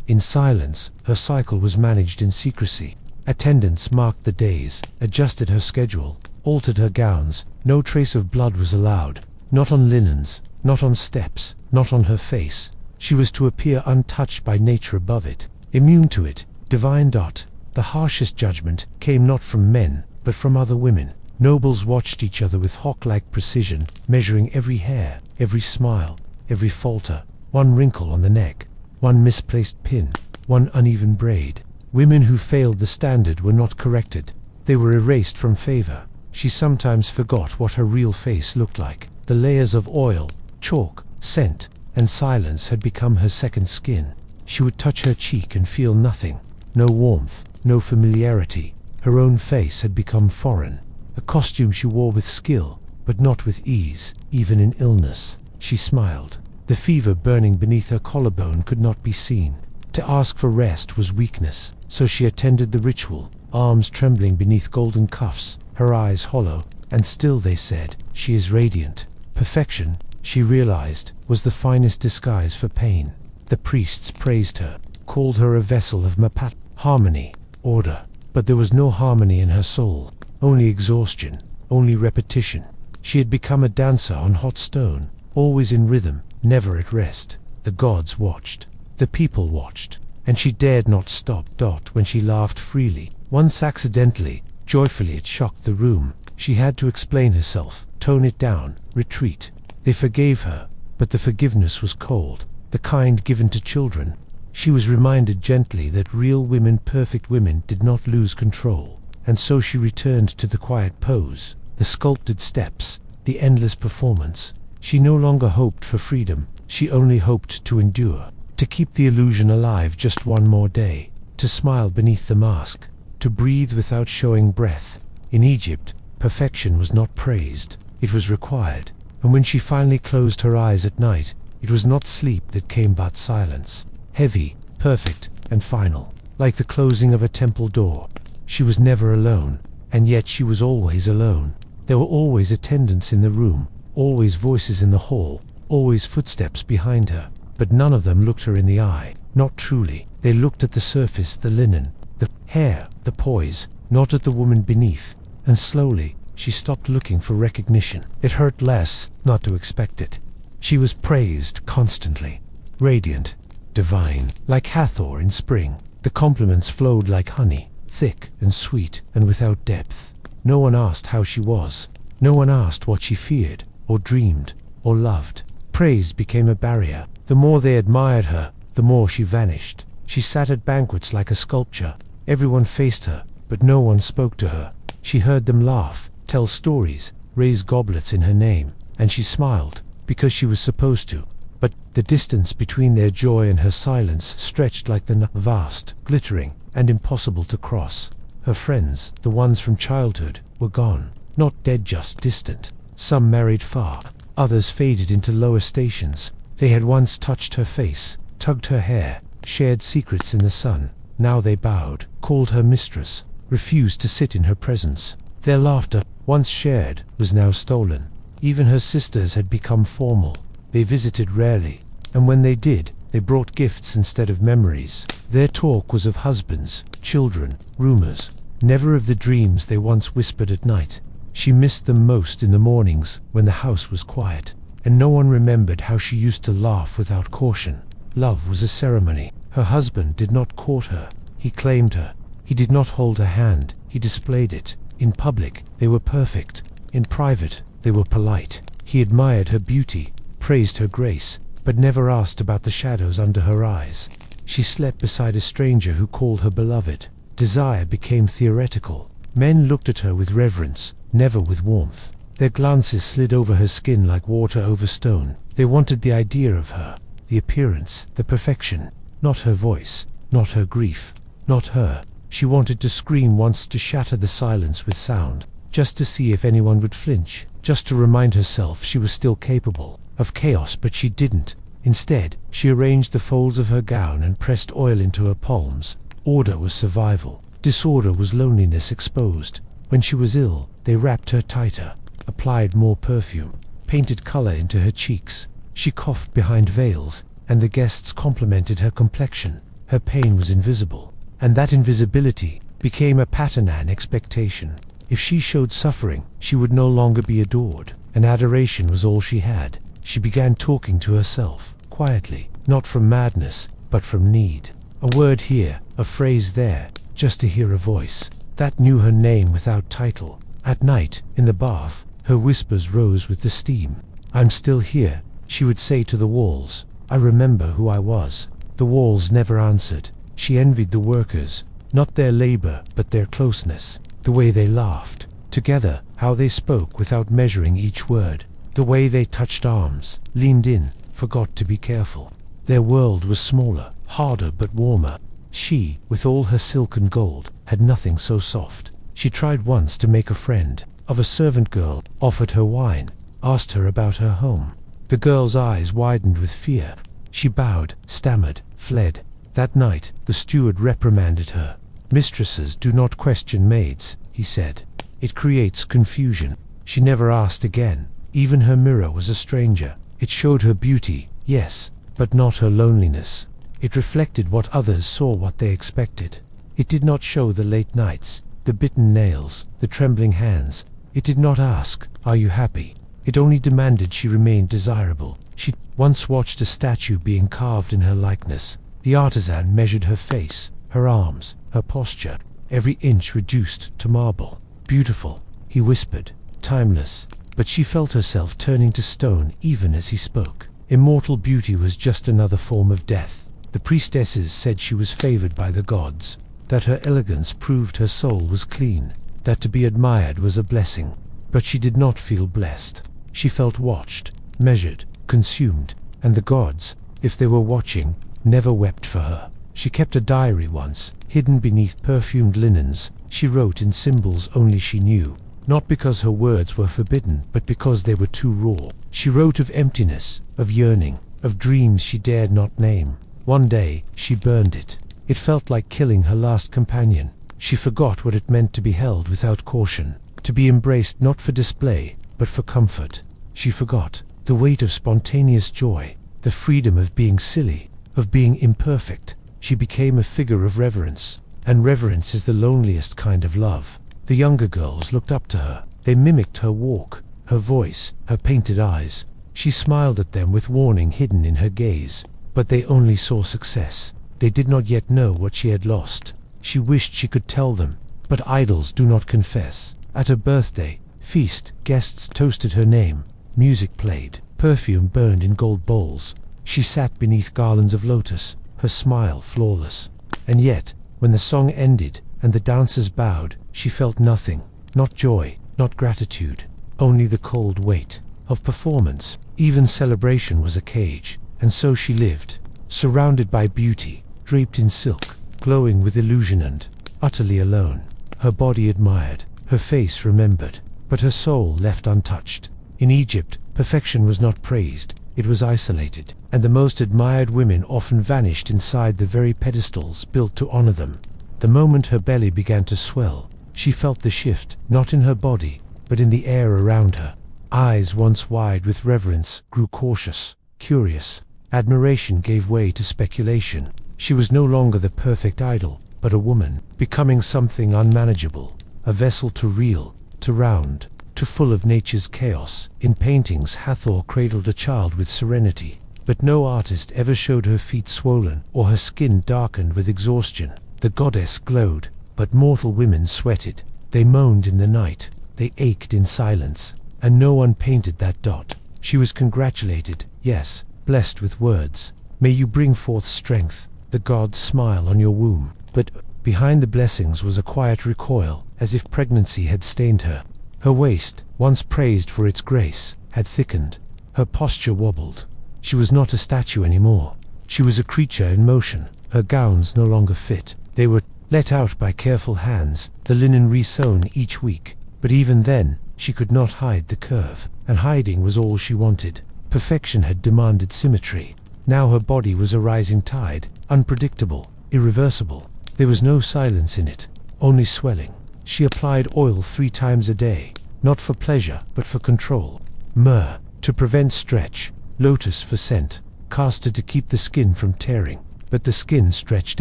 S1: in silence. Her cycle was managed in secrecy. Attendants marked the days, adjusted her schedule, altered her gowns. No trace of blood was allowed. Not on linens, not on steps, not on her face. She was to appear untouched by nature above it, immune to it, divine. The harshest judgment came not from men, but from other women. Nobles watched each other with hawk-like precision, measuring every hair, every smile, every falter. One wrinkle on the neck, one misplaced pin, one uneven braid. Women who failed the standard were not corrected. They were erased from favor. She sometimes forgot what her real face looked like. The layers of oil, chalk, scent, and silence had become her second skin. She would touch her cheek and feel nothing. No warmth, no familiarity. Her own face had become foreign. A costume she wore with skill, but not with ease. Even in illness, she smiled. The fever burning beneath her collarbone could not be seen. To ask for rest was weakness, so she attended the ritual, arms trembling beneath golden cuffs, her eyes hollow, and still they said, "She is radiant." Perfection, she realized, was the finest disguise for pain. The priests praised her, called her a vessel of mapat, harmony, order. But there was no harmony in her soul, only exhaustion, only repetition. She had become a dancer on hot stone, always in rhythm, never at rest. The gods watched, the people watched, and she dared not stop. When she laughed freely, once accidentally, joyfully, it shocked the room. She had to explain herself, tone it down, retreat. They forgave her, but the forgiveness was cold, the kind given to children. She was reminded gently that real women, perfect women, did not lose control. And so she returned to the quiet pose, the sculpted steps, the endless performance. She no longer hoped for freedom. She only hoped to endure, to keep the illusion alive just one more day, to smile beneath the mask, to breathe without showing breath. In Egypt, perfection was not praised, it was required. And when she finally closed her eyes at night, it was not sleep that came but silence. Heavy, perfect, and final, like the closing of a temple door. She was never alone, and yet she was always alone. There were always attendants in the room, always voices in the hall, always footsteps behind her, but none of them looked her in the eye, not truly. They looked at the surface, the linen, the hair, the poise, not at the woman beneath. And slowly, she stopped looking for recognition. It hurt less not to expect it. She was praised constantly, radiant, divine, like Hathor in spring. The compliments flowed like honey, thick and sweet and without depth. No one asked how she was. No one asked what she feared, or dreamed, or loved. Praise became a barrier. The more they admired her, the more she vanished. She sat at banquets like a sculpture. Everyone faced her, but no one spoke to her. She heard them laugh, tell stories, raise goblets in her name, and she smiled, because she was supposed to. But the distance between their joy and her silence stretched like the vast, glittering, and impossible to cross. Her friends, the ones from childhood, were gone. Not dead, just distant. Some married far, others faded into lower stations. They had once touched her face, tugged her hair, shared secrets in the sun. Now they bowed, called her mistress, refused to sit in her presence. Their laughter, once shared, was now stolen. Even her sisters had become formal. They visited rarely, and when they did, they brought gifts instead of memories. Their talk was of husbands, children, rumors, never of the dreams they once whispered at night. She missed them most in the mornings when the house was quiet, and no one remembered how she used to laugh without caution. Love was a ceremony. Her husband did not court her. He claimed her. He did not hold her hand. He displayed it. In public, they were perfect. In private, they were polite. He admired her beauty, praised her grace, but never asked about the shadows under her eyes. She slept beside a stranger who called her beloved. Desire became theoretical. Men looked at her with reverence, never with warmth. Their glances slid over her skin like water over stone. They wanted the idea of her, the appearance, the perfection. Not her voice, not her grief, not her. She wanted to scream once, to shatter the silence with sound, just to see if anyone would flinch, just to remind herself she was still capable of chaos, but she didn't. Instead, she arranged the folds of her gown and pressed oil into her palms. Order was survival. Disorder was loneliness exposed. When she was ill, they wrapped her tighter, applied more perfume, painted color into her cheeks. She coughed behind veils, and the guests complimented her complexion. Her pain was invisible, and that invisibility became a pattern, an expectation. If she showed suffering, she would no longer be adored, and adoration was all she had. She began talking to herself, quietly, not from madness, but from need. A word here, a phrase there, just to hear a voice that knew her name without title. At night, in the bath, her whispers rose with the steam. "I'm still here," she would say to the walls. "I remember who I was." The walls never answered. She envied the workers, not their labor, but their closeness. The way they laughed together, how they spoke without measuring each word. The way they touched arms, leaned in, forgot to be careful. Their world was smaller, harder but warmer. She, with all her silk and gold, had nothing so soft. She tried once to make a friend of a servant girl, offered her wine, asked her about her home. The girl's eyes widened with fear. She bowed, stammered, fled. That night, the steward reprimanded her. "Mistresses do not question maids," he said. "It creates confusion." She never asked again. Even her mirror was a stranger. It showed her beauty, yes, but not her loneliness. It reflected what others saw, what they expected. It did not show the late nights, the bitten nails, the trembling hands. It did not ask, "Are you happy?" It only demanded she remained desirable. She once watched a statue being carved in her likeness. The artisan measured her face, her arms, her posture, every inch reduced to marble. "Beautiful," he whispered, "timeless." But she felt herself turning to stone even as he spoke. Immortal beauty was just another form of death. The priestesses said she was favored by the gods, that her elegance proved her soul was clean, that to be admired was a blessing. But she did not feel blessed. She felt watched, measured, consumed, and the gods, if they were watching, never wept for her. She kept a diary once, hidden beneath perfumed linens. She wrote in symbols only she knew, not because her words were forbidden, but because they were too raw. She wrote of emptiness, of yearning, of dreams she dared not name. One day, she burned it. It felt like killing her last companion. She forgot what it meant to be held without caution, to be embraced not for display, but for comfort. She forgot the weight of spontaneous joy, the freedom of being silly, of being imperfect. She became a figure of reverence, and reverence is the loneliest kind of love. The younger girls looked up to her. They mimicked her walk, her voice, her painted eyes. She smiled at them with warning hidden in her gaze. But they only saw success. They did not yet know what she had lost. She wished she could tell them, but idols do not confess. At her birthday feast, guests toasted her name. Music played. Perfume burned in gold bowls. She sat beneath garlands of lotus, her smile flawless. And yet, when the song ended and the dancers bowed, she felt nothing. not joy, not gratitude, only the cold weight of performance. Even celebration was a cage, and so she lived, surrounded by beauty, draped in silk, glowing with illusion and utterly alone. Her body admired, her face remembered, but her soul left untouched. In Egypt, perfection was not praised, it was isolated, and the most admired women often vanished inside the very pedestals built to honor them. The moment her belly began to swell, she felt the shift, not in her body, but in the air around her. Eyes once wide with reverence grew cautious, curious. Admiration gave way to speculation. She was no longer the perfect idol, but a woman, becoming something unmanageable, a vessel to reel, to round, to full of nature's chaos. In paintings, Hathor cradled a child with serenity, but no artist ever showed her feet swollen or her skin darkened with exhaustion. The goddess glowed, but mortal women sweated. They moaned in the night, they ached in silence, and no one painted that dot. She was congratulated, yes, blessed with words. May you bring forth strength, the gods smile on your womb. But behind the blessings was a quiet recoil, as if pregnancy had stained her. Her waist, once praised for its grace, had thickened. Her posture wobbled. She was not a statue anymore. She was a creature in motion. Her gowns no longer fit. They were let out by careful hands, the linen re-sewn each week. But even then, she could not hide the curve, and hiding was all she wanted. Perfection had demanded symmetry. Now her body was a rising tide, unpredictable, irreversible. There was no silence in it, only swelling. She applied oil 3 times a day, not for pleasure, but for control. Myrrh, to prevent stretch, lotus for scent, castor to keep the skin from tearing. But the skin stretched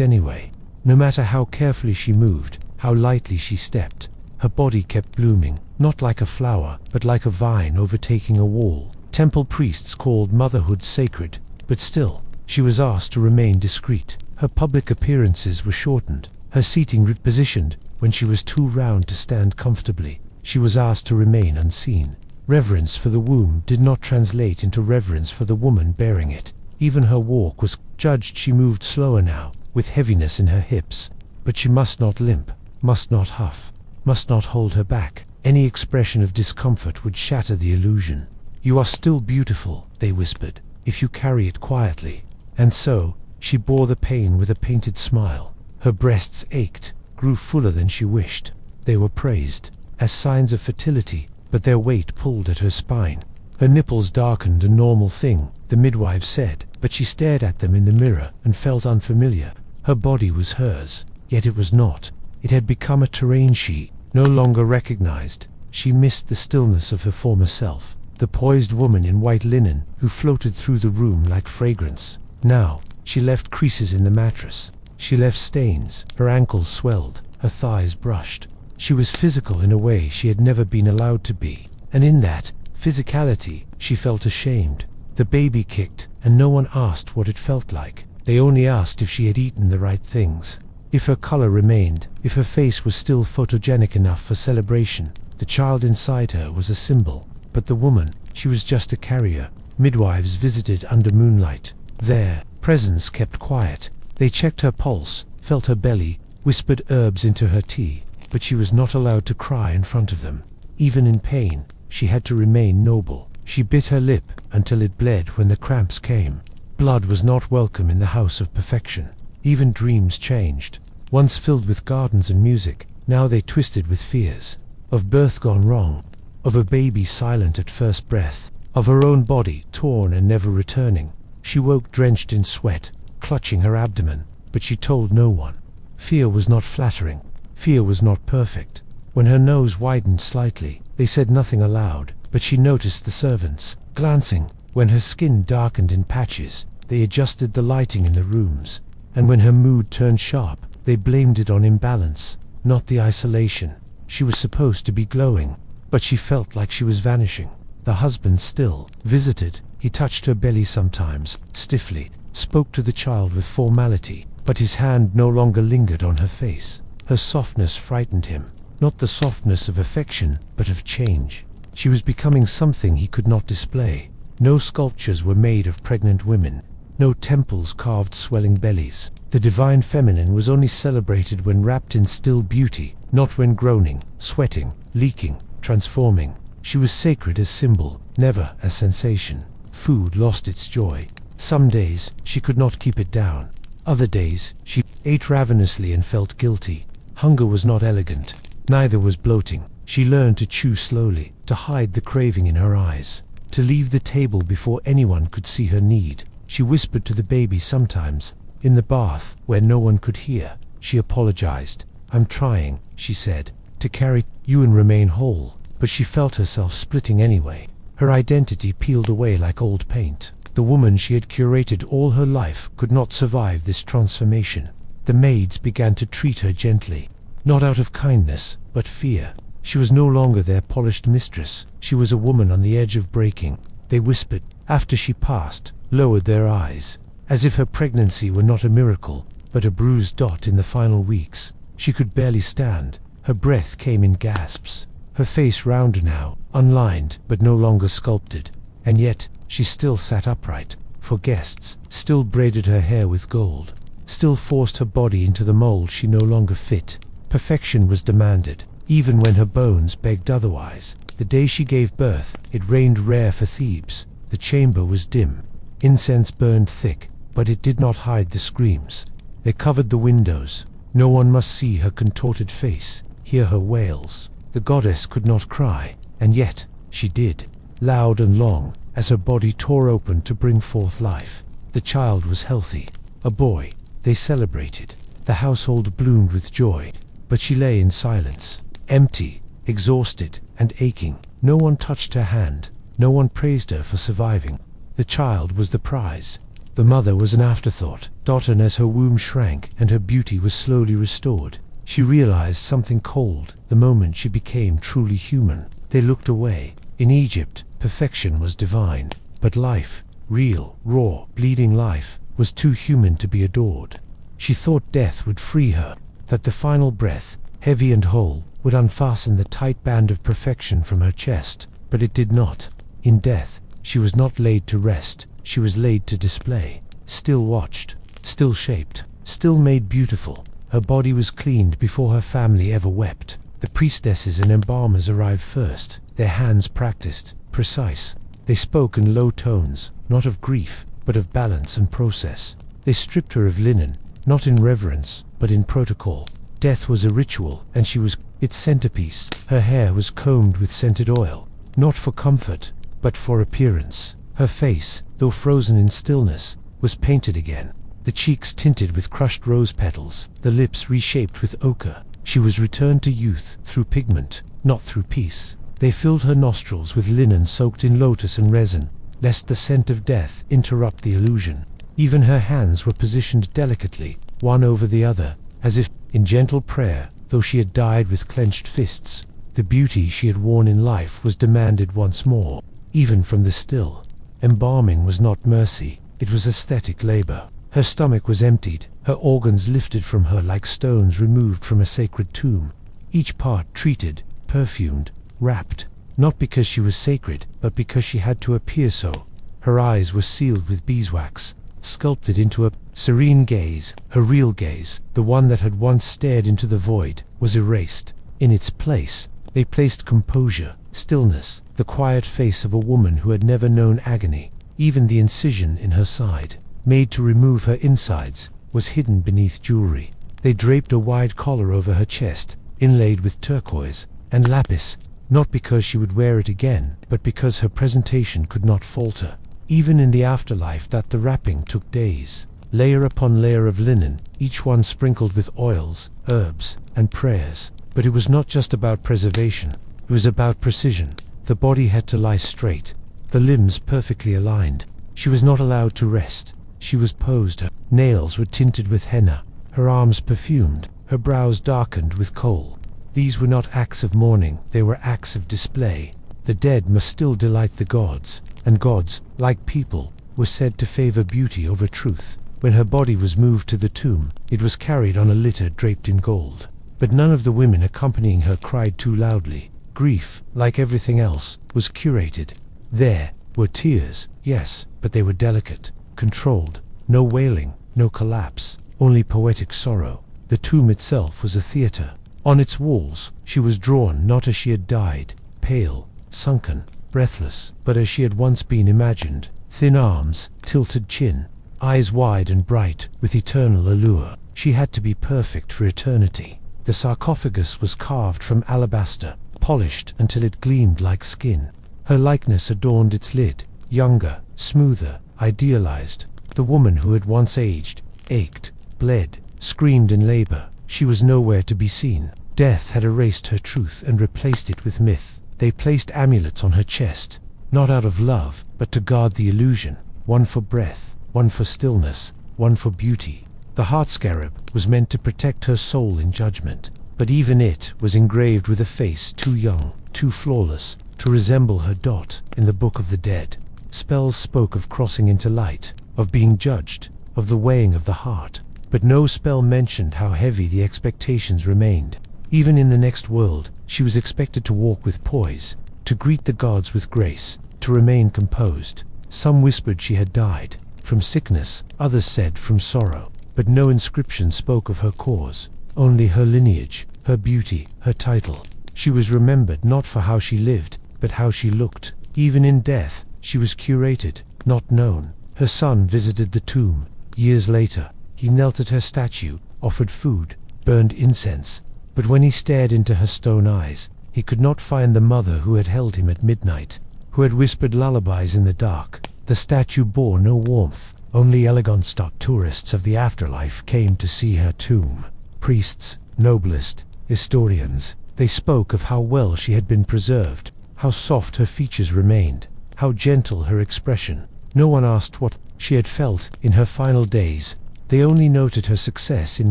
S1: anyway. No matter how carefully she moved, how lightly she stepped, her body kept blooming, not like a flower, but like a vine overtaking a wall. Temple priests called motherhood sacred, but still, she was asked to remain discreet. Her public appearances were shortened, her seating repositioned. When she was too round to stand comfortably, she was asked to remain unseen. Reverence for the womb did not translate into reverence for the woman bearing it. Even her walk was judged. She moved slower now, with heaviness in her hips. But she must not limp, must not huff, must not hold her back. Any expression of discomfort would shatter the illusion. "You are still beautiful," they whispered, "if you carry it quietly." And so, she bore the pain with a painted smile. Her breasts ached, grew fuller than she wished. They were praised as signs of fertility, but their weight pulled at her spine. Her nipples darkened, a normal thing, the midwife said, but she stared at them in the mirror and felt unfamiliar. Her body was hers, yet it was not. It had become a terrain she no longer recognized. She missed the stillness of her former self, the poised woman in white linen who floated through the room like fragrance. Now, she left creases in the mattress. She left stains. Her ankles swelled, her thighs brushed. She was physical in a way she had never been allowed to be, and in that physicality, she felt ashamed. The baby kicked, and no one asked what it felt like. They only asked if she had eaten the right things, if her color remained, if her face was still photogenic enough for celebration. The child inside her was a symbol, but the woman, she was just a carrier. Midwives visited under moonlight. Their presence kept quiet. They checked her pulse, felt her belly, whispered herbs into her tea, but she was not allowed to cry in front of them. Even in pain, she had to remain noble. She bit her lip until it bled when the cramps came. Blood was not welcome in the house of perfection. Even dreams changed. Once filled with gardens and music, now they twisted with fears. Of birth gone wrong, of a baby silent at first breath, of her own body torn and never returning. She woke drenched in sweat, clutching her abdomen, but she told no one. Fear was not flattering. Fear was not perfect. When her nose widened slightly, they said nothing aloud, but she noticed the servants glancing. When her skin darkened in patches, they adjusted the lighting in the rooms. And when her mood turned sharp, they blamed it on imbalance, not the isolation. She was supposed to be glowing, but she felt like she was vanishing. The husband still visited. He touched her belly sometimes, stiffly, spoke to the child with formality, but his hand no longer lingered on her face. Her softness frightened him, not the softness of affection, but of change. She was becoming something he could not display. No sculptures were made of pregnant women, no temples carved swelling bellies. The divine feminine was only celebrated when wrapped in still beauty, not when groaning, sweating, leaking, transforming. She was sacred as symbol, never as sensation. Food lost its joy. Some days she could not keep it down. Other days she ate ravenously and felt guilty. Hunger was not elegant, neither was bloating. She learned to chew slowly, to hide the craving in her eyes, to leave the table before anyone could see her need. She whispered to the baby sometimes, in the bath, where no one could hear. She apologized. "I'm trying," she said, "to carry you and remain whole." But she felt herself splitting anyway. Her identity peeled away like old paint. The woman she had curated all her life could not survive this transformation. The maids began to treat her gently, not out of kindness, but fear. She was no longer their polished mistress. She was a woman on the edge of breaking. They whispered, after she passed, lowered their eyes, as if her pregnancy were not a miracle, but a bruised dot in the final weeks. She could barely stand. Her breath came in gasps. Her face rounded now, unlined, but no longer sculpted. And yet, she still sat upright, for guests, still braided her hair with gold, still forced her body into the mold she no longer fit. Perfection was demanded, even when her bones begged otherwise. The day she gave birth, it rained rare for Thebes. The chamber was dim. Incense burned thick, but it did not hide the screams. They covered the windows. No one must see her contorted face, hear her wails. The goddess could not cry, and yet she did, loud and long, as her body tore open to bring forth life. The child was healthy, a boy. They celebrated. The household bloomed with joy, but she lay in silence, empty, exhausted, and aching. No one touched her hand. No one praised her for surviving. The child was the prize. The mother was an afterthought. Dotton as her womb shrank and her beauty was slowly restored. She realized something cold the moment she became truly human. They looked away. In Egypt, perfection was divine, but life, real, raw, bleeding life, was too human to be adored. She thought death would free her, that the final breath, heavy and whole, would unfasten the tight band of perfection from her chest, but it did not. In death, she was not laid to rest, she was laid to display, still watched, still shaped, still made beautiful. Her body was cleaned before her family ever wept. The priestesses and embalmers arrived first, their hands practiced, precise. They spoke in low tones, not of grief, but of balance and process. They stripped her of linen, not in reverence, but in protocol. Death was a ritual, and she was its centerpiece. Her hair was combed with scented oil, not for comfort, but for appearance. Her face, though frozen in stillness, was painted again. The cheeks tinted with crushed rose petals, the lips reshaped with ochre. She was returned to youth through pigment, not through peace. They filled her nostrils with linen soaked in lotus and resin, lest the scent of death interrupt the illusion. Even her hands were positioned delicately, one over the other, as if in gentle prayer, though she had died with clenched fists. The beauty she had worn in life was demanded once more, even from the still. Embalming was not mercy, it was aesthetic labor. Her stomach was emptied, her organs lifted from her like stones removed from a sacred tomb. Each part treated, perfumed, wrapped, not because she was sacred, but because she had to appear so. Her eyes were sealed with beeswax, sculpted into a serene gaze. Her real gaze, the one that had once stared into the void, was erased. In its place, they placed composure, stillness, the quiet face of a woman who had never known agony. Even the incision in her side, made to remove her insides, was hidden beneath jewelry. They draped a wide collar over her chest, inlaid with turquoise and lapis, not because she would wear it again, but because her presentation could not falter. Even in the afterlife the wrapping took days. Layer upon layer of linen, each one sprinkled with oils, herbs, and prayers. But it was not just about preservation, it was about precision. The body had to lie straight, the limbs perfectly aligned. She was not allowed to rest. She was posed. Her nails were tinted with henna, her arms perfumed, her brows darkened with kohl. These were not acts of mourning, they were acts of display. The dead must still delight the gods, and gods, like people, were said to favor beauty over truth. When her body was moved to the tomb, it was carried on a litter draped in gold. But none of the women accompanying her cried too loudly. Grief, like everything else, was curated. There were tears, yes, but they were delicate, controlled. No wailing, no collapse, only poetic sorrow. The tomb itself was a theater. On its walls, she was drawn not as she had died, pale, sunken, breathless, but as she had once been imagined, thin arms, tilted chin, eyes wide and bright, with eternal allure. She had to be perfect for eternity. The sarcophagus was carved from alabaster, polished until it gleamed like skin. Her likeness adorned its lid, younger, smoother, idealized. The woman who had once aged, ached, bled, screamed in labor. She was nowhere to be seen. Death had erased her truth and replaced it with myth. They placed amulets on her chest, not out of love, but to guard the illusion. One for breath, one for stillness, one for beauty. The heart scarab was meant to protect her soul in judgment, but even it was engraved with a face too young, too flawless, to resemble her dot in the Book of the Dead. Spells spoke of crossing into light, of being judged, of the weighing of the heart, but no spell mentioned how heavy the expectations remained. Even in the next world, she was expected to walk with poise, to greet the gods with grace, to remain composed. Some whispered she had died from sickness, others said from sorrow, but no inscription spoke of her cause, only her lineage, her beauty, her title. She was remembered not for how she lived, but how she looked. Even in death, she was curated, not known. Her son visited the tomb. Years later, he knelt at her statue, offered food, burned incense, but when he stared into her stone eyes, he could not find the mother who had held him at midnight, who had whispered lullabies in the dark. The statue bore no warmth. Only elegant tourists of the afterlife came to see her tomb. Priests, noblest, historians, they spoke of how well she had been preserved, how soft her features remained, how gentle her expression. No one asked what she had felt in her final days. They only noted her success in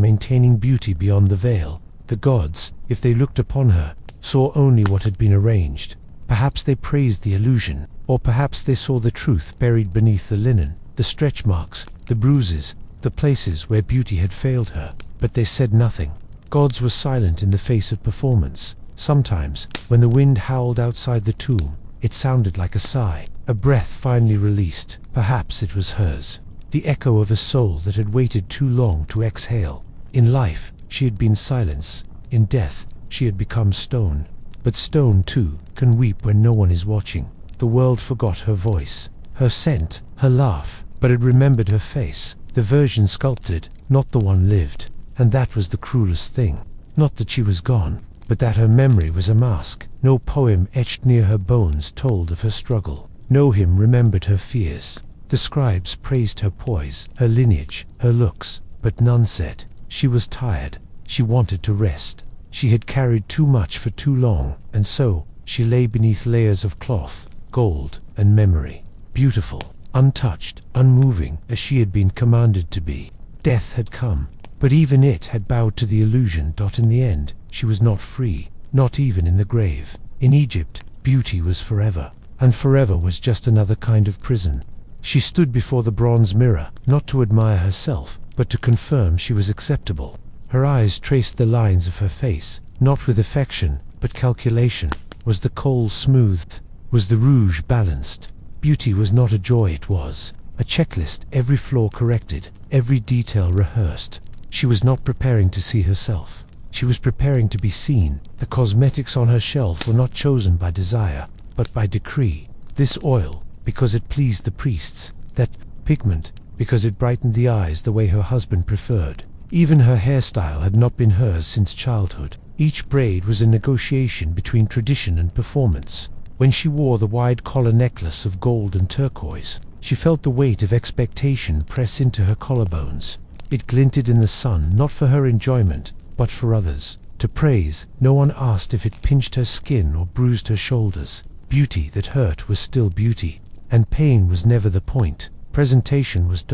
S1: maintaining beauty beyond the veil. The gods, if they looked upon her, saw only what had been arranged. Perhaps they praised the illusion, or perhaps they saw the truth buried beneath the linen, the stretch marks, the bruises, the places where beauty had failed her. But they said nothing. Gods were silent in the face of performance. Sometimes, when the wind howled outside the tomb, it sounded like a sigh, a breath finally released. Perhaps it was hers, the echo of a soul that had waited too long to exhale. In life, she had been silence. In death, she had become stone. But stone, too, can weep when no one is watching. The world forgot her voice, her scent, her laugh, but it remembered her face, the version sculpted, not the one lived. And that was the cruelest thing. Not that she was gone, but that her memory was a mask. No poem etched near her bones told of her struggle. No hymn remembered her fears. The scribes praised her poise, her lineage, her looks, but none said. She was tired. She wanted to rest. She had carried too much for too long, and so she lay beneath layers of cloth, gold, and memory. Beautiful, untouched, unmoving, as she had been commanded to be. Death had come, but even it had bowed to the illusion. In the end, she was not free, not even in the grave. In Egypt, beauty was forever, and forever was just another kind of prison. She stood before the bronze mirror, not to admire herself, but to confirm she was acceptable. Her eyes traced the lines of her face, not with affection, but calculation. Was the kohl smoothed? Was the rouge balanced? Beauty was not a joy, it was a checklist, every flaw corrected, every detail rehearsed. She was not preparing to see herself. She was preparing to be seen. The cosmetics on her shelf were not chosen by desire, but by decree. This oil, because it pleased the priests. That pigment, because it brightened the eyes the way her husband preferred. Even her hairstyle had not been hers since childhood. Each braid was a negotiation between tradition and performance. When she wore the wide collar necklace of gold and turquoise, she felt the weight of expectation press into her collarbones. It glinted in the sun, not for her enjoyment, but for others to praise. No one asked if it pinched her skin or bruised her shoulders. Beauty that hurt was still beauty, and pain was never the point. Presentation was .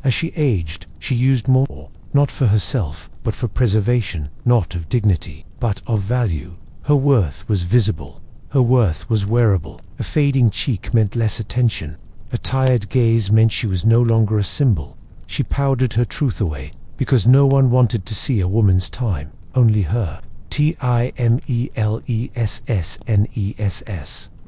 S1: As she aged, she used more, not for herself, but for preservation, not of dignity, but of value. Her worth was visible. Her worth was wearable. A fading cheek meant less attention. A tired gaze meant she was no longer a symbol. She powdered her truth away, because no one wanted to see a woman's time, only her. Timelessness.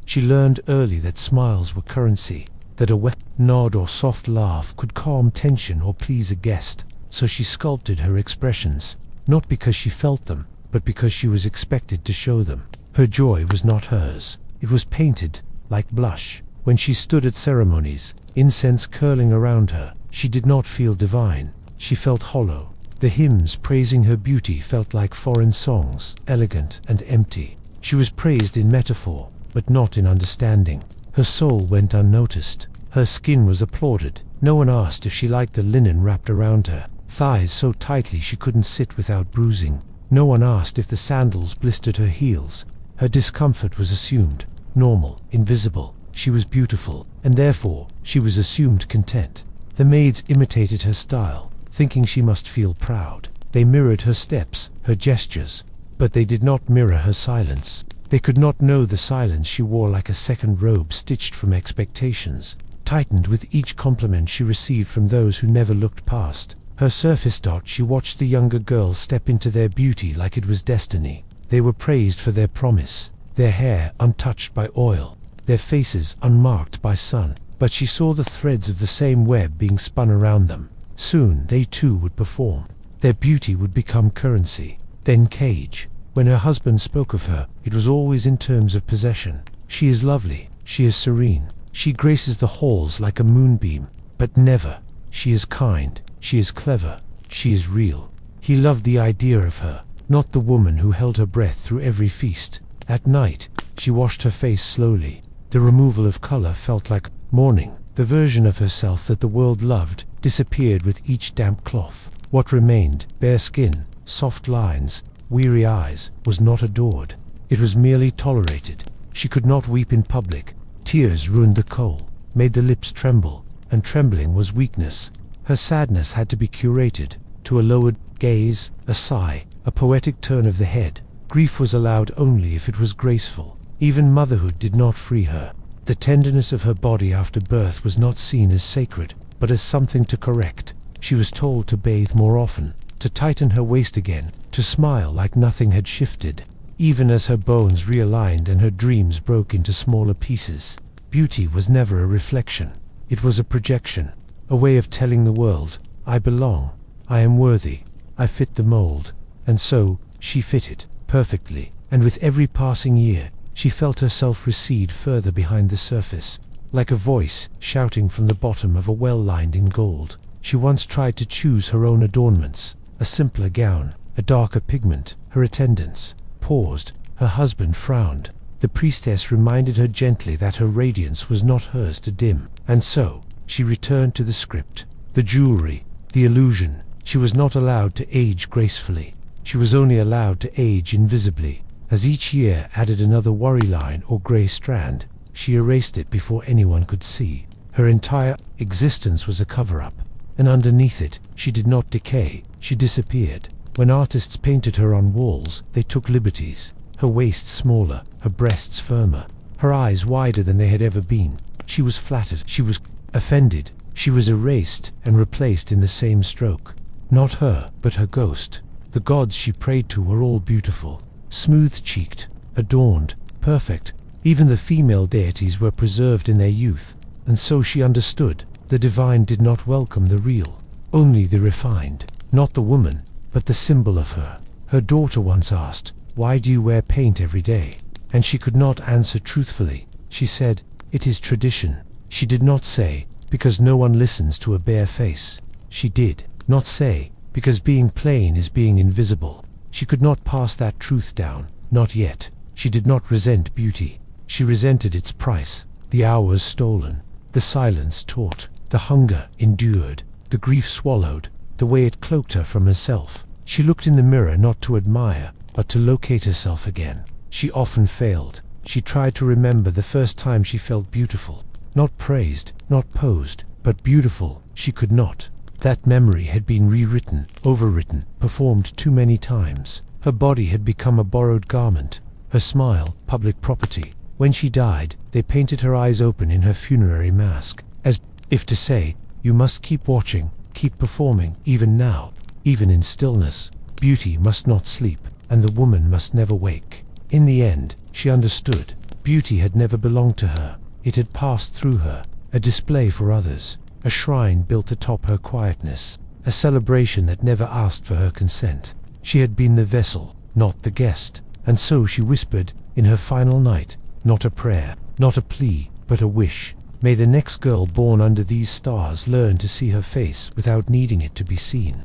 S1: She learned early that smiles were currency, that a wet nod or soft laugh could calm tension or please a guest. So she sculpted her expressions, not because she felt them, but because she was expected to show them. Her joy was not hers. It was painted, like blush. When she stood at ceremonies, incense curling around her, she did not feel divine. She felt hollow. The hymns praising her beauty felt like foreign songs, elegant and empty. She was praised in metaphor, but not in understanding. Her soul went unnoticed. Her skin was applauded. No one asked if she liked the linen wrapped around her thighs so tightly she couldn't sit without bruising. No one asked if the sandals blistered her heels. Her discomfort was assumed, normal, invisible. She was beautiful, and therefore she was assumed content. The maids imitated her style, thinking she must feel proud. They mirrored her steps, her gestures, but they did not mirror her silence. They could not know the silence she wore, like a second robe stitched from expectations, tightened with each compliment she received from those who never looked past her surface. She watched the younger girls step into their beauty like it was destiny. They were praised for their promise, their hair untouched by oil, their faces unmarked by sun. But she saw the threads of the same web being spun around them. Soon they too would perform. Their beauty would become currency, then cage. When her husband spoke of her, it was always in terms of possession. She is lovely, she is serene, she graces the halls like a moonbeam, but never. She is kind, she is clever, she is real. He loved the idea of her, not the woman who held her breath through every feast. At night, she washed her face slowly. The removal of color felt like mourning. The version of herself that the world loved disappeared with each damp cloth. What remained, bare skin, soft lines, weary eyes, was not adored. It was merely tolerated. She could not weep in public. Tears ruined the kohl, made the lips tremble, and trembling was weakness. Her sadness had to be curated, to a lowered gaze, a sigh, a poetic turn of the head. Grief was allowed only if it was graceful. Even motherhood did not free her. The tenderness of her body after birth was not seen as sacred, but as something to correct. She was told to bathe more often, to tighten her waist again, to smile like nothing had shifted. Even as her bones realigned and her dreams broke into smaller pieces, beauty was never a reflection. It was a projection, a way of telling the world, I belong, I am worthy, I fit the mold. And so, she fitted, perfectly, and with every passing year, she felt herself recede further behind the surface, like a voice shouting from the bottom of a well lined in gold. She once tried to choose her own adornments, a simpler gown, a darker pigment. Her attendants paused. Her husband frowned. The priestess reminded her gently that her radiance was not hers to dim. And so, she returned to the script, the jewelry, the illusion. She was not allowed to age gracefully. She was only allowed to age invisibly. As each year added another worry line or grey strand, she erased it before anyone could see. Her entire existence was a cover-up, and underneath it, she did not decay, she disappeared. When artists painted her on walls, they took liberties. Her waist smaller, her breasts firmer, her eyes wider than they had ever been. She was flattered, she was offended, she was erased and replaced in the same stroke. Not her, but her ghost. The gods she prayed to were all beautiful, smooth-cheeked, adorned, perfect. Even the female deities were preserved in their youth, and so she understood. The divine did not welcome the real, only the refined. Not the woman, but the symbol of her. Her daughter once asked, "Why do you wear paint every day?" And she could not answer truthfully. She said, "It is tradition." She did not say, "Because no one listens to a bare face." She did not say, "Because being plain is being invisible." She could not pass that truth down, not yet. She did not resent beauty. She resented its price, the hours stolen, the silence taught, the hunger endured, the grief swallowed, the way it cloaked her from herself. She looked in the mirror not to admire, but to locate herself again. She often failed. She tried to remember the first time she felt beautiful. Not praised, not posed, but beautiful. She could not. That memory had been rewritten, overwritten, performed too many times. Her body had become a borrowed garment, her smile public property. When she died, they painted her eyes open in her funerary mask, as if to say, "You must keep watching, keep performing, even now, even in stillness. Beauty must not sleep, and the woman must never wake." In the end, she understood. Beauty had never belonged to her. It had passed through her, a display for others, a shrine built atop her quietness, a celebration that never asked for her consent. She had been the vessel, not the guest. And so she whispered, in her final night, not a prayer, not a plea, but a wish. May the next girl born under these stars learn to see her face without needing it to be seen.